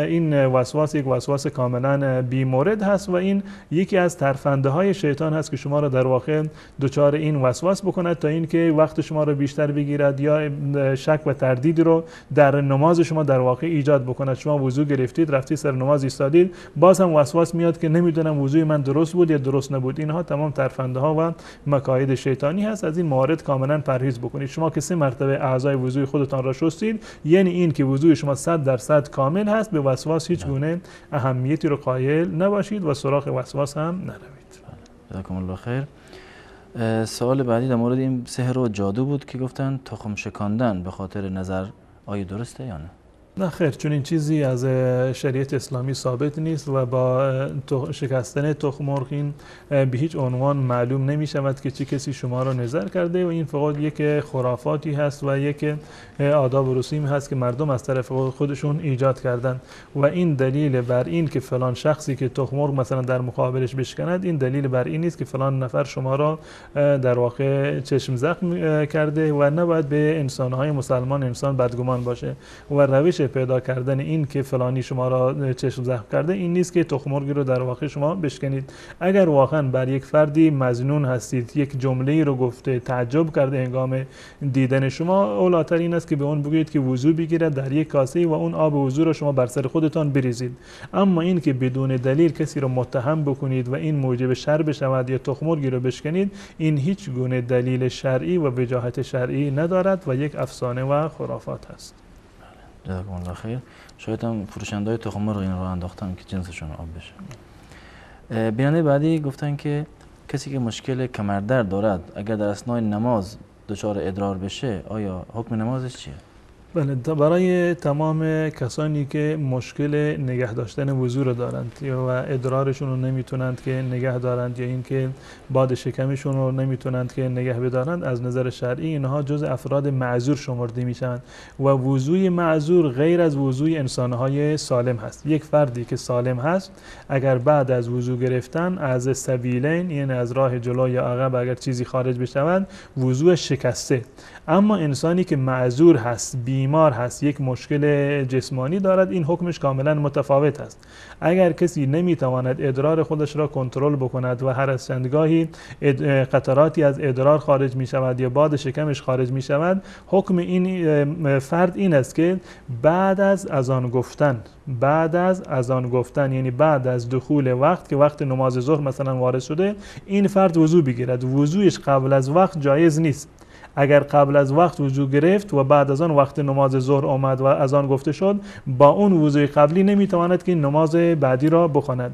این وسواس یک وسواس کاملا بی مورد هست و این یکی از ترفنده های شیطان هست که شما را در واقع دچار این وسواس بکند تا اینکه وقت شما را بیشتر بگیرد یا شک و تردید رو در نماز شما در واقع ایجاد بکند. شما وضو گرفتید، رفتید سر نماز ایستادید، باز هم وسواس میاد که نمیدونم وضوی من درست بود یا درست نبود. اینها تمام ترفنده ها و مکاید شیطانی هست، از این موارد کاملا پرهیز بکنید. شما که 3 مرتبه اعضای وضوی خودتان را شستید، یعنی این که وضوی شما 100% کامل هست، به وسواس هیچ گونه اهمیتی رو قائل نباشید و سراغ وسواس هم نروید. جزاکم الله خیر. سوال بعدی در مورد این سحر و جادو بود که گفتن تخم شکاندن به خاطر نظر، آیا درسته یا نه؟ نه خیر، چون این چیزی از شریعت اسلامی ثابت نیست و با شکستن تخم مرغ این به هیچ عنوان معلوم نمی شود که چه کسی شما را نظر کرده و این فقط یک خرافاتی هست و یک آداب و رسومی هست که مردم از طرف خودشون ایجاد کردن و این دلیل بر این که فلان شخصی که تخم مرغ مثلا در مقابلش بشکند، این دلیل بر این نیست که فلان نفر شما را در واقع چشم زخم کرده و نباید به انسان‌های مسلمان انسان بدگمان باشه و روش پیدا کردن این که فلانی شما را چشم زخم کرده این نیست که تخم مرغی رو در واقع شما بشکنید. اگر واقعا بر یک فردی مظنون هستید، یک جمله‌ای رو گفته، تعجب کرده هنگام دیدن شما، اولاتر این است که به اون بگویید که وضو بگیرد در یک کاسه و اون آب وضو رو شما بر سر خودتان بریزید. اما این که بدون دلیل کسی رو متهم بکنید و این موجب شر بشود یا تخم مرغی رو بشکنید، این هیچ گونه دلیل شرعی و وجاهت شرعی ندارد و یک افسانه و خرافات هست. جزاکم الله خیر. شاید هم فروشنده‌های تخم مرغ این رو انداختن که جنسشون آب بشه. بیننده بعدی گفتن که کسی که مشکل کمردرد دارد اگر در اثنای نماز دچار ادرار بشه آیا حکم نمازش چیه؟ بله، برای تمام کسانی که مشکل نگه داشتن وضو رو دارند و ادرارشون رو نمیتونند که نگه دارند یا اینکه باد شکمشون رو نمیتونند که نگه بدارند، از نظر شرعی اینها جز افراد معذور شمرده میشن و وضوی معذور غیر از وضوی انسانهای سالم هست. یک فردی که سالم هست اگر بعد از وضو گرفتن از سبیلین، یعنی از راه جلو یا عقب، اگر چیزی خارج بشود وضو شکسته. اما انسانی که معذور هست، بیمار هست، یک مشکل جسمانی دارد، این حکمش کاملا متفاوت است. اگر کسی نمیتواند ادرار خودش را کنترل بکند و هر از چندگاهی قطراتی از ادرار خارج می شود یا باد شکمش خارج می شود، حکم این فرد این است که بعد از اذان گفتن یعنی بعد از دخول وقت که وقت نماز ظهر مثلا وارد شده، این فرد وضو بگیرد. وضویش قبل از وقت جایز نیست. اگر قبل از وقت وضو گرفت و بعد از آن وقت نماز ظهر آمد و از آن گفته شد، با اون وضوی قبلی نمیتواند که نماز بعدی را بخواند.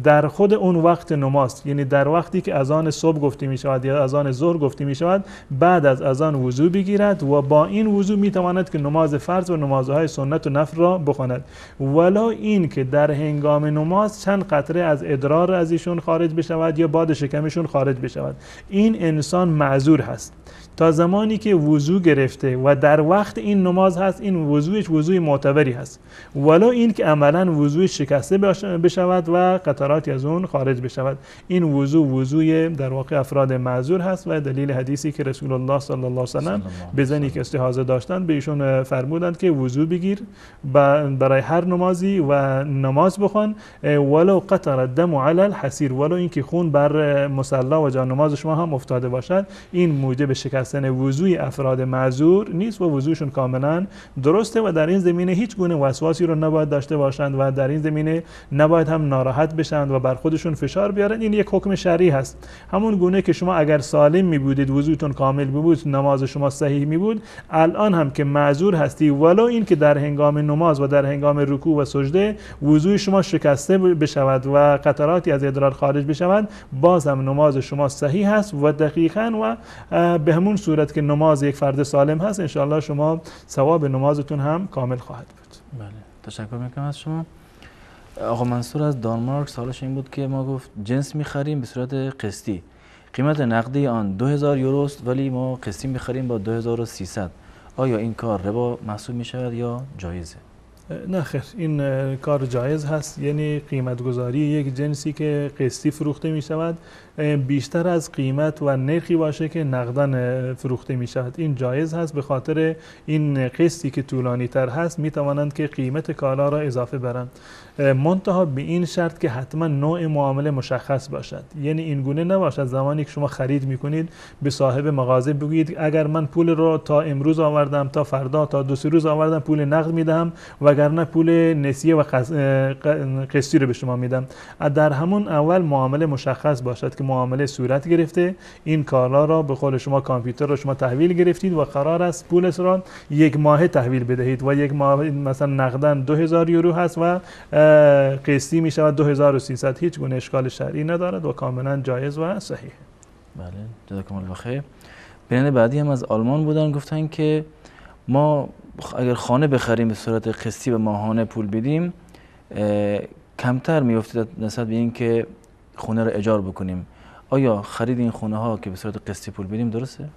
در خود اون وقت نماز، یعنی در وقتی که اذان صبح گفته می شود یا اذان ظهر گفته می شود، بعد از اذان وضو بگیرد و با این وضو میتواند که نماز فرض و نمازهای سنت و نفل را بخواند. ولو این که در هنگام نماز چند قطره از ادرار از ایشون خارج بشود یا باد شکمشون خارج بشود، این انسان معذور هست. تا زمانی که وضو گرفته و در وقت این نماز هست، این وضویش وضوی معتبری هست، ولو این که عملا وضویش شکسته بشود و قطراتی از اون خارج بشود، این وضوی در واقع افراد معذور هست و دلیل حدیثی که رسول الله صلی الله علیه و سلم به زنی که استحاضه داشتن به ایشون فرمودند که وضو بگیر برای هر نمازی و نماز بخوان، ولو قطر الدم علی الحسیر، ولو این که خون بر مصلا و جا نماز شما هم افتاده باشد، این موجب شکستن وضوی افراد معذور نیست و وضوشون کاملا درسته و در این زمینه هیچ گونه وسواسی رو نباید داشته باشند و در این زمینه نباید هم ناراحت بشند و بر خودشون فشار بیارن. این یک حکم شرعی هست. همون گونه که شما اگر سالم می بودید، وضوتون کامل بود، نماز شما صحیح می بود، الان هم که معذور هستی ولو این که در هنگام نماز و در هنگام رکوع و سجده وضوی شما شکسته بشود و قطراتی از ادرار خارج بشود، باز هم نماز شما صحیح هست و دقیقاً و به همون صورت که نماز یک فرد سالم هست انشاءالله شما ثواب نمازتون هم کامل خواهد بود. بله، تشکر میکنم از شما. آقا منصور از دانمارک سوالش این بود که ما گفت جنس میخریم به صورت قسطی، قیمت نقدی آن 2000 یورو است ولی ما قسطی میخریم با 2300، آیا این کار ربا محسوب میشود یا جایزه؟ نه خیر، این کار جایز هست. یعنی قیمت گذاری یک جنسی که قسطی فروخته می شود بیشتر از قیمت و نرخی باشه که نقداً فروخته می شود، این جایز هست. به خاطر این قسطی که طولانی تر هست می توانند که قیمت کالا را اضافه برند، منتها به این شرط که حتما نوع معامله مشخص باشد. یعنی این گونه نباشد زمانی که شما خرید می کنید به صاحب مغازه بگویید اگر من پول رو تا امروز آوردم، تا فردا، تا 2-3 روز آوردم پول نقد می دهم وگرنه پول نسیه و قسطی رو به شما میدم. در همون اول معامله مشخص باشد که معامله صورت گرفته، این کالا را به قول شما کامپیوتر رو شما تحویل گرفتید و قرار است پولش را یک ماه تحویل بدهید و یک ماه مثلا نقداً 2000 یورو هست و قسطی می شود 2300. هیچ گونه اشکال شرعی ندارد و کاملا جایز و صحیح. بله، جزاکم الله خیر. بیننده بعدی هم از آلمان بودن، گفتن که ما اگر خانه بخریم به صورت قسطی و ماهانه پول بدیم کمتر میافتد نسبت به این که خونه را اجار بکنیم. آیا خرید این خونه ها که به صورت قسطی پول بدیم درسته؟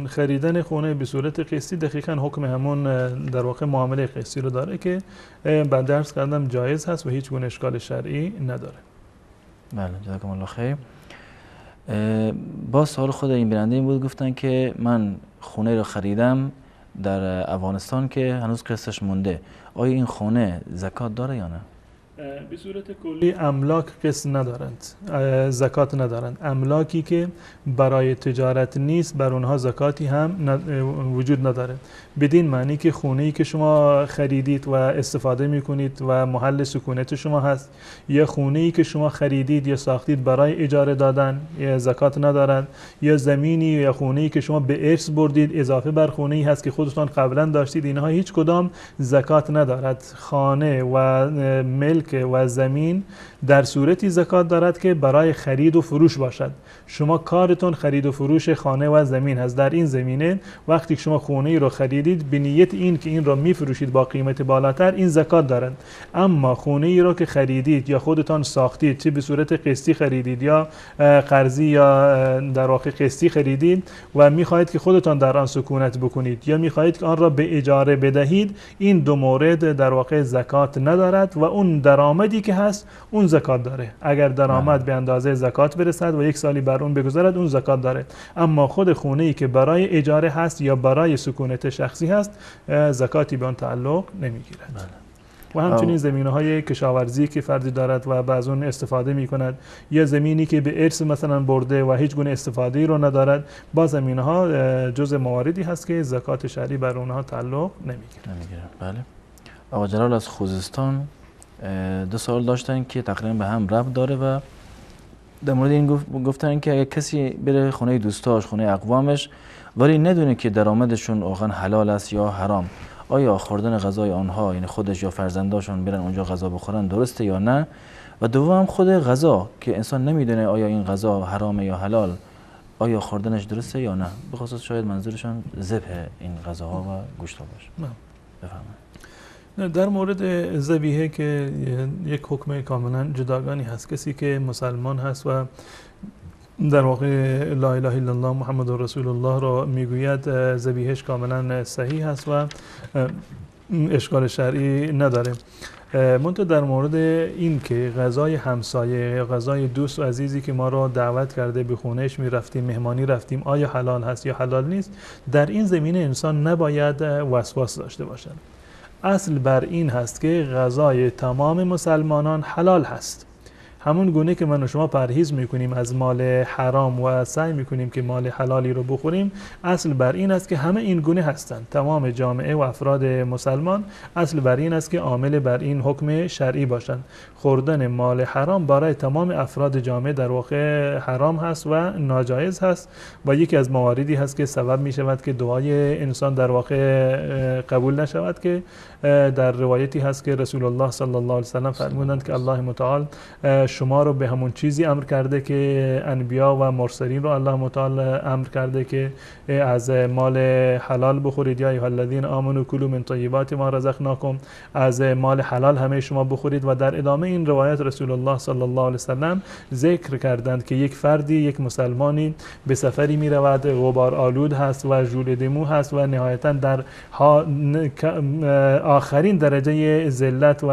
خریدن خونه به صورت قسطی دقیقاً حکم همون در واقع معامله قسطی رو داره که بعد درس کردم جایز هست و هیچ گونه اشکال شرعی نداره. بله، جزاکم الله خیر. با سوال خود این بیننده این بود، گفتن که من خونه رو خریدم در افغانستان که هنوز قسطش مونده، آیا این خونه زکات داره یا نه؟ به صورت کلی املاک قسط ندارند، زکات ندارند. املاکی که برای تجارت نیست بر اونها زکاتی هم وجود نداره. بدین معنی که خونه‌ای که شما خریدید و استفاده میکنید و محل سکونت شما هست، یا خونه‌ای که شما خریدید یا ساختید برای اجاره دادن، یا زکات ندارند. یا زمینی یا خونه‌ای که شما به ارث بردید اضافه بر خونه‌ای هست که خودتان قبلا داشتید، اینها هیچ کدام زکات ندارد. خانه و ملک و زمین در صورتی زکات دارد که برای خرید و فروش باشد. شما کارتون خرید و فروش خانه و زمین هست. در این زمینه وقتی شما خونه ای رو خریدید به نیت این که این رو میفروشید با قیمت بالاتر، این زکات دارند. اما خونه ای رو که خریدید یا خودتان ساختید، چه به صورت قسطی خریدید یا قرضی یا در واقع قسطی خریدید و میخواهید که خودتان در آن سکونت بکنید یا میخواهید که آن را به اجاره بدهید، این دو مورد در واقع زکات ندارد و اون درآمدی که هست اون زکات داره. اگر درآمد به اندازه زکات برسد و یک سالی بر اون بگذرد اون زکات داره. اما خود خونه ای که برای اجاره هست یا برای سکونت شخصی هست زکاتی به آن تعلق نمیگیرد. و همچنین زمینه‌های کشاورزی که فردی دارد و از اون استفاده می‌کند، یا زمینی که به ارث مثلا برده و هیچ گونه استفاده‌ای رو ندارد، با زمینه‌ها جزء مواردی هست که زکات شرعی بر اونها تعلق نمیگیره. بله. آقا جلال از خوزستان دو سوال داشتن که تقریبا به هم ربط داره و در مورد این گفتن که اگه کسی بره خونه دوستاش، خونه اقوامش، ولی ندونه که درآمدشون واقعا حلال است یا حرام، آیا خوردن غذای آنها، یعنی خودش یا فرزنداشون برن اونجا غذا بخورن درسته یا نه؟ و دوم خود غذا که انسان نمیدونه آیا این غذا حرامه یا حلال، آیا خوردنش درسته یا نه؟ بخصوص شاید منظورشون ذبح این غذاها و گوشت‌ها باشه. بفرمایید. در مورد ذبیحه که یک حکم کاملا جداگانی هست. کسی که مسلمان هست و در واقع لا اله الا الله محمد رسول الله را میگوید، ذبیحش کاملا صحیح هست و اشکال شرعی نداره. منتها در مورد این که غذای همسایه یا غذای دوست و عزیزی که ما را دعوت کرده به خونهش می رفتیم، مهمانی رفتیم، آیا حلال هست یا حلال نیست، در این زمینه انسان نباید وسواس داشته باشد. اصل بر این هست که غذای تمام مسلمانان حلال هست. همون گونه که من و شما پرهیز میکنیم از مال حرام و سعی میکنیم که مال حلالی رو بخوریم، اصل بر این است که همه این گونه هستند. تمام جامعه و افراد مسلمان اصل بر این است که عامل بر این حکم شرعی باشند. خوردن مال حرام برای تمام افراد جامعه در واقع حرام هست و ناجایز هست و یکی از مواردی هست که سبب می شود که دعای انسان در واقع قبول نشود، که در روایتی هست که رسول الله صلی الله علیه و سلم فرمودند که الله متعال شما رو به همون چیزی امر کرده که انبیا و مرسلین رو الله متعال امر کرده که از مال حلال بخورید، یا ایها الذین آمنوا کلوا من طیبات ما رزقناکم، از مال حلال همه شما بخورید. و در ادامه این روایت رسول الله صلی الله علیه و سلم ذکر کردند که یک فردی، یک مسلمانی به سفری می رود، غبار آلود هست و ژولیده مو هست و نهایتا در آخرین درجه ذلت و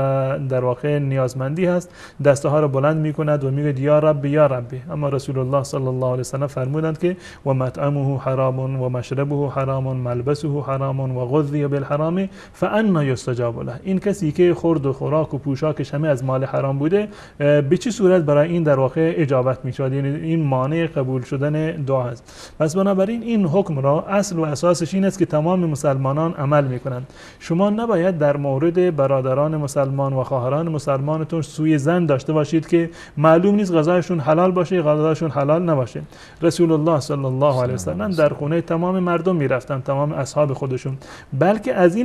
در واقع نیازمندی هست، دسته ها را بلند می کند و میگه یا رب یا ربی. اما رسول الله صلی الله علیه و سلم فرمودند که و مطعمه حرام و مشربه حرام و ملبسه حرام و غذی بالحرام فانا یستجاب له. این کسی که خورد و خوراک و پوشاکش همه از مال حرام بوده، به چه صورت برای این در واقع اجابت میشود؟ یعنی این مانع قبول شدن دعا است. پس بنابراین این حکم را اصل و اساسش این است که تمام مسلمانان عمل میکنند. شما نباید در مورد برادران مسلمان و خواهران مسلمانتون سوء ظن داشته باشید که معلوم نیست غذایشون حلال باشه، غذایشون حلال نباشه. رسول الله صلی الله علیه و سلم در خونه تمام مردم میرفتن، تمام اصحاب خودشون. بلکه از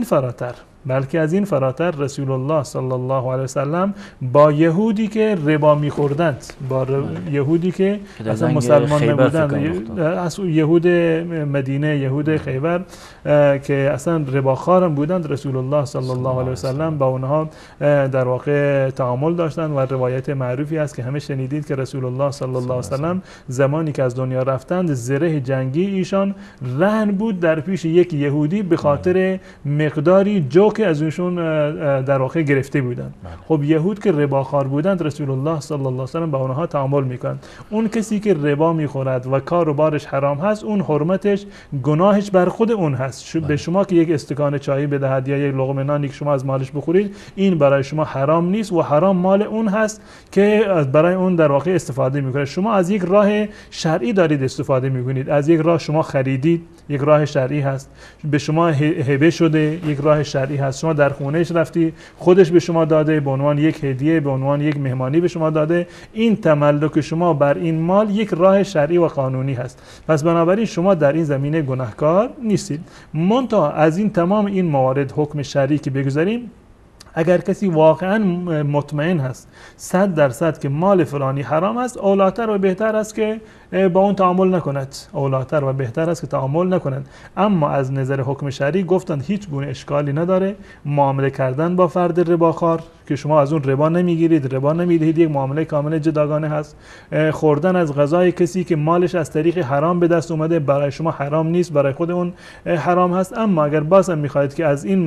این فراتر رسول الله صلی الله علیه و سلم با یهودی که ربا می‌خوردند، با یهودی که اصلا مسلمان نبودند، از یهود مدینه، یهود خیبر که اصلا رباخوارم بودند، رسول الله صلی الله علیه و سلم با اونها در واقع تعامل داشتند. و روایت معروفی است که همه شنیدید که رسول الله صلی الله علیه و سلم زمانی که از دنیا رفتند، زره جنگی ایشان رهن بود در پیش یک یهودی به خاطر مقداری جوک که از اونشون در واقع گرفته بودن. خب یهود که رباخوار بودند، رسول الله صلی الله علیه و سلم با اونها تعامل میکنند. اون کسی که ربا میخورد و کار و بارش حرام هست، اون حرمتش گناهش بر خود اون هست. به شما که یک استکان چای بدهد یا یک لقمه نانی که شما از مالش بخورید، این برای شما حرام نیست و حرام مال اون هست که برای اون در واقع استفاده میکنه. شما از یک راه شرعی دارید استفاده میکنید، از یک راه شما خریدید، یک راه شرعی هست، به شما هبه شده، یک راه شرعی هست، شما در خونهش رفتی، خودش به شما داده به عنوان یک هدیه، به عنوان یک مهمانی به شما داده. این تملک شما بر این مال یک راه شرعی و قانونی هست. پس بنابراین شما در این زمینه گناهکار نیستید. منتها از این تمام این موارد حکم شرعی که بگذاریم، اگر کسی واقعا مطمئن هست 100% که مال فلانی حرام است، اولاتر و بهتر است که با اون تعامل نکند، اولاتر و بهتر است که تعامل نکنند. اما از نظر حکم شرعی گفتند هیچ گونه اشکالی نداره معامله کردن با فرد رباخوار که شما از اون ربا نمیگیرید، ربا نمیدهید، یک معامله کامل جداگانه هست. خوردن از غذای کسی که مالش از طریق حرام به دست اومده برای شما حرام نیست، برای خود اون حرام هست. اما اگر بازم میخواهید که از این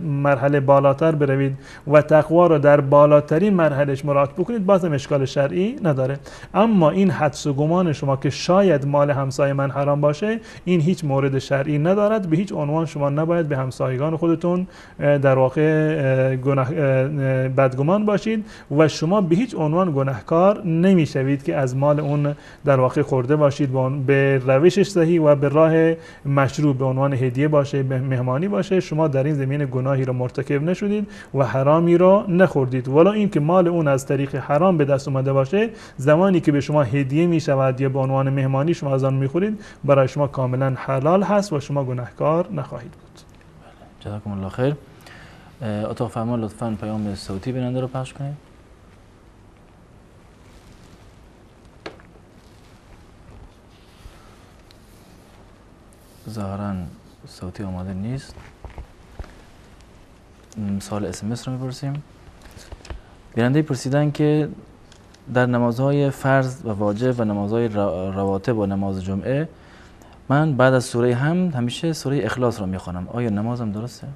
مرحله بالاتر بروید و تقوا رو در بالاترین مرحلهش مراعات بکنید، بازم اشکال شرعی نداره. اما این حدس و گمان شما که شاید مال همسایه من حرام باشه، این هیچ مورد شرعی ندارد. به هیچ عنوان شما نباید به همسایگان خودتون در واقع بدگمان باشید و شما به هیچ عنوان گناهکار نمیشوید که از مال اون در واقع خورده باشید به روشش صحیح و به راه مشروع، به عنوان هدیه باشه، به مهمانی باشه. شما در این زمینه گناهی رو مرتکب نشدید و حرامی رو نخوردید. ولی این که مال اون از طریق حرام به دست اومده باشه، زمانی که به شما هدیه میشود یا به عنوان مهمانی شما از آن میخورید، برای شما کاملا حلال هست و شما گناهکار نخواهید بود. جزاکم الله خیر. اتاق فرمان لطفاً پیام صوتی بیننده رو پخش کنید. ظاهراً صوتی آماده نیست. سوال اسمس رو میپرسیم. بیننده پرسیدن که در نمازهای فرض و واجب و نمازهای رواتب و نماز جمعه من بعد از سوره حمد همیشه سوره اخلاص رو میخوانم، آیا نمازم درسته؟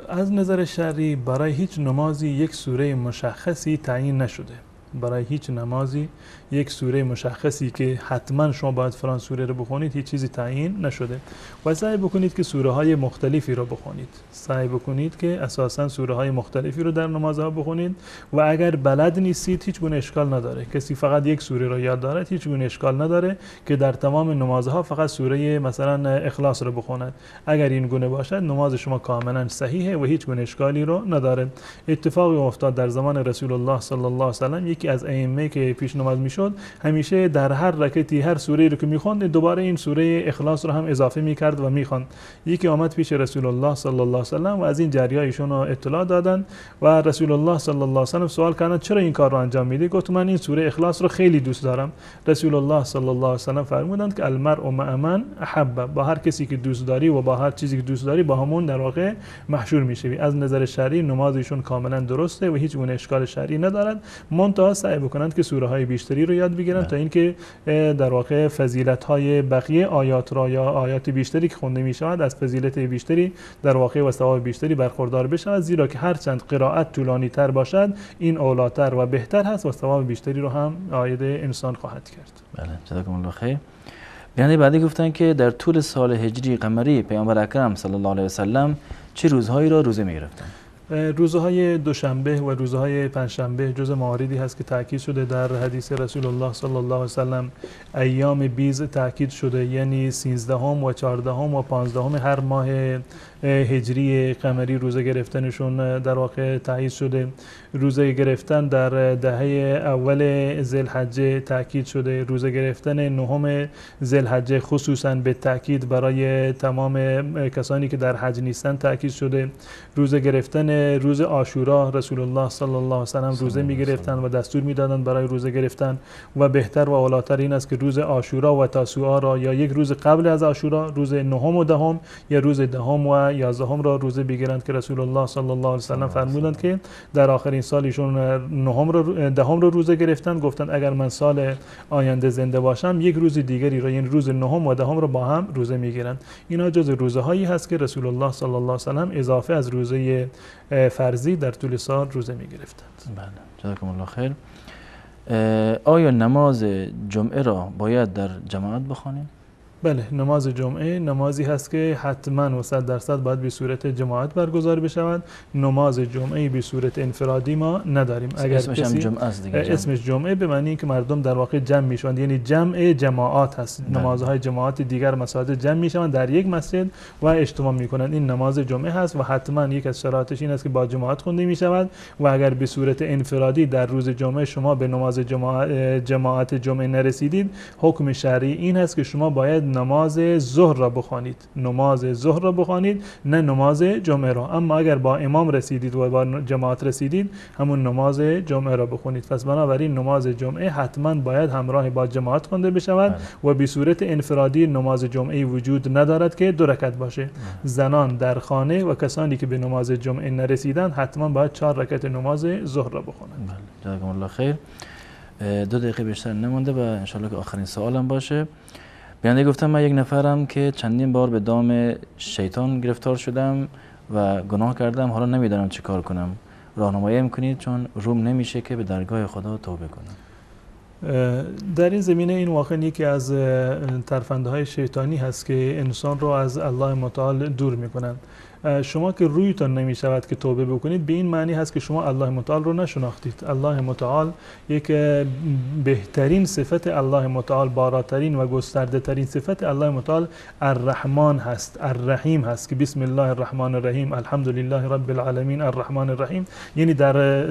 از نظر شرعی برای هیچ نمازی یک سوره مشخصی تعیین نشده. برای هیچ نمازی یک سوره مشخصی که حتما شما باید فلان سوره رو بخونید هیچ چیزی تعیین نشده. و سعی بکنید که سوره های مختلفی رو بخونید. سعی بکنید که اساساً سوره های مختلفی رو در نمازها بخونید و اگر بلد نیستید هیچ گونه اشکال نداره. کسی فقط یک سوره رو یاد داره، هیچ گونه اشکال نداره که در تمام نمازها فقط سوره مثلا اخلاص رو بخوند. اگر این گونه باشد نماز شما کاملا صحیحه و هیچ گونه اشکالی رو نداره. اتفاقی افتاد در زمان رسول الله صلی الله علیه و سلم، یکی از ائمه که پیش نماز میشد همیشه در هر رکعتی هر سوره رو که میخوند دوباره این سوره اخلاص رو هم اضافه میکرد و میخوند. یکی آمد پیش رسول الله صلی الله علیه و سلم و از این جریه ایشون اطلاع دادن و رسول الله صلی الله علیه و سلم سوال کردن چرا این کار رو انجام میدی؟ گفت من این سوره اخلاص رو خیلی دوست دارم. رسول الله صلی الله علیه و سلم فرمودند که المرء مع من احب، با هر کسی که دوست داری و با هر چیزی که دوست داری با همون در واقع محشور میشوی. از نظر شرعی نماز ایشون کاملا درسته و هیچ گونه اشکال شرعی ندارد. منتها سعی بکنند که سوره های بیشتری رو یاد بگیرن تا اینکه در واقع فضیلت های بقیه آیات را یا آیات بیشتری که خونده می شود از فضیلت بیشتری در واقع و ثواب بیشتری برخوردار بشود، زیرا که هر چند قرائت طولانی تر باشد این اولاتر و بهتر هست و ثواب بیشتری رو هم عاید انسان خواهد کرد. بله، جزاکم الله خیر. بیانیه بعدی گفتن که در طول سال هجری قمری پیامبر اکرم صلی الله علیه و سلم چه روزهایی را روزه می گرفتن؟ روزهای دوشنبه و روزهای پنجشنبه جز مواردی هست که تاکید شده در حدیث رسول الله صلی الله علیه و سلم. ایام بیض تاکید شده، یعنی 13 و 14 و 15 هر ماه هجری قمری روزه گرفتنشون در واقع تایید شده. روزه گرفتن در دهه اول ذوالحجه تاکید شده. روزه گرفتن نهم ذوالحجه خصوصا به تاکید برای تمام کسانی که در حج نیستن تاکید شده. روزه گرفتن روز عاشورا رسول الله صلی الله علیه و سلم روزه می‌گرفتن و دستور می‌دادند برای روزه گرفتن و بهتر و اولاتر این است که روز عاشورا و تاسوعا را یا یک روز قبل از عاشورا، روز نهم و دهم یا روز دهم و و 11 را روزه بگیرند که رسول الله صلی الله علیه و سلم فرمودند که در آخرین سالشون 10 را روزه گرفتن. گفتند اگر من سال آینده زنده باشم یک روز دیگری را، یعنی روز 9 و 10 را با هم روزه میگیرند. اینا جز روزه هایی هست که رسول الله صلی الله علیه و سلم اضافه از روزه فرضی در طول سال روزه میگرفتند. بله، جزاکم الله خیر. آیا نماز جمعه را باید در جماعت بخوانیم؟ بله، نماز جمعه نمازی هست که حتما و 100% باید به صورت جماعت برگزار بشود. نماز جمعه به صورت انفرادی ما نداریم. اگر اسمش هم جمعه است دیگه. اسمش جمعه به معنی که مردم در واقع جمع میشوند، یعنی جمع جماعات هست. نمازهای جماعت دیگر مساجد جمع میشوند در یک مسجد و اجتماع میکنند. این نماز جمعه هست و حتما یک از شرایطش این است که با جماعت خونده میشود. و اگر به صورت انفرادی در روز جمعه شما به نماز جماعت جمعه نرسیدید، حکم شرعی این هست که شما باید نماز ظهر را بخوانید. نماز ظهر را بخوانید، نه نماز جمعه را. اما اگر با امام رسیدید و با جماعت رسیدید، همون نماز جمعه را بخونید. پس بنابراین نماز جمعه حتما باید همراه با جماعت خونده بشود و به صورت انفرادی نماز جمعه وجود ندارد که 2 رکعت باشه. زنان در خانه و کسانی که به نماز جمعه نرسیدند حتما باید 4 رکعت نماز ظهر را بخونند. جزاکم الله خیر. 2 دقیقه بیشتر نمونده و ان شاء الله که آخرین سوالم باشه. بیانده گفتم من یک نفرم که چندین بار به دام شیطان گرفتار شدم و گناه کردم، حالا نمیدانم چی کار کنم. راهنمایی میکنید چون روم نمیشه که به درگاه خدا توبه کنم. در این زمینه این واقعا یکی از ترفندهای شیطانی هست که انسان رو از الله متعال دور میکنند. شما که رویتان نمی شود که توبه بکنید، به این معنی هست که شما الله متعال رو نشناختید. الله متعال یک بهترین صفت الله متعال، بالاترین و گسترده ترین صفت الله متعال الرحمن هست، الرحیم هست که بسم الله الرحمن الرحیم، الحمدلله رب العالمین الرحمن الرحیم. یعنی در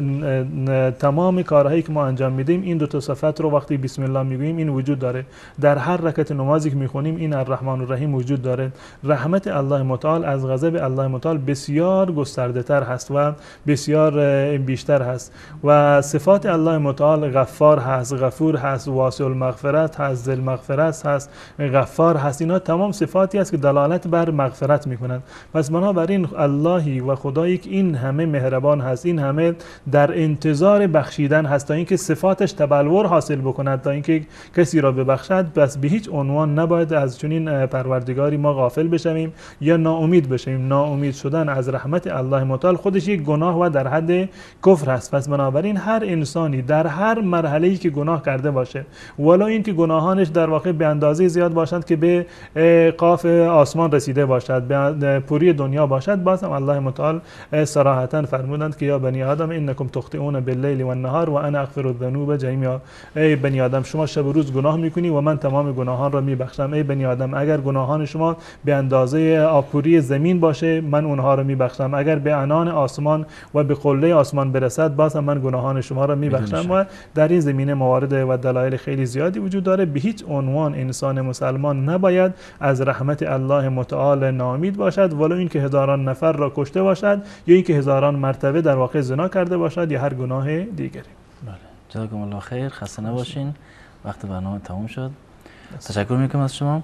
تمام کارهایی که ما انجام میدیم این 2 صفت رو وقتی بسم الله میگوییم این وجود داره. در هر رکعت نمازی که میخونیم این الرحمن الرحیم وجود داره. رحمت الله متعال از غضب الله متعال بسیار گسترده تر هست و بسیار بیشتر هست. و صفات الله متعال غفار هست، غفور هست، واسع المغفرت هست، ذی المغفرت هست، غفار هست. اینا تمام صفاتی است که دلالت بر مغفرت میکنند. پس بنابراین اللهی و خدایی که این همه مهربان هست، این همه در انتظار بخشیدن هست تا اینکه صفاتش تبلور حاصل بکند، تا اینکه کسی را ببخشد، بس به هیچ عنوان نباید از چنین پروردگاری ما غافل بشویم یا ناامید بشیم. ناامید شدن از رحمت الله متعال خودش یک گناه و در حد کفر هست. پس بنابراین هر انسانی در هر مرحله‌ای که گناه کرده باشه، ولو این که گناهانش در واقع به اندازه زیاد باشند که به قاف آسمان رسیده باشد، به پوری دنیا باشد، باز هم الله متعال صراحتا فرمودند که یا بنی آدم انکم تخطئون باللیل و النهار و انا اغفر الذنوب جمیعا. ای بنی آدم شما شب و روز گناه میکنی و من تمام گناهان را میبخشم. ای بنی آدم اگر گناهان شما به اندازه آبپوری زمین باشه من اونها را میبخشم، اگر به عنان آسمان و به قله آسمان برسد باز هم من گناهان شما را میبخشم. و در این زمینه موارد و دلایل خیلی زیادی وجود داره. به هیچ عنوان انسان مسلمان نباید از رحمت الله متعال ناامید باشد، ولو اینکه هزاران نفر را کشته باشد یا اینکه هزاران مرتبه در واقع زنا کرده باشد یا هر گناه دیگری. بله، جزاکم الله خیر. خسته نباشین. وقت برنامه تموم شد. تشکر میکنم از شما.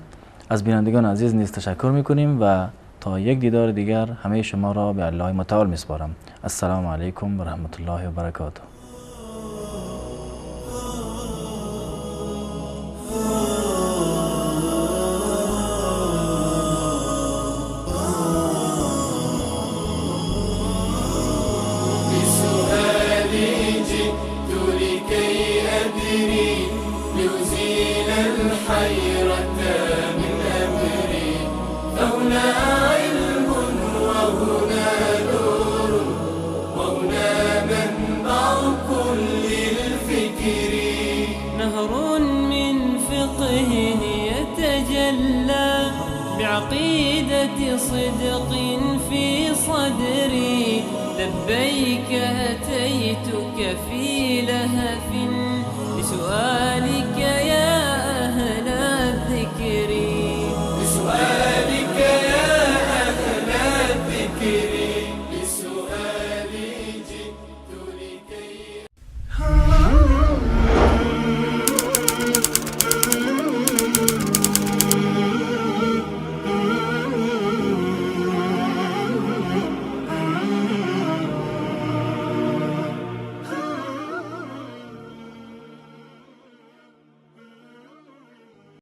از بینندگان عزیز نیز تشکر میکنیم و تا یک دیدار دیگر همه شما را به الله متعال میسپارم. السلام علیکم و رحمت الله و برکاته. بعقيدة صدق في صدري لبيك أتيتك في لهف بسؤالك